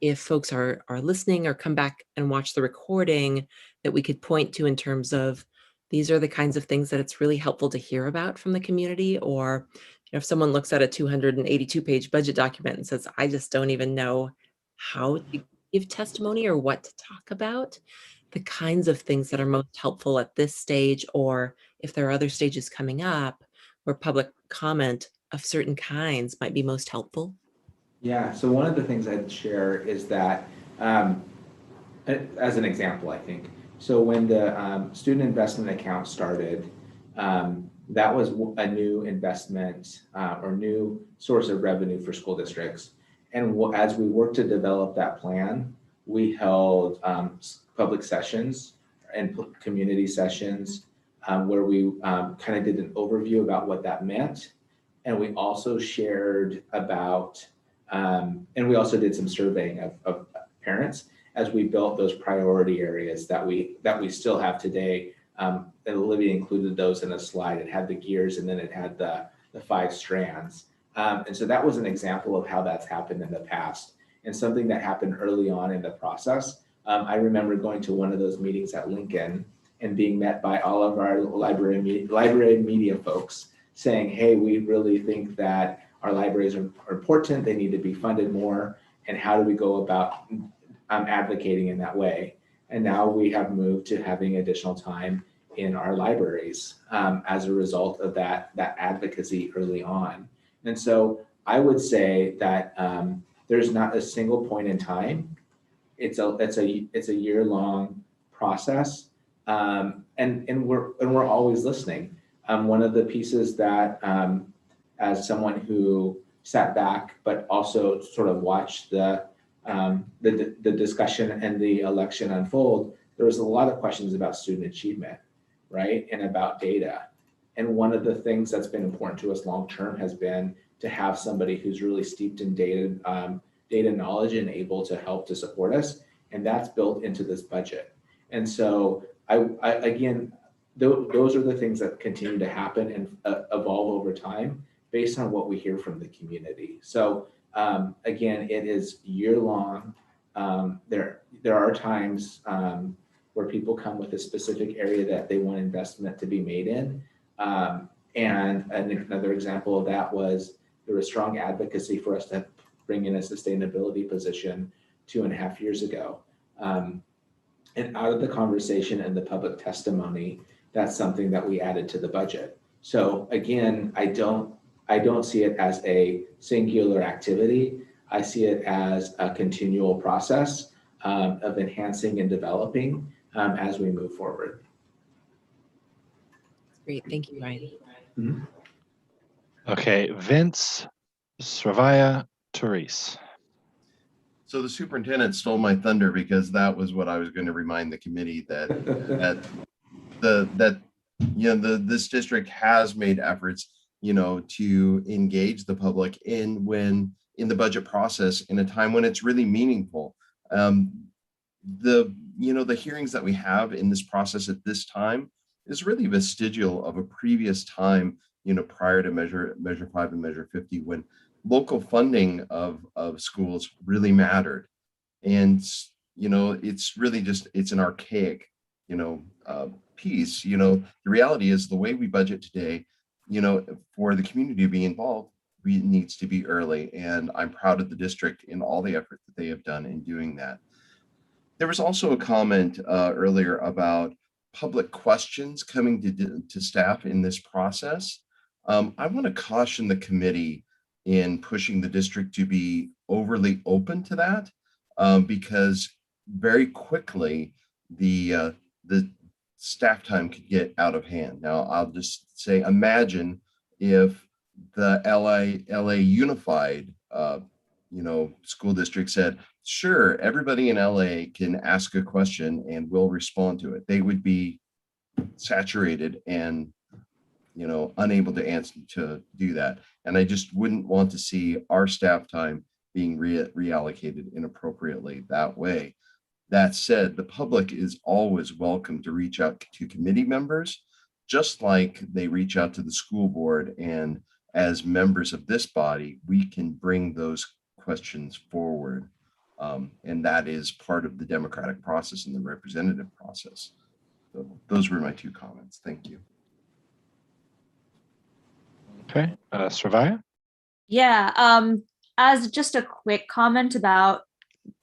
if folks are listening or come back and watch the recording, that we could point to in terms of these are the kinds of things that it's really helpful to hear about from the community. Or if someone looks at a 282-page budget document and says, I just don't even know how to give testimony or what to talk about, the kinds of things that are most helpful at this stage, or if there are other stages coming up where public comment of certain kinds might be most helpful. Yeah, so one of the things I'd share is that, as an example, I think, so when the student investment account started, that was a new investment or new source of revenue for school districts. And as we worked to develop that plan, we held public sessions and community sessions where we kind of did an overview about what that meant. And we also shared about, and we also did some surveying of parents as we built those priority areas that we still have today. And Olivia included those in a slide. It had the gears, and then it had the 5 strands. And so that was an example of how that's happened in the past, and something that happened early on in the process. I remember going to one of those meetings at Lincoln and being met by all of our library and media folks saying, hey, we really think that our libraries are important, they need to be funded more, and how do we go about advocating in that way? And now we have moved to having additional time in our libraries as a result of that advocacy early on. And so I would say that there's not a single point in time. It's a year-long process, and we're always listening. One of the pieces that, as someone who sat back but also sort of watched the discussion and the election unfold, there was a lot of questions about student achievement, right, and about data. And one of the things that's been important to us long-term has been to have somebody who's really steeped in data knowledge and able to help to support us. And that's built into this budget. And so I again, those are the things that continue to happen and evolve over time. based on what we hear from the community. So again, it is year long. There are times where people come with a specific area that they want investment to be made in. And another example of that was there was strong advocacy for us to bring in a sustainability position 2.5 years ago. And out of the conversation and the public testimony, that's something that we added to the budget. So again, I don't see it as a singular activity. I see it as a continual process of enhancing and developing as we move forward. Great, thank you, Ryan. Mhm. Okay, Vince, Sravaya, Therese. So the superintendent stole my thunder because that was what I was going to remind the committee that this district has made efforts, to engage the public in the budget process in a time when it's really meaningful. The hearings that we have in this process at this time is really vestigial of a previous time, prior to Measure 5 and Measure 50, when local funding of schools really mattered. And, it's really it's an archaic, piece. The reality is the way we budget today, for the community to be involved, needs to be early. And I'm proud of the district in all the effort that they have done in doing that. There was also a comment earlier about public questions coming to staff in this process. I want to caution the committee in pushing the district to be overly open to that, because very quickly the staff time could get out of hand. Now, I'll just say, imagine if the LA Unified school district said, sure, everybody in LA can ask a question and we'll respond to it. They would be saturated and unable to answer to do that. And I just wouldn't want to see our staff time being reallocated inappropriately that way. That said, the public is always welcome to reach out to committee members, just like they reach out to the school board. And as members of this body, we can bring those questions forward. And that is part of the democratic process and the representative process. So those were my 2 comments. Thank you. Okay, Sravaya. Yeah, as just a quick comment about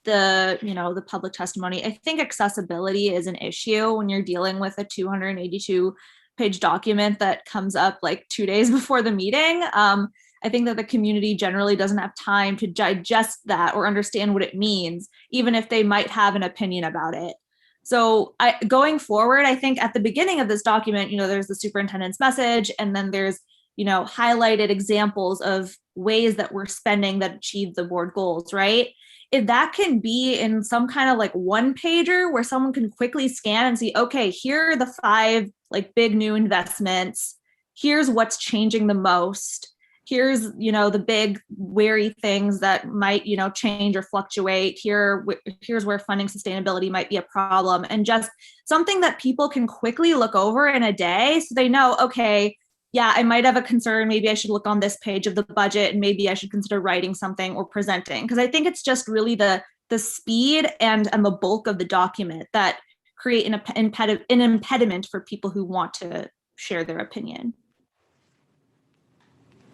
the public testimony, I think accessibility is an issue when you're dealing with a 282-page document that comes up like 2 days before the meeting. I think that the community generally doesn't have time to digest that or understand what it means, even if they might have an opinion about it. So going forward, I think at the beginning of this document, there's the superintendent's message, and then there's highlighted examples of ways that we're spending that achieve the board goals, right? If that can be in some kind of like 1-pager where someone can quickly scan and see, okay, here are the 5 like big new investments. Here's what's changing the most. Here's, the big wary things that might, change or fluctuate. Here's where funding sustainability might be a problem, and just something that people can quickly look over in a day so they know, okay, yeah, I might have a concern. Maybe I should look on this page of the budget, and maybe I should consider writing something or presenting. Because I think it's just really the speed and the bulk of the document that create an impediment for people who want to share their opinion.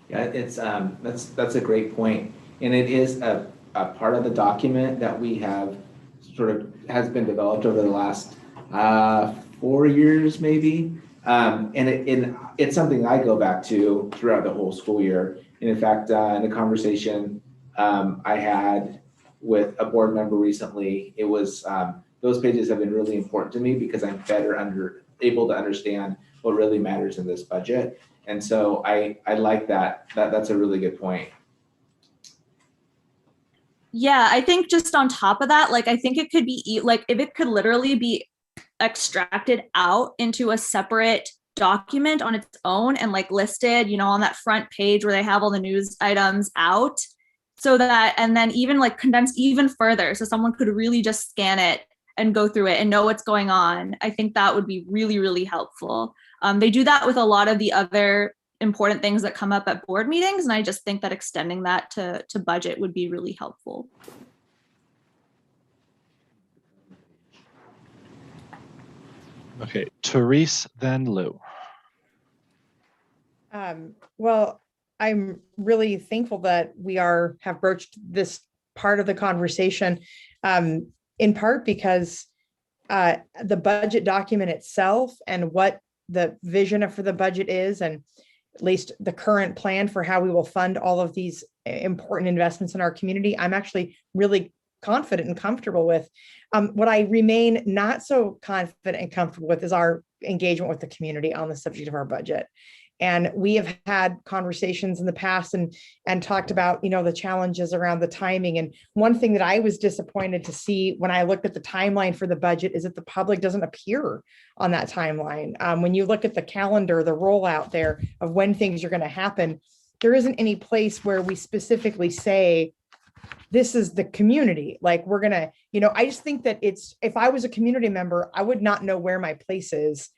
Yeah, it's that's a great point. And it is a part of the document that we have has been developed over the last 4 years, maybe. And it's something I go back to throughout the whole school year. And in fact, in a conversation I had with a board member recently, it was those pages have been really important to me because I'm better able to understand what really matters in this budget. And so I like that. That's a really good point. Yeah, I think just on top of that, like I think it could be like if it could literally be extracted out into a separate document on its own and like listed, on that front page where they have all the news items out, so that, and then even like condensed even further so someone could really just scan it and go through it and know what's going on. I think that would be really, really helpful. They do that with a lot of the other important things that come up at board meetings. And I just think that extending that to budget would be really helpful. Okay, Therese, then Lou. Well, I'm really thankful that we have broached this part of the conversation, in part because the budget document itself and what the vision for the budget is, and at least the current plan for how we will fund all of these important investments in our community, I'm actually really confident and comfortable with. What I remain not so confident and comfortable with is our engagement with the community on the subject of our budget. And we have had conversations in the past and talked about, the challenges around the timing. And one thing that I was disappointed to see when I looked at the timeline for the budget is that the public doesn't appear on that timeline. When you look at the calendar, the rollout there of when things are going to happen, there isn't any place where we specifically say, this is the community. Like we're going to, I just think that if I was a community member, I would not know where my place is.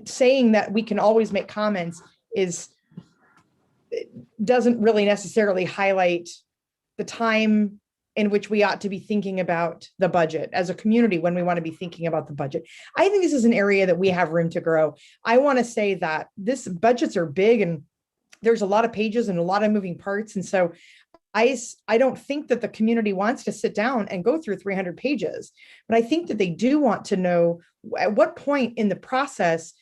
Saying that we can always make comments doesn't really necessarily highlight the time in which we ought to be thinking about the budget as a community when we want to be thinking about the budget. I think this is an area that we have room to grow. I want to say that budgets are big and there's a lot of pages and a lot of moving parts. And so I don't think that the community wants to sit down and go through 300 pages, but I think that they do want to know at what point in the process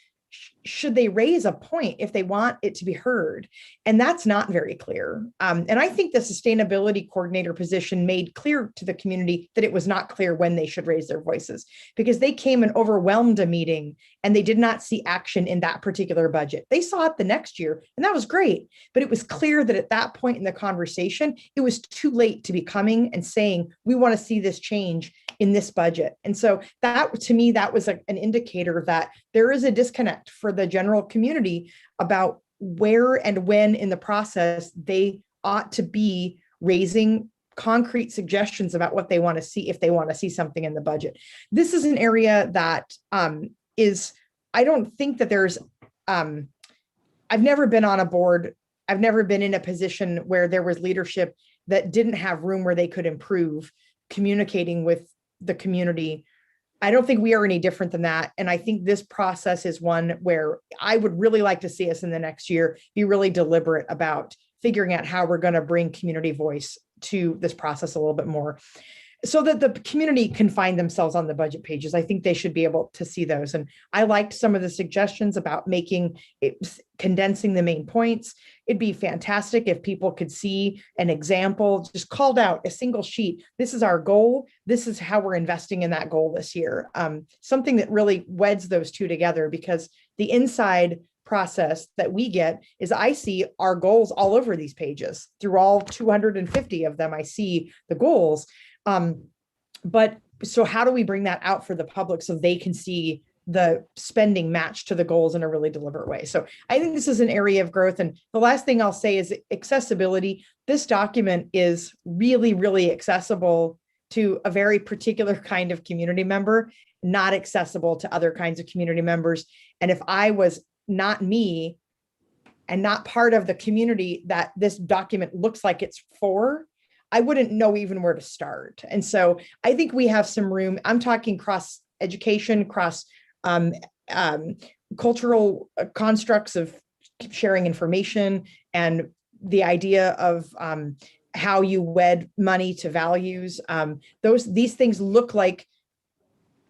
should they raise a point if they want it to be heard. And that's not very clear. And I think the sustainability coordinator position made clear to the community that it was not clear when they should raise their voices, because they came and overwhelmed a meeting and they did not see action in that particular budget. They saw it the next year and that was great. But it was clear that at that point in the conversation, it was too late to be coming and saying, we want to see this change in this budget. And so that, to me, that was an indicator that there is a disconnect for the general community about where and when in the process they ought to be raising concrete suggestions about what they want to see if they want to see something in the budget. This is an area that I don't think that there's, I've never been on a board. I've never been in a position where there was leadership that didn't have room where they could improve communicating with the community. I don't think we are any different than that. And I think this process is one where I would really like to see us in the next year be really deliberate about figuring out how we're going to bring community voice to this process a little bit more so that the community can find themselves on the budget pages. I think they should be able to see those. And I liked some of the suggestions about condensing the main points. It'd be fantastic if people could see an example, just called out a single sheet. This is our goal. This is how we're investing in that goal this year. Something that really weds those two together, because the inside process that we get is I see our goals all over these pages. Through all 250 of them, I see the goals. But so how do we bring that out for the public so they can see the spending matched to the goals in a really deliberate way? So I think this is an area of growth. And the last thing I'll say is accessibility. This document is really, really accessible to a very particular kind of community member, not accessible to other kinds of community members. And if I was not me and not part of the community that this document looks like it's for, I wouldn't know even where to start. And so I think we have some room. I'm talking cross education, cross cultural constructs of sharing information, and the idea of how you wed money to values. These things look like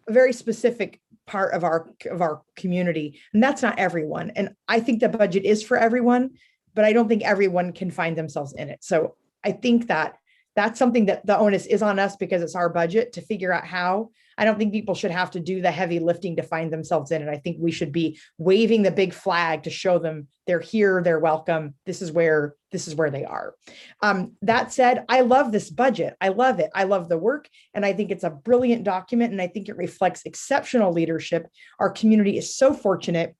a very specific part of our community, and that's not everyone. And I think the budget is for everyone, but I don't think everyone can find themselves in it. So I think that's something that the onus is on us, because it's our budget to figure out how. I don't think people should have to do the heavy lifting to find themselves in it. I think we should be waving the big flag to show them they're here, they're welcome. This is where they are. That said, I love this budget. I love it. I love the work. And I think it's a brilliant document. And I think it reflects exceptional leadership. Our community is so fortunate.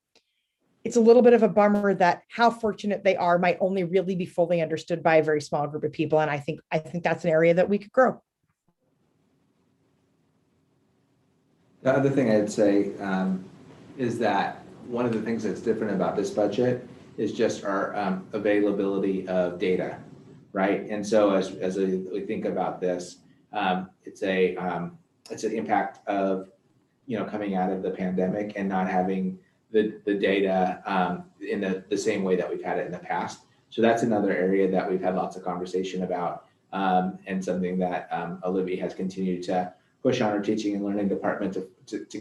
It's a little bit of a bummer that how fortunate they are might only really be fully understood by a very small group of people. And I think that's an area that we could grow. The other thing I'd say is that one of the things that's different about this budget is just our availability of data, right? And so as we think about this, it's an impact of, coming out of the pandemic and not having the data in the same way that we've had it in the past. So that's another area that we've had lots of conversation about, and something that Olivia has continued to push on our teaching and learning department to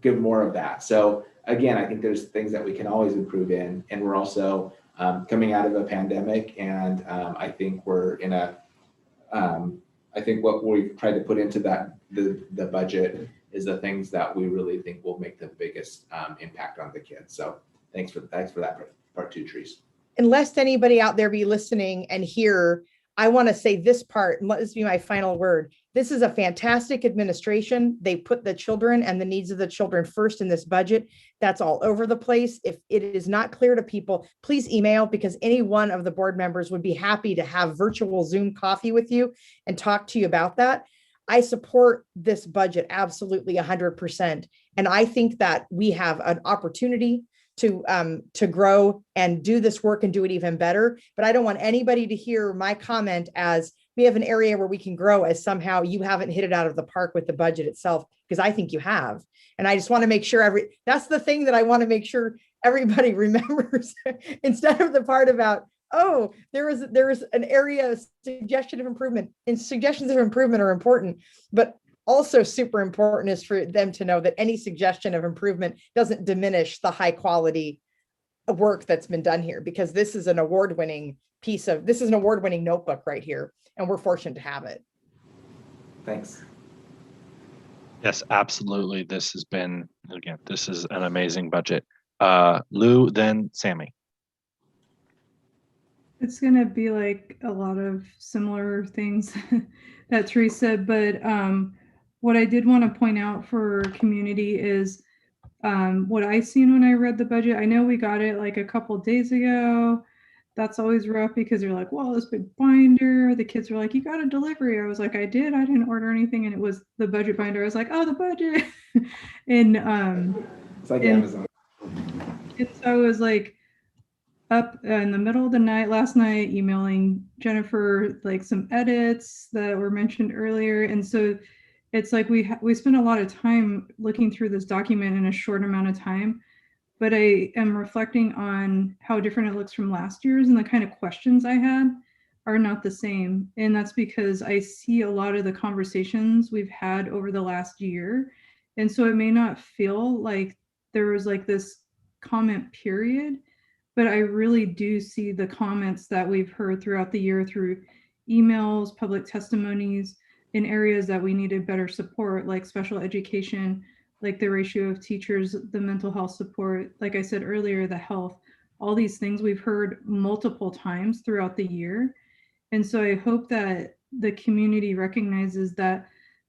give more of that. So again, I think there's things that we can always improve in, and we're also coming out of a pandemic, and I think we're in a I think what we've tried to put into the budget is the things that we really think will make the biggest impact on the kids. So thanks for that part too, Therese. Unless anybody out there be listening and hear, I want to say this part, and let this be my final word. This is a fantastic administration. They put the children and the needs of the children first in this budget. That's all over the place. If it is not clear to people, please email, because any one of the board members would be happy to have virtual Zoom coffee with you and talk to you about that. I support this budget absolutely 100%. And I think that we have an opportunity to grow and do this work and do it even better. But I don't want anybody to hear my comment as we have an area where we can grow as somehow you haven't hit it out of the park with the budget itself, because I think you have. And I just want to make sure that's the thing that I want to make sure everybody remembers instead of the part about, oh, there is an area of suggestion of improvement, and suggestions of improvement are important, but also super important is for them to know that any suggestion of improvement doesn't diminish the high quality work that's been done here, because this is an award-winning notebook right here, and we're fortunate to have it. Thanks. Yes, absolutely. This is an amazing budget. Lou, then Sammy. It's going to be like a lot of similar things that Therese said, but what I did want to point out for community is what I seen when I read the budget. I know we got it like a couple days ago. That's always rough because you're like, well, this big binder. The kids were like, you got a delivery. I was like, I did. I didn't order anything. And it was the budget binder. I was like, oh, the budget. And it's like Amazon. And so I was like up in the middle of the night last night, emailing Jennifer like some edits that were mentioned earlier. And so it's like we spent a lot of time looking through this document in a short amount of time, but I am reflecting on how different it looks from last year's, and the kind of questions I had are not the same. And that's because I see a lot of the conversations we've had over the last year. And so it may not feel like there was like this comment period, but I really do see the comments that we've heard throughout the year through emails, public testimonies, in areas that we needed better support, like special education, like the ratio of teachers, the mental health support, like I said earlier, the health, all these things we've heard multiple times throughout the year. And so I hope that the community recognizes that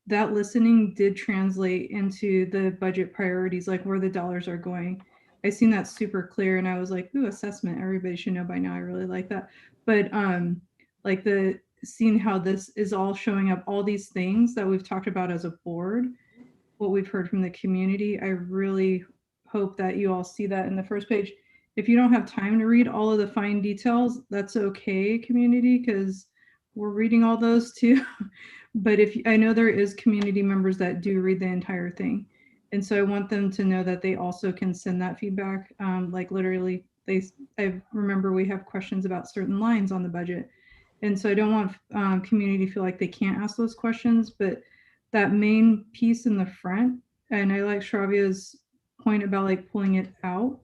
listening did translate into the budget priorities, like where the dollars are going. I seen that super clear, and I was like, ooh, assessment, everybody should know by now. I really like that. But like seeing how this is all showing up, all these things that we've talked about as a board, what we've heard from the community, I really hope that you all see that in the first page. If you don't have time to read all of the fine details, that's okay, community, because we're reading all those too. But I know there is community members that do read the entire thing. And so I want them to know that they also can send that feedback. Like literally, I remember we have questions about certain lines on the budget. And so I don't want community to feel like they can't ask those questions, but that main piece in the front, and I like Shravia's point about like pulling it out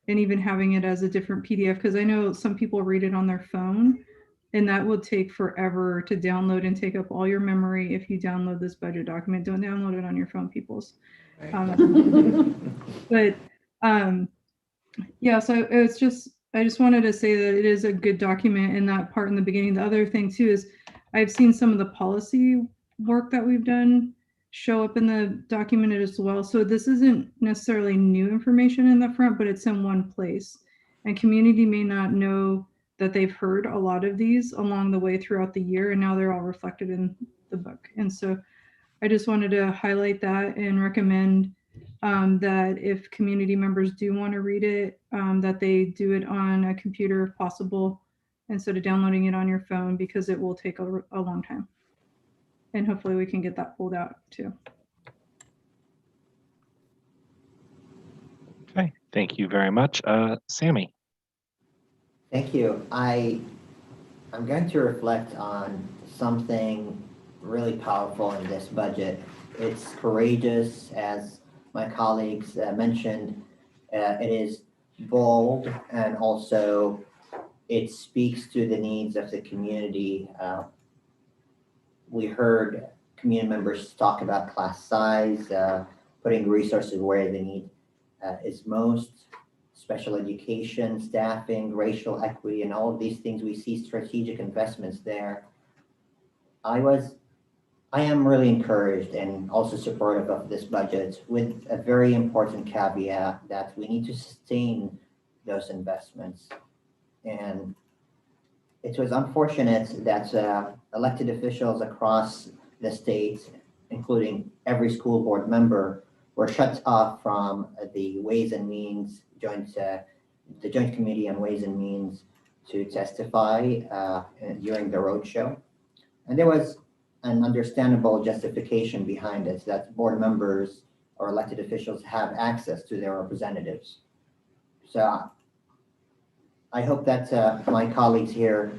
and even having it as a different PDF, because I know some people read it on their phone, and that will take forever to download and take up all your memory. If you download this budget document, don't download it on your phone, peoples. But yeah, so it's just, I just wanted to say that it is a good document in that part in the beginning. The other thing too is I've seen some of the policy work that we've done show up in the document as well. So this isn't necessarily new information in the front, but it's in one place. And community may not know that they've heard a lot of these along the way throughout the year, and now they're all reflected in the book. And so I just wanted to highlight that and recommend that if community members do want to read it, that they do it on a computer if possible, instead of downloading it on your phone, because it will take a long time. And hopefully we can get that pulled out too. Okay, thank you very much. Sammy. Thank you. I'm going to reflect on something really powerful in this budget. It's courageous, as my colleagues mentioned. It is bold, and also it speaks to the needs of the community. We heard community members talk about class size, putting resources where the need is most, special education, staffing, racial equity, and all of these things. We see strategic investments there. I am really encouraged and also supportive of this budget, with a very important caveat that we need to sustain those investments. And it was unfortunate that elected officials across the state, including every school board member, were shut off from the Ways and Means the Joint Committee on Ways and Means to testify during the roadshow. And there was an understandable justification behind it, that board members or elected officials have access to their representatives. So I hope that my colleagues here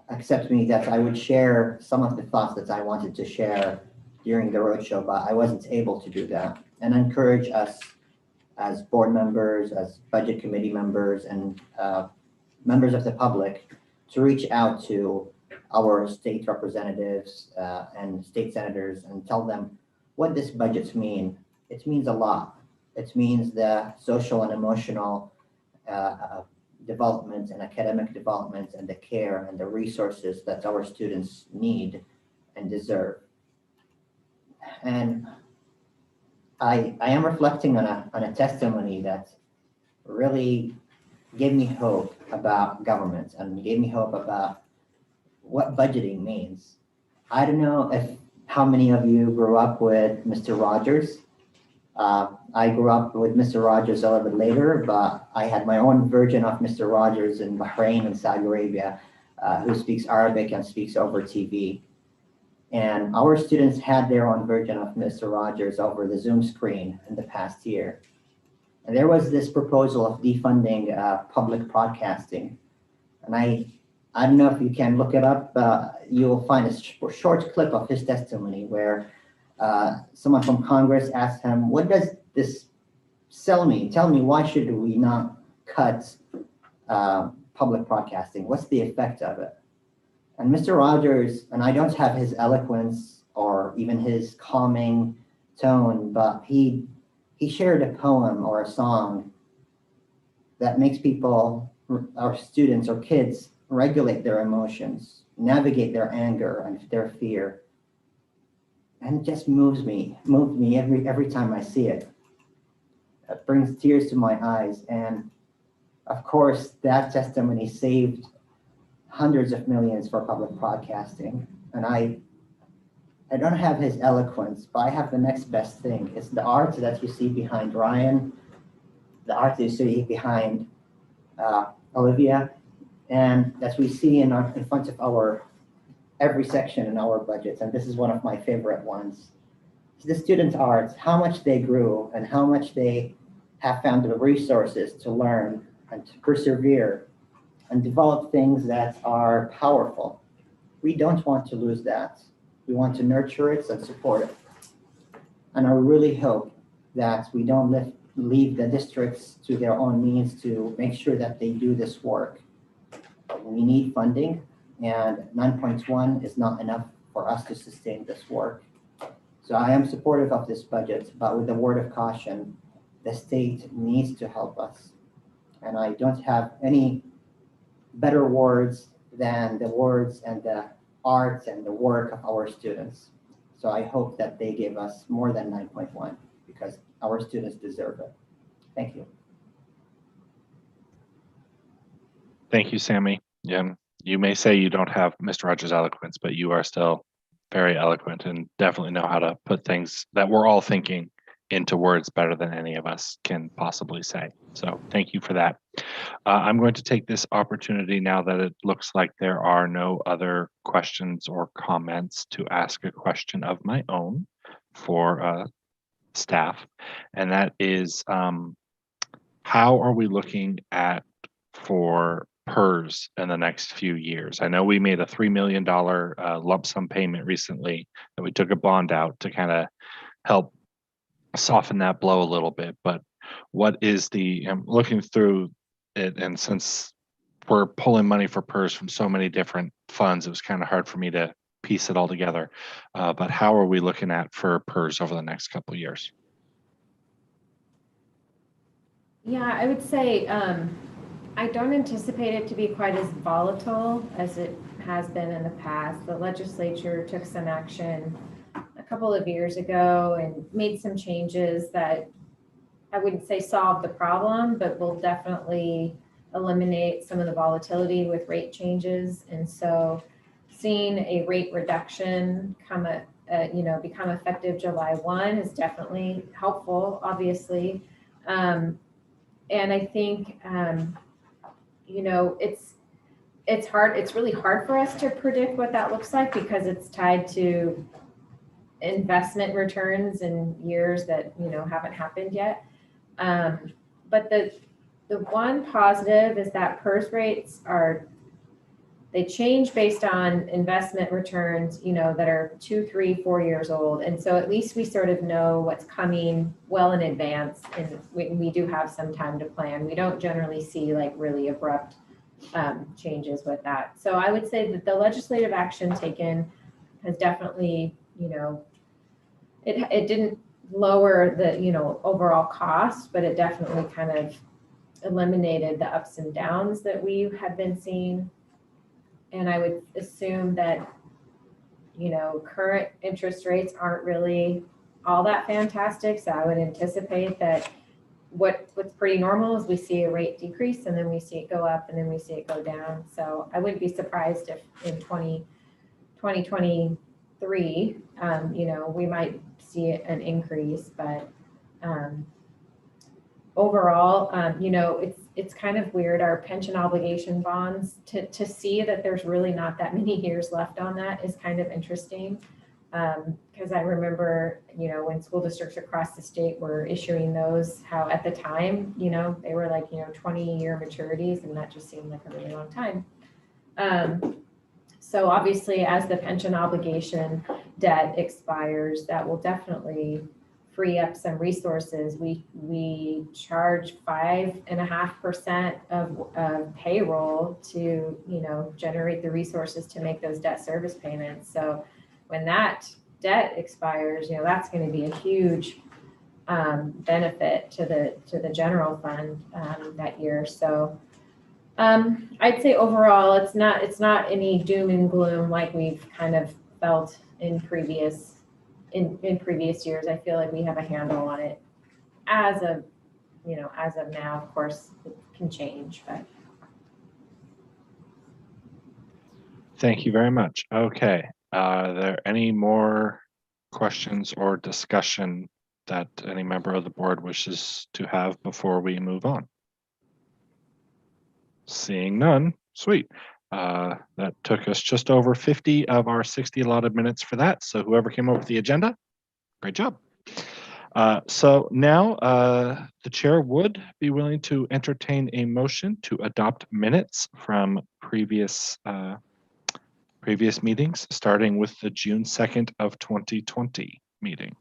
accept me that I would share some of the thoughts that I wanted to share during the roadshow, but I wasn't able to do that. And encourage us as board members, as budget committee members, and members of the public to reach out to our state representatives and state senators and tell them what this budget means. It means a lot. It means the social and emotional development and academic development and the care and the resources that our students need and deserve. And I am reflecting on a testimony that really gave me hope about government and gave me hope about what budgeting means. I don't know how many of you grew up with Mr. Rogers. I grew up with Mr. Rogers a little bit later, but I had my own version of Mr. Rogers in Bahrain and Saudi Arabia, who speaks Arabic and speaks over TV. And our students had their own version of Mr. Rogers over the Zoom screen in the past year. And there was this proposal of defunding public broadcasting. And I don't know if you can look it up, you'll find a short clip of his testimony where someone from Congress asked him, what does this sell me? Tell me, why should we not cut public broadcasting? What's the effect of it? And Mr. Rogers, and I don't have his eloquence or even his calming tone, but he shared a poem or a song that makes people, our students or kids, regulate their emotions, navigate their anger and their fear. And it just moved me every time I see it. It brings tears to my eyes. And of course, that testimony saved hundreds of millions for public broadcasting. And I don't have his eloquence, but I have the next best thing. It's the art that you see behind Ryan, the art that you see behind Olivia, and that we see in front of our every section in our budgets. And this is one of my favorite ones. It's the student arts, how much they grew and how much they have found the resources to learn and to persevere and develop things that are powerful. We don't want to lose that. We want to nurture it and support it. And I really hope that we don't leave the districts to their own means to make sure that they do this work. We need funding, and 9.1 is not enough for us to sustain this work. So I am supportive of this budget, but with a word of caution, the state needs to help us. And I don't have any better words than the words and the art and the work of our students. So I hope that they give us more than 9.1 because our students deserve it. Thank you. Thank you, Sammy. Yeah, you may say you don't have Mr. Rogers' eloquence, but you are still very eloquent and definitely know how to put things that we're all thinking into words better than any of us can possibly say. So thank you for that. I'm going to take this opportunity now that it looks like there are no other questions or comments to ask a question of my own for staff. And that is, how are we looking at for PERS in the next few years? I know we made a $3 million lump sum payment recently that we took a bond out to kind of help soften that blow a little bit, but what is the, I'm looking through it, and since we're pulling money for PERS from so many different funds, it was kind of hard for me to piece it all together. But how are we looking at for PERS over the next couple of years? Yeah, I would say I don't anticipate it to be quite as volatile as it has been in the past. The legislature took some action a couple of years ago and made some changes that I wouldn't say solve the problem, but will definitely eliminate some of the volatility with rate changes. And so seeing a rate reduction become effective July 1 is definitely helpful, obviously. And I think, it's hard. It's really hard for us to predict what that looks like because it's tied to investment returns in years that, haven't happened yet. But the one positive is that PERS rates they change based on investment returns, that are 2, 3, 4 years old. And so at least we sort of know what's coming well in advance, and we do have some time to plan. We don't generally see like really abrupt changes with that. So I would say that the legislative action taken has definitely, it didn't lower the, overall cost, but it definitely kind of eliminated the ups and downs that we have been seeing. And I would assume that, current interest rates aren't really all that fantastic. So I would anticipate that what's pretty normal is we see a rate decrease and then we see it go up and then we see it go down. So I wouldn't be surprised if in 2023, we might see an increase, but overall, it's kind of weird, our pension obligation bonds, to see that there's really not that many years left on that is kind of interesting. Because I remember, when school districts across the state were issuing those, how at the time, they were like, 20-year maturities, and that just seemed like a really long time. So obviously, as the pension obligation debt expires, that will definitely free up some resources. We charge 5.5% of payroll to, generate the resources to make those debt service payments. So when that debt expires, that's going to be a huge benefit to the general fund that year. So I'd say overall, it's not any doom and gloom like we've kind of felt in previous years. I feel like we have a handle on it as of now. Of course, it can change, but. Thank you very much. Okay. Are there any more questions or discussion that any member of the board wishes to have before we move on? Seeing none, sweet. That took us just over 50 of our 60 allotted minutes for that. So whoever came up with the agenda, great job. So now the chair would be willing to entertain a motion to adopt minutes from previous meetings, starting with the June 2nd of 2020 meeting.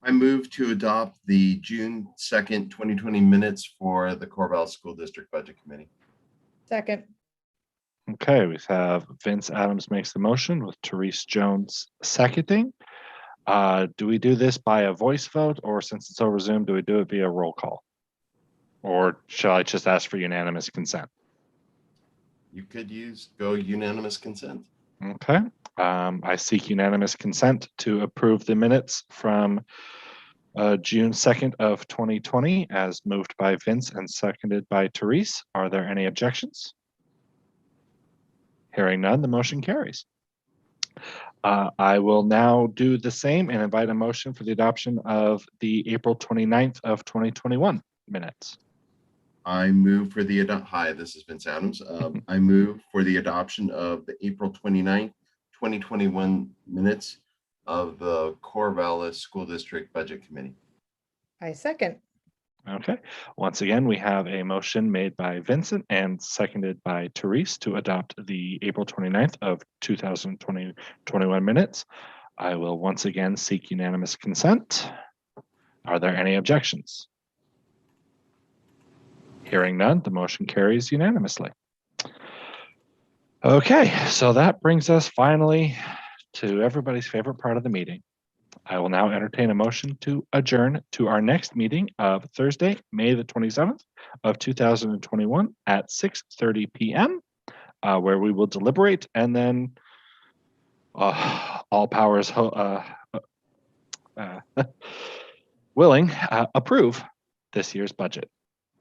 I move to adopt the June 2nd, 2020 minutes for the Corvallis School District Budget Committee. Second. Okay, we have Vince Adams makes the motion with Therese Jones seconding. Do we do this by a voice vote, or since it's over Zoom, do we do it via roll call? Or shall I just ask for unanimous consent? You could go unanimous consent. Okay. I seek unanimous consent to approve the minutes from June 2nd of 2020 as moved by Vince and seconded by Therese. Are there any objections? Hearing none, the motion carries. I will now do the same and invite a motion for the adoption of the April 29th of 2021 minutes. I move for the hi, this is Vince Adams. I move for the adoption of the April 29th, 2021 minutes of the Corvallis School District Budget Committee. I second. Okay. Once again, we have a motion made by Vincent and seconded by Therese to adopt the April 29th of 2021 minutes. I will once again seek unanimous consent. Are there any objections? Hearing none, the motion carries unanimously. Okay, so that brings us finally to everybody's favorite part of the meeting. I will now entertain a motion to adjourn to our next meeting of Thursday, May the 27th of 2021 at 6:30 p.m., where we will deliberate and then all powers willing, approve this year's budget.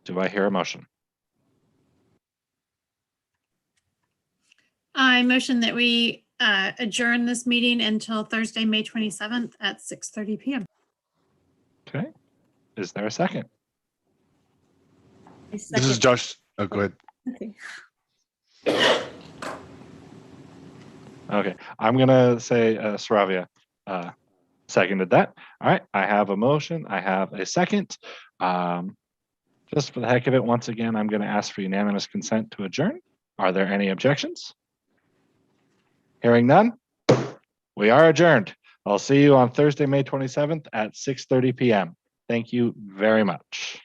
Do I hear a motion? I motion that we adjourn this meeting until Thursday, May 27th at 6:30 p.m. Okay. Is there a second? This is Josh. Oh, go ahead. Okay. Okay. I'm going to say Saravia seconded that. All right. I have a motion. I have a second. Just for the heck of it, once again, I'm going to ask for unanimous consent to adjourn. Are there any objections? Hearing none, we are adjourned. I'll see you on Thursday, May 27th at 6:30 p.m. Thank you very much.